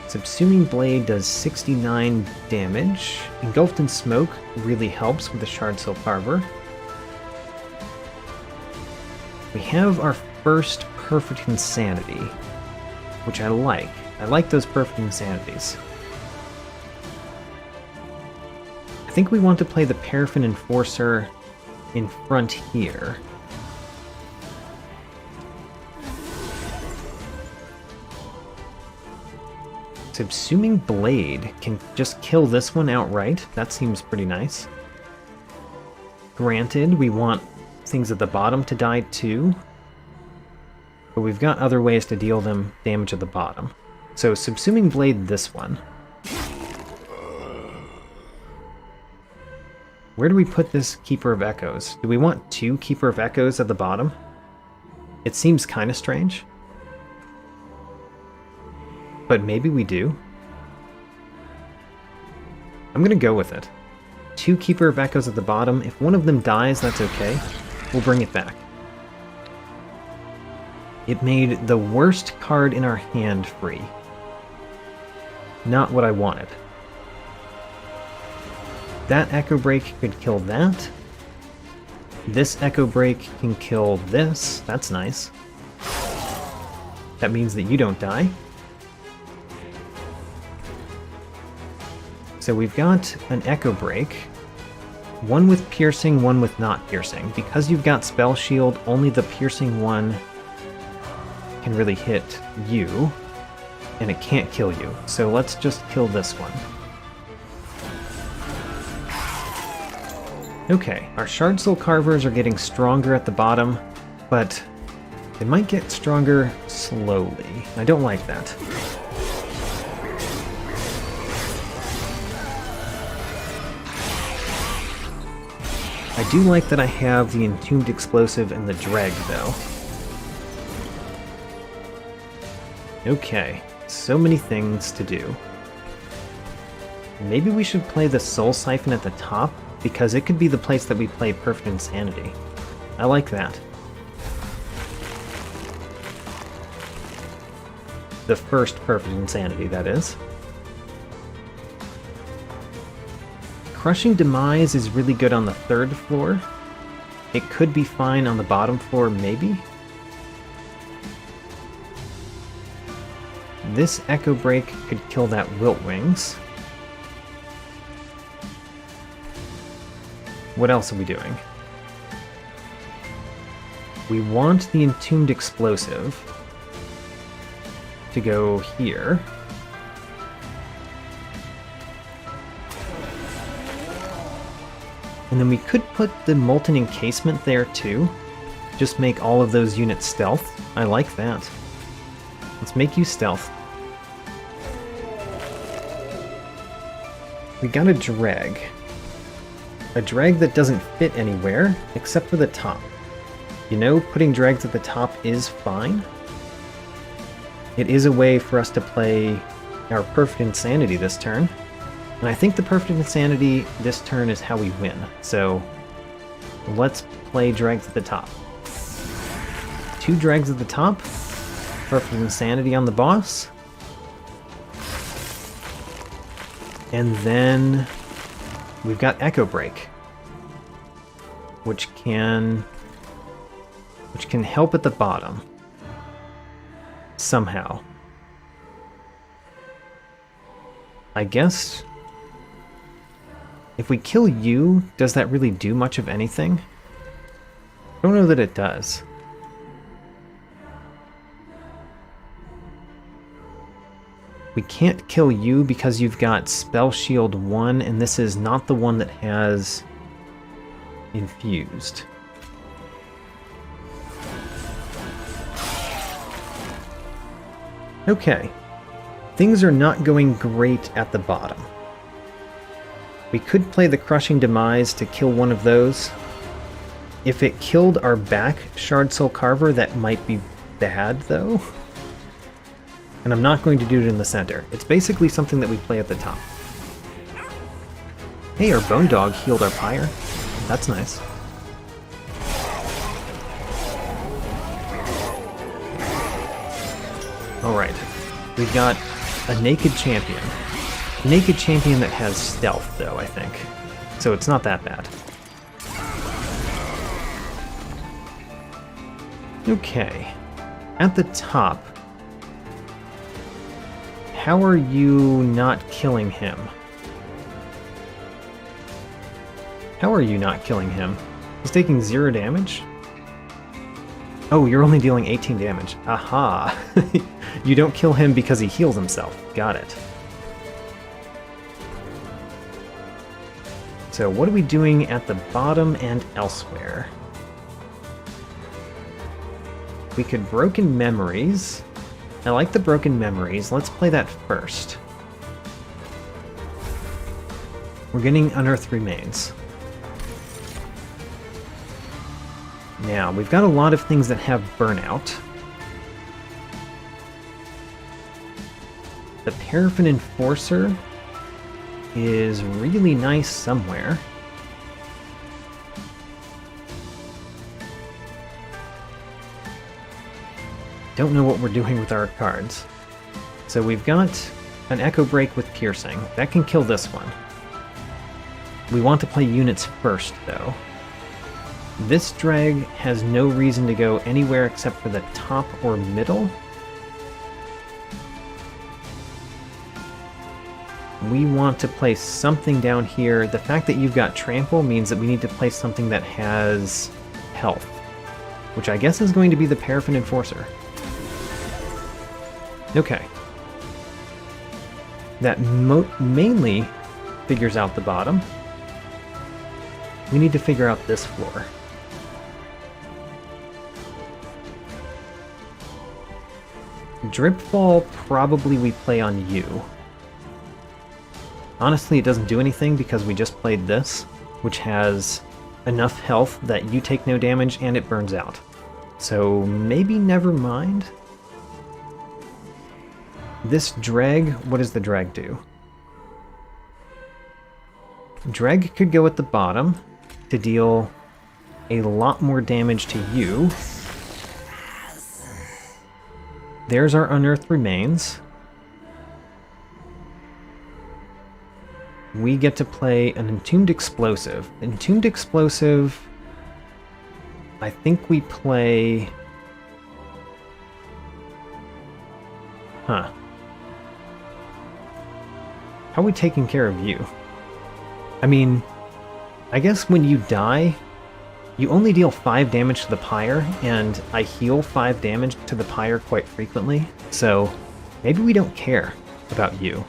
Speaker 1: Subsuming Blade does 69 damage. Engulfed in Smoke really helps with the Shard Soul Carver. We have our first Perfect Insanity, which I like. I like those Perfect Insanities. I think we want to play the Paraffin Enforcer in front here. Subsuming Blade can just kill this one outright. That seems pretty nice. Granted, we want things at the bottom to die too, but we've got other ways to deal them damage at the bottom. So Subsuming Blade this one. Where do we put this Keeper of Echoes? Do we want 2 Keeper of Echoes at the bottom? It seems kind of strange. But maybe we do. I'm gonna go with it. 2 Keeper of Echoes at the bottom. If one of them dies, that's okay. We'll bring it back. It made the worst card in our hand free. Not what I wanted. That Echo Break could kill that. This Echo Break can kill this. That's nice. That means that you don't die. So we've got an Echo Break, one with Piercing, one with not Piercing. Because you've got Spell Shield, only the Piercing one can really hit you, and it can't kill you. So let's just kill this one. Okay, our Shard Soul Carvers are getting stronger at the bottom, but they might get stronger slowly. I don't like that. I do like that I have the Entombed Explosive and the Dreg, though. Okay, so many things to do. Maybe we should play the Soul Siphon at the top, because it could be the place that we play Perfect Insanity. I like that. The first Perfect Insanity, that is. Crushing Demise is really good on the 3rd floor. It could be fine on the bottom floor, maybe? This Echo Break could kill that Wiltwings. What else are we doing? We want the Entombed Explosive to go here. And then we could put the Molten Encasement there too. Just make all of those units stealth. I like that. Let's make you stealth. We got a Dreg. A Dreg that doesn't fit anywhere, except for the top. You know, putting Dregs at the top is fine. it is a way for us to play our Perfect Insanity this turn. And I think the Perfect Insanity this turn is how we win. So let's play Dregs at the top. 2 Dregs at the top. Perfect Insanity on the boss. And then we've got Echo Break, which can help at the bottom somehow. I guess if we kill you, does that really do much of anything? I don't know that it does. We can't kill you because you've got Spell Shield 1, and this is not the one that has infused. Okay. Things are not going great at the bottom. We could play the Crushing Demise to kill one of those. If it killed our back Shard Soul Carver, that might be bad, though. And I'm not going to do it in the center. It's basically something that we play at the top. Hey, our Bone Dog healed our Pyre. That's nice. Alright. We've got a Naked Champion. A Naked Champion that has Stealth, though, I think. So it's not that bad. Okay. At the top, how are you not killing him? How are you not killing him? He's taking 0 damage? Oh, you're only dealing 18 damage. Aha! You don't kill him because he heals himself. Got it. So what are we doing at the bottom and elsewhere? We could Broken Memories. I like the Broken Memories. Let's play that first. We're getting Unearthed Remains. Now, we've got a lot of things that have Burnout. The Paraffin Enforcer is really nice somewhere. Don't know what we're doing with our cards. So we've got an Echo Break with Piercing. That can kill this one. We want to play units first, though. This drag has no reason to go anywhere except for the top or middle. We want to place something down here. The fact that you've got Trample means that we need to place something that has health, which I guess is going to be the Paraffin Enforcer. Okay. That mainly figures out the bottom. We need to figure out this floor. Dripfall, probably we play on you. Honestly, it doesn't do anything because we just played this, which has enough health that you take no damage and it burns out. So maybe never mind. This drag, what does the drag do? Drag could go at the bottom to deal a lot more damage to you. There's our Unearthed Remains. We get to play an Entombed Explosive. Entombed Explosive, I think we play... Huh. How are we taking care of you? I mean, I guess when you die, you only deal 5 damage to the Pyre, and I heal 5 damage to the Pyre quite frequently, so maybe we don't care about you.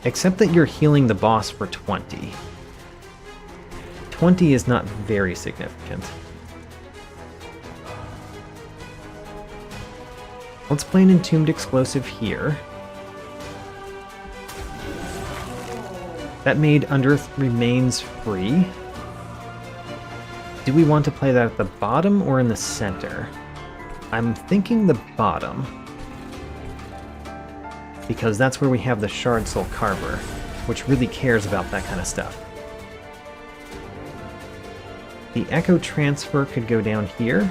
Speaker 1: Except that you're healing the boss for 20. 20 is not very significant. Let's play an Entombed Explosive here. That made Unearthed Remains free. Do we want to play that at the bottom or in the center? I'm thinking the bottom. because that's where we have the Shard Soul Carver, which really cares about that kind of stuff. The Echo Transfer could go down here.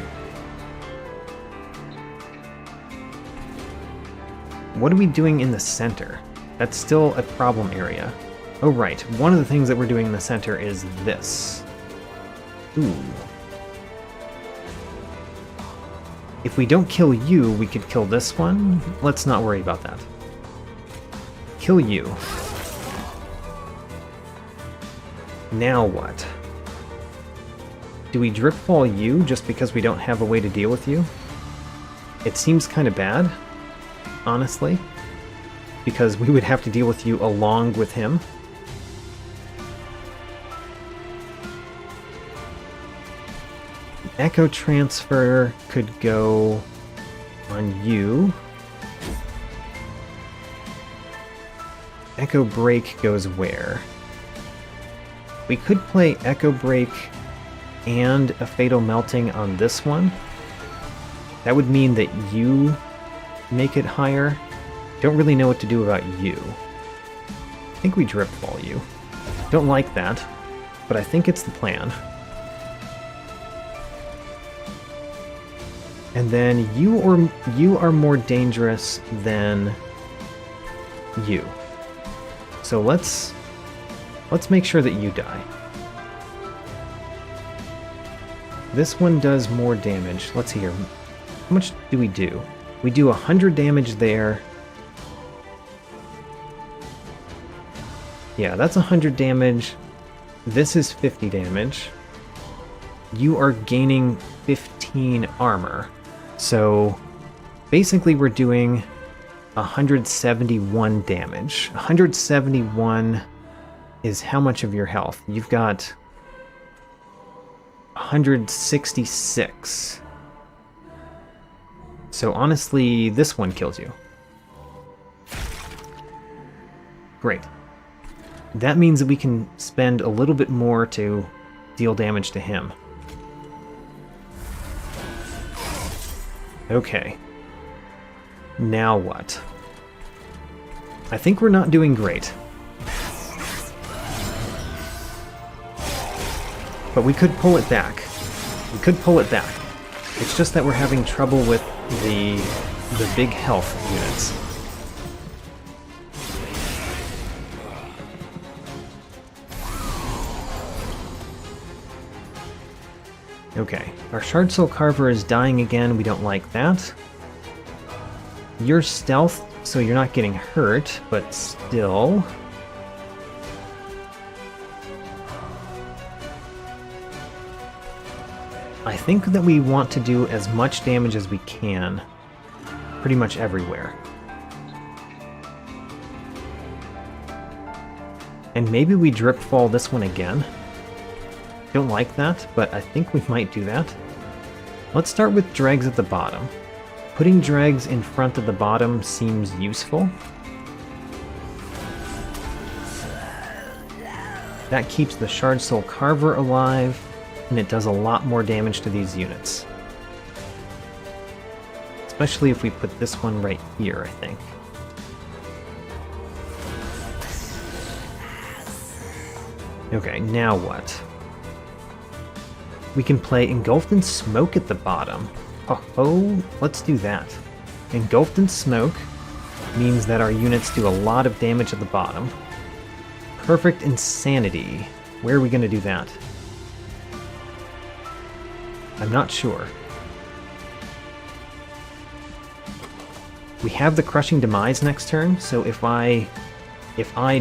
Speaker 1: What are we doing in the center? That's still a problem area. Oh right, one of the things that we're doing in the center is this. Ooh. If we don't kill you, we could kill this one. Let's not worry about that. Kill you. Now what? Do we drip fall you just because we don't have a way to deal with you? It seems kind of bad, honestly, because we would have to deal with you along with him. Echo Transfer could go on you. Echo Break goes where? We could play Echo Break and a Fatal Melting on this one. That would mean that you make it higher. Don't really know what to do about you. I think we drip fall you. Don't like that, but I think it's the plan. And then you are more dangerous than you. So let's make sure that you die. This one does more damage. Let's see here. How much do? We do 100 damage there. Yeah, that's 100 damage. This is 50 damage. You are gaining 15 armor. So basically we're doing 171 damage. 171 is how much of your health? You've got 166. So honestly, this one kills you. Great. That means that we can spend a little bit more to deal damage to him. Okay. Now what? I think we're not doing great. But we could pull it back. We could pull it back. It's just that we're having trouble with the big health units. Okay, our Shard Soul Carver is dying again. We don't like that. You're stealth, so you're not getting hurt, but still. I think that we want to do as much damage as we can, pretty much everywhere. And maybe we drip fall this one again. Don't like that, but I think we might do that. Let's start with dregs at the bottom. Putting dregs in front of the bottom seems useful. That keeps the Shard Soul Carver alive, and it does a lot more damage to these units. Especially if we put this one right here, I think. Okay, now what? We can play Engulfed in Smoke at the bottom. Oh, let's do that. Engulfed in Smoke means that our units do a lot of damage at the bottom. Perfect Insanity. Where are we going to do that? I'm not sure. We have the Crushing Demise next turn, so if I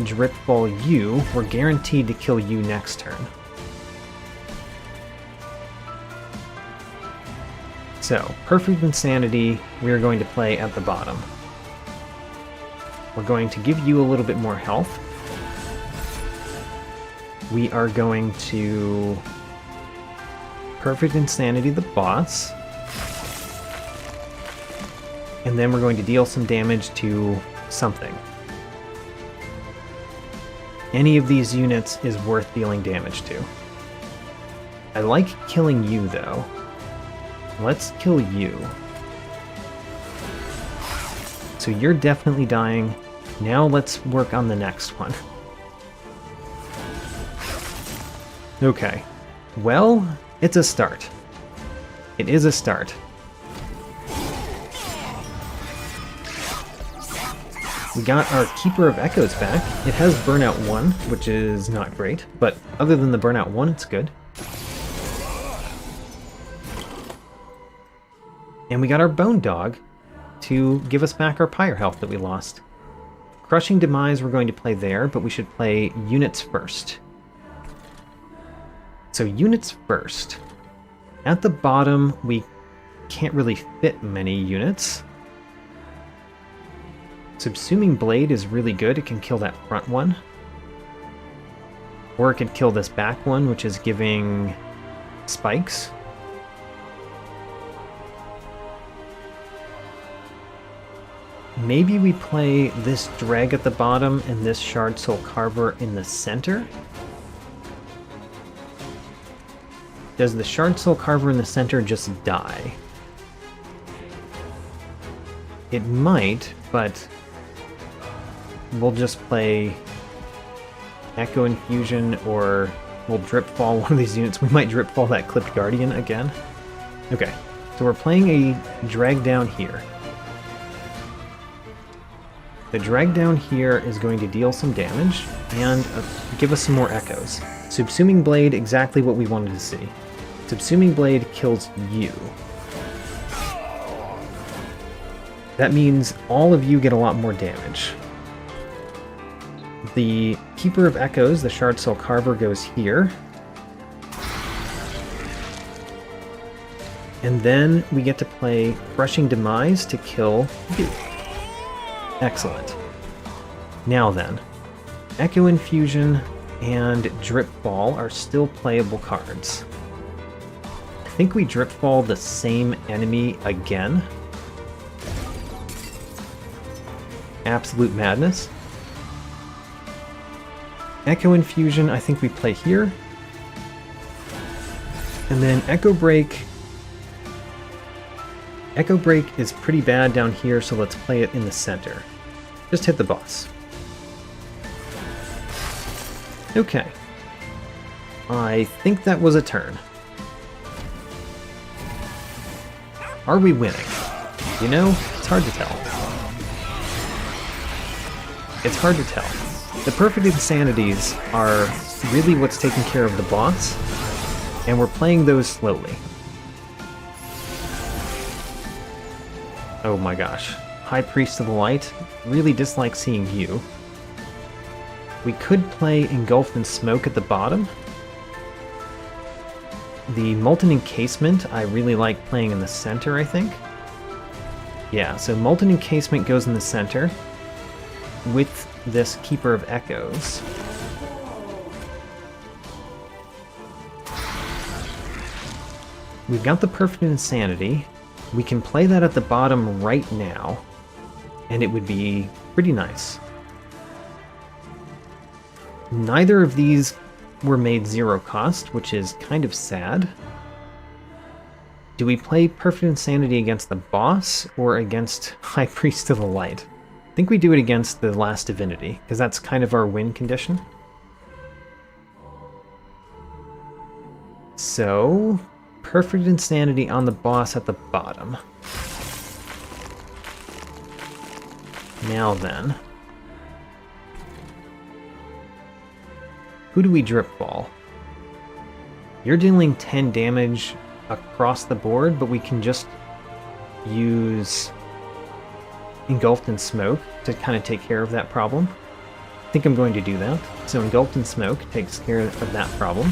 Speaker 1: drip fall you, we're guaranteed to kill you next turn. So, Perfect Insanity, we are going to play at the bottom. We're going to give you a little bit more health. We are going to Perfect Insanity the boss. And then we're going to deal some damage to something. Any of these units is worth dealing damage to. I like killing you, though. Let's kill you. So you're definitely dying. Now let's work on the next one. Okay. Well, it's a start. It is a start. We got our Keeper of Echoes back. It has Burnout 1, which is not great, but other than the Burnout 1, it's good. And we got our Bone Dog to give us back our Pyre health that we lost. Crushing Demise we're going to play there, but we should play units first. So units first. At the bottom, we can't really fit many units. Subsuming Blade is really good. It can kill that front one. Or it could kill this back one, which is giving spikes. Maybe we play this Drag at the bottom and this Shard Soul Carver in the center. Does the Shard Soul Carver in the center just die? It might, but we'll just play Echo Infusion, or we'll Drip Fall one of these units. We might Drip Fall that Clipped Guardian again. Okay, so we're playing a Drag Down here. The Drag Down here is going to deal some damage and give us some more echoes. Subsuming Blade, exactly what we wanted to see. Subsuming Blade kills you. That means all of you get a lot more damage. The Keeper of Echoes, the Shard Soul Carver, goes here. And then we get to play Crushing Demise to kill you. Excellent. Now then, Echo Infusion and Drip Fall are still playable cards. I think we Drip Fall the same enemy again. Absolute madness. Echo Infusion, I think we play here. And then Echo Break. Echo Break is pretty bad down here, so let's play it in the center. Just hit the boss. Okay. I think that was a turn. Are we winning? You know, it's hard to tell. It's hard to tell. The Perfect Insanities are really what's taking care of the boss, and we're playing those slowly. Oh my gosh. High Priest of the Light, really dislike seeing you. We could play Engulfed in Smoke at the bottom. The Molten Encasement I really like playing in the center, I think. Yeah, so Molten Encasement goes in the center with this Keeper of Echoes. We've got the Perfect Insanity. We can play that at the bottom right now, and it would be pretty nice. Neither of these were made 0 cost, which is kind of sad. Do we play Perfect Insanity against the boss or against High Priest of the Light? I think we do it against the Last Divinity, because that's kind of our win condition. So, Perfect Insanity on the boss at the bottom. Now then. Who do we Drip Fall? You're dealing 10 damage across the board, but we can just use Engulfed in Smoke to kind of take care of that problem. I think I'm going to do that. So Engulfed in Smoke takes care of that problem.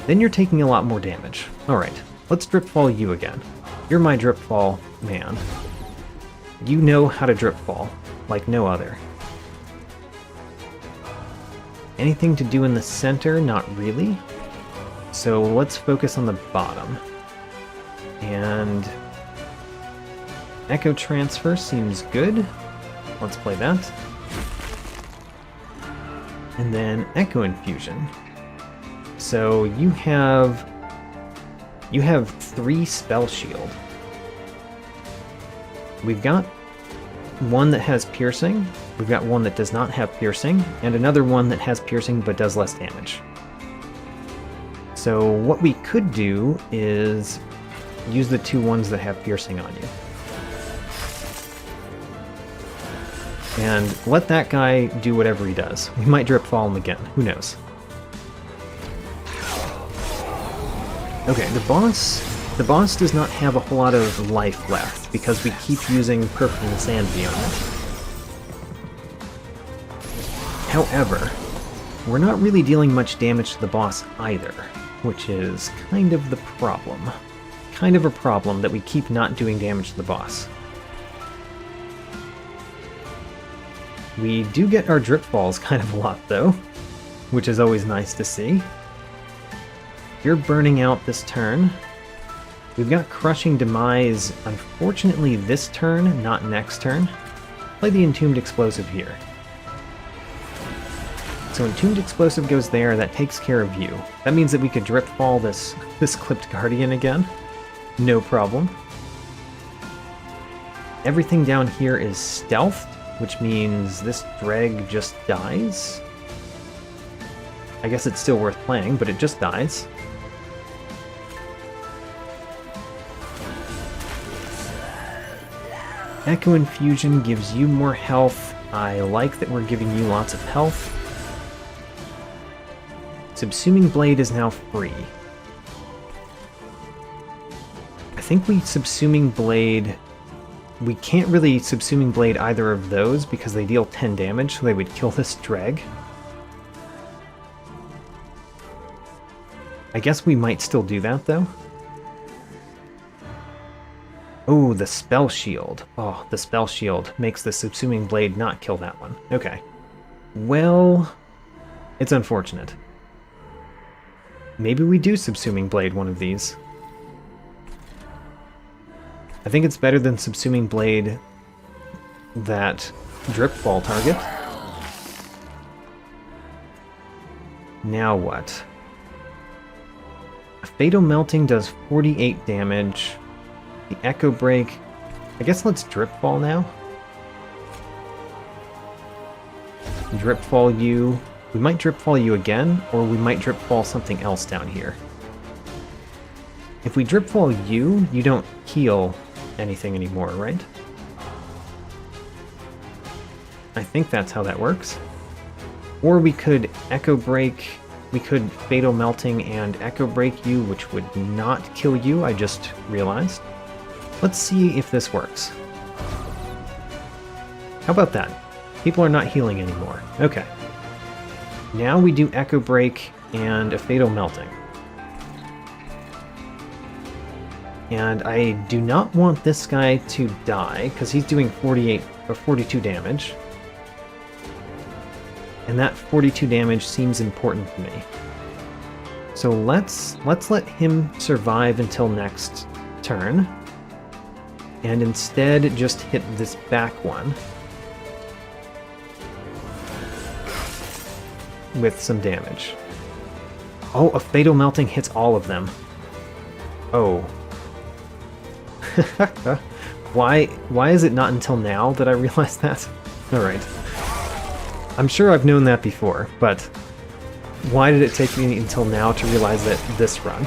Speaker 1: Then you're taking a lot more damage. Alright, let's Drip Fall you again. You're my Drip Fall man. You know how to Drip Fall, like no other. Anything to do in the center? Not really. So let's focus on the bottom. And Echo Transfer seems good. Let's play that. And then Echo Infusion. So you have 3 Spell Shield. We've got one that has piercing, we've got one that does not have piercing, and another one that has piercing but does less damage. So what we could do is use the two ones that have piercing on you. And let that guy do whatever he does. We might drip fall him again, who knows. Okay, the boss does not have a whole lot of life left because we keep using Perfect Insanity on it. However, we're not really dealing much damage to the boss either, which is kind of the problem. Kind of a problem that we keep not doing damage to the boss. We do get our drip falls kind of a lot though, which is always nice to see. You're burning out this turn. We've got Crushing Demise, unfortunately this turn, not next turn. Play the Entombed Explosive here. So Entombed Explosive goes there, that takes care of you. That means that we could drip fall this Clipped Guardian again. No problem. Everything down here is stealthed, which means this Dreg just dies. I guess it's still worth playing, but it just dies. Echo Infusion gives you more health. I like that we're giving you lots of health. Subsuming Blade is now free. I think we Subsuming Blade... We can't really Subsuming Blade either of those because they deal 10 damage, so they would kill this Dreg. I guess we might still do that, though. Oh, the Spell Shield. Oh, the Spell Shield makes the Subsuming Blade not kill that one. Okay. Well, it's unfortunate. Maybe we do Subsuming Blade one of these. I think it's better than Subsuming Blade that Drip Fall target. Now what? A Fatal Melting does 48 damage. The Echo Break... I guess let's Drip Fall now. Drip Fall you. We might Drip Fall you again, or we might Drip Fall something else down here. If we Drip Fall you, you don't heal anything anymore, right? I think that's how that works. Or we could Echo Break... We could Fatal Melting and Echo Break you, which would not kill you, I just realized. Let's see if this works. How about that? People are not healing anymore. Okay. Now we do Echo Break and a Fatal Melting. And I do not want this guy to die, because he's doing 48 or 42 damage. And that 42 damage seems important to me. So let's let him survive until next turn. And instead just hit this back one. With some damage. Oh, a Fatal Melting hits all of them. Oh. Why is it not until now that I realized that? Alright. I'm sure I've known that before, but why did it take me until now to realize that this run?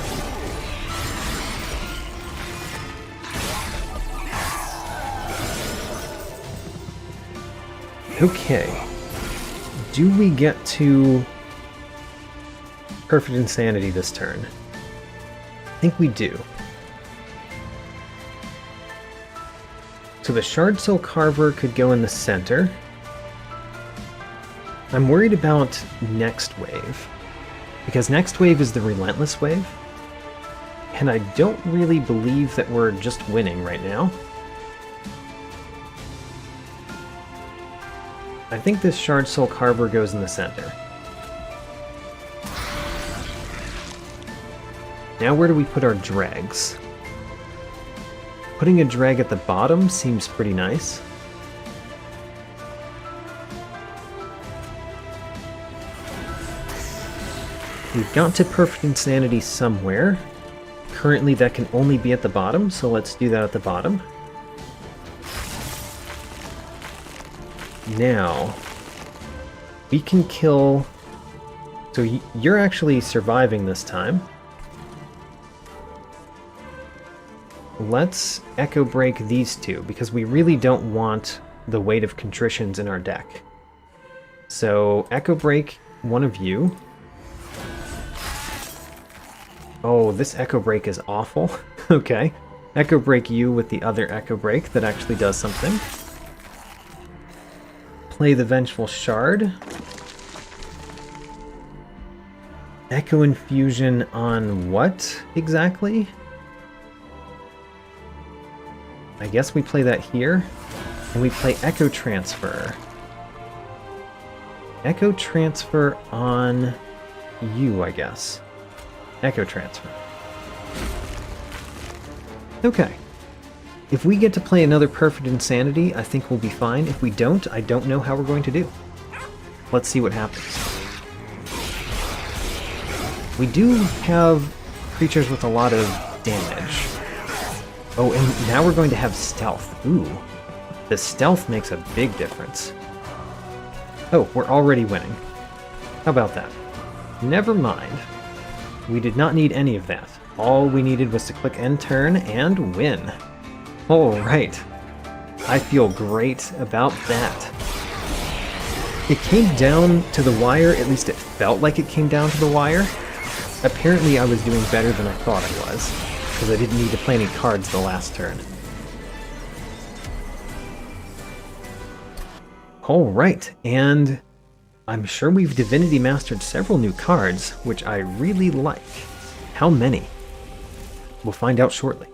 Speaker 1: Okay. Do we get to Perfect Insanity this turn? I think we do. So the Shard Soul Carver could go in the center. I'm worried about next wave, because next wave is the Relentless wave, and I don't really believe that we're just winning right now. I think this Shard Soul Carver goes in the center. Now where do we put our dregs? Putting a dreg at the bottom seems pretty nice. We've got to Perfect Insanity somewhere. Currently that can only be at the bottom, so let's do that at the bottom. Now, we can kill... So you're actually surviving this time. Let's Echo Break these two, because we really don't want the weight of Contritions in our deck. So, Echo Break one of you. Oh, this Echo Break is awful. Okay. Echo Break you with the other Echo Break that actually does something. Play the Vengeful Shard. Echo Infusion on what exactly? I guess we play that here. And we play Echo Transfer. Echo Transfer on you, I guess. Echo Transfer. Okay. If we get to play another Perfect Insanity, I think we'll be fine. If we don't, I don't know how we're going to do. Let's see what happens. We do have creatures with a lot of damage. Oh, and now we're going to have Stealth. Ooh. The Stealth makes a big difference. Oh, we're already winning. How about that? Never mind. We did not need any of that. All we needed was to click end turn and win. Alright. I feel great about that. It came down to the wire, at least it felt like it came down to the wire. Apparently I was doing better than I thought I was, because I didn't need to play any cards the last turn. Alright, and I'm sure we've Divinity Mastered several new cards, which I really like. How many? We'll find out shortly.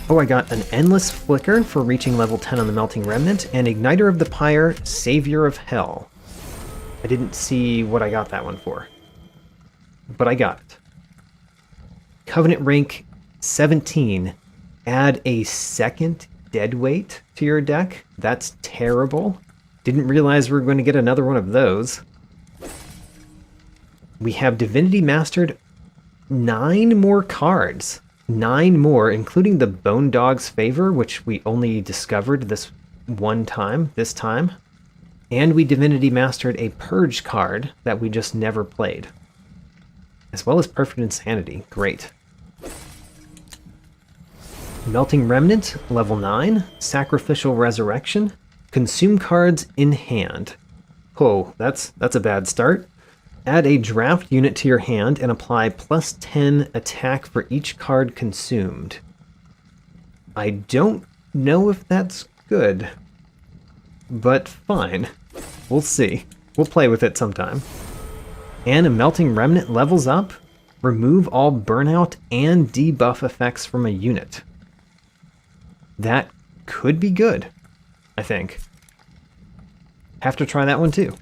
Speaker 1: Oh, I got an Endless Flicker for reaching level 10 on the Melting Remnant, and Igniter of the Pyre, Savior of Hell. I didn't see what I got that one for, but I got it. Covenant rank 17. Add a second Deadweight to your deck? That's terrible. Didn't realize we were going to get another one of those. We have Divinity Mastered 9 more cards. 9 more, including the Bone Dog's Favor, which we only discovered this one time, this time. And we Divinity Mastered a Purge card that we just never played. As well as Perfect Insanity. Great. Melting Remnant, level 9. Sacrificial Resurrection. Consume cards in hand. Oh, that's a bad start. Add a draft unit to your hand and apply plus 10 attack for each card consumed. I don't know if that's good, but fine. We'll see. We'll play with it sometime. And a Melting Remnant levels up. Remove all burnout and debuff effects from a unit. That could be good, I think. Have to try that one too.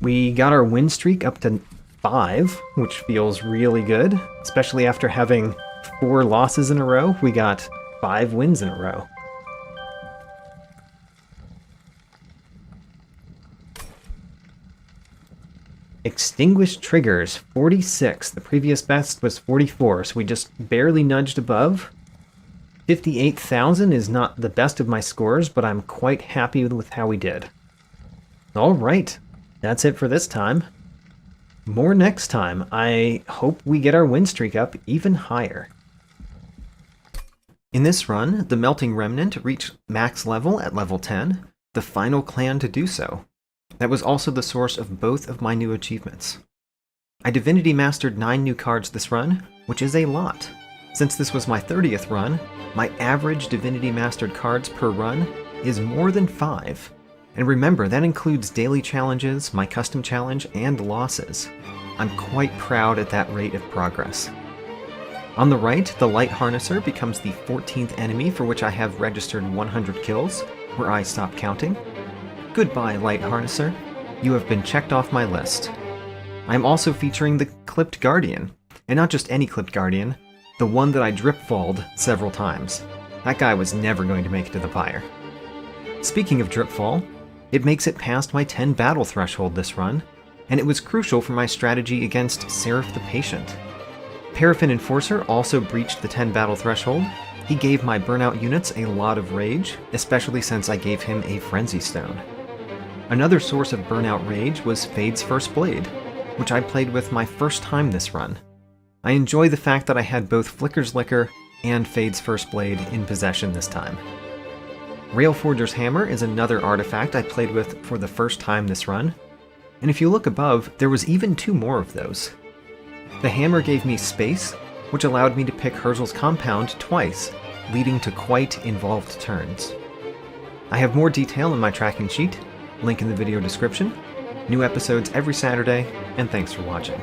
Speaker 1: We got our win streak up to 5, which feels really good, especially after having 4 losses in a row. We got 5 wins in a row. Extinguished triggers, 46. The previous best was 44, so we just barely nudged above. 58,000 is not the best of my scores, but I'm quite happy with how we did. Alright, that's it for this time. More next time. I hope we get our win streak up even higher. In this run, the Melting Remnant reached max level at level 10, the final clan to do so. That was also the source of both of my new achievements. I Divinity Mastered 9 new cards this run, which is a lot. Since this was my 30th run, my average Divinity Mastered cards per run is more than 5. And remember, that includes daily challenges, my custom challenge, and losses. I'm quite proud at that rate of progress. On the right, the Light Harnesser becomes the 14th enemy for which I have registered 100 kills, where I stop counting. Goodbye, Light Harnesser. You have been checked off my list. I am also featuring the Clipped Guardian, and not just any Clipped Guardian, the one that I dripfalled several times. That guy was never going to make it to the pyre. Speaking of dripfall, it makes it past my 10 battle threshold this run, and it was crucial for my strategy against Seraph the Patient. Paraffin Enforcer also breached the 10 battle threshold, He gave my burnout units a lot of rage, especially since I gave him a Frenzy Stone. Another source of burnout rage was Fade's First Blade, which I played with my first time this run. I enjoy the fact that I had both Flicker's Liquor and Fade's First Blade in possession this time. Railforger's Hammer is another artifact I played with for the first time this run, and if you look above, there was even 2 more of those. The hammer gave me space, which allowed me to pick Herzl's Compound twice, leading to quite involved turns. I have more detail in my tracking sheet, link in the video description, new episodes every Saturday, and thanks for watching.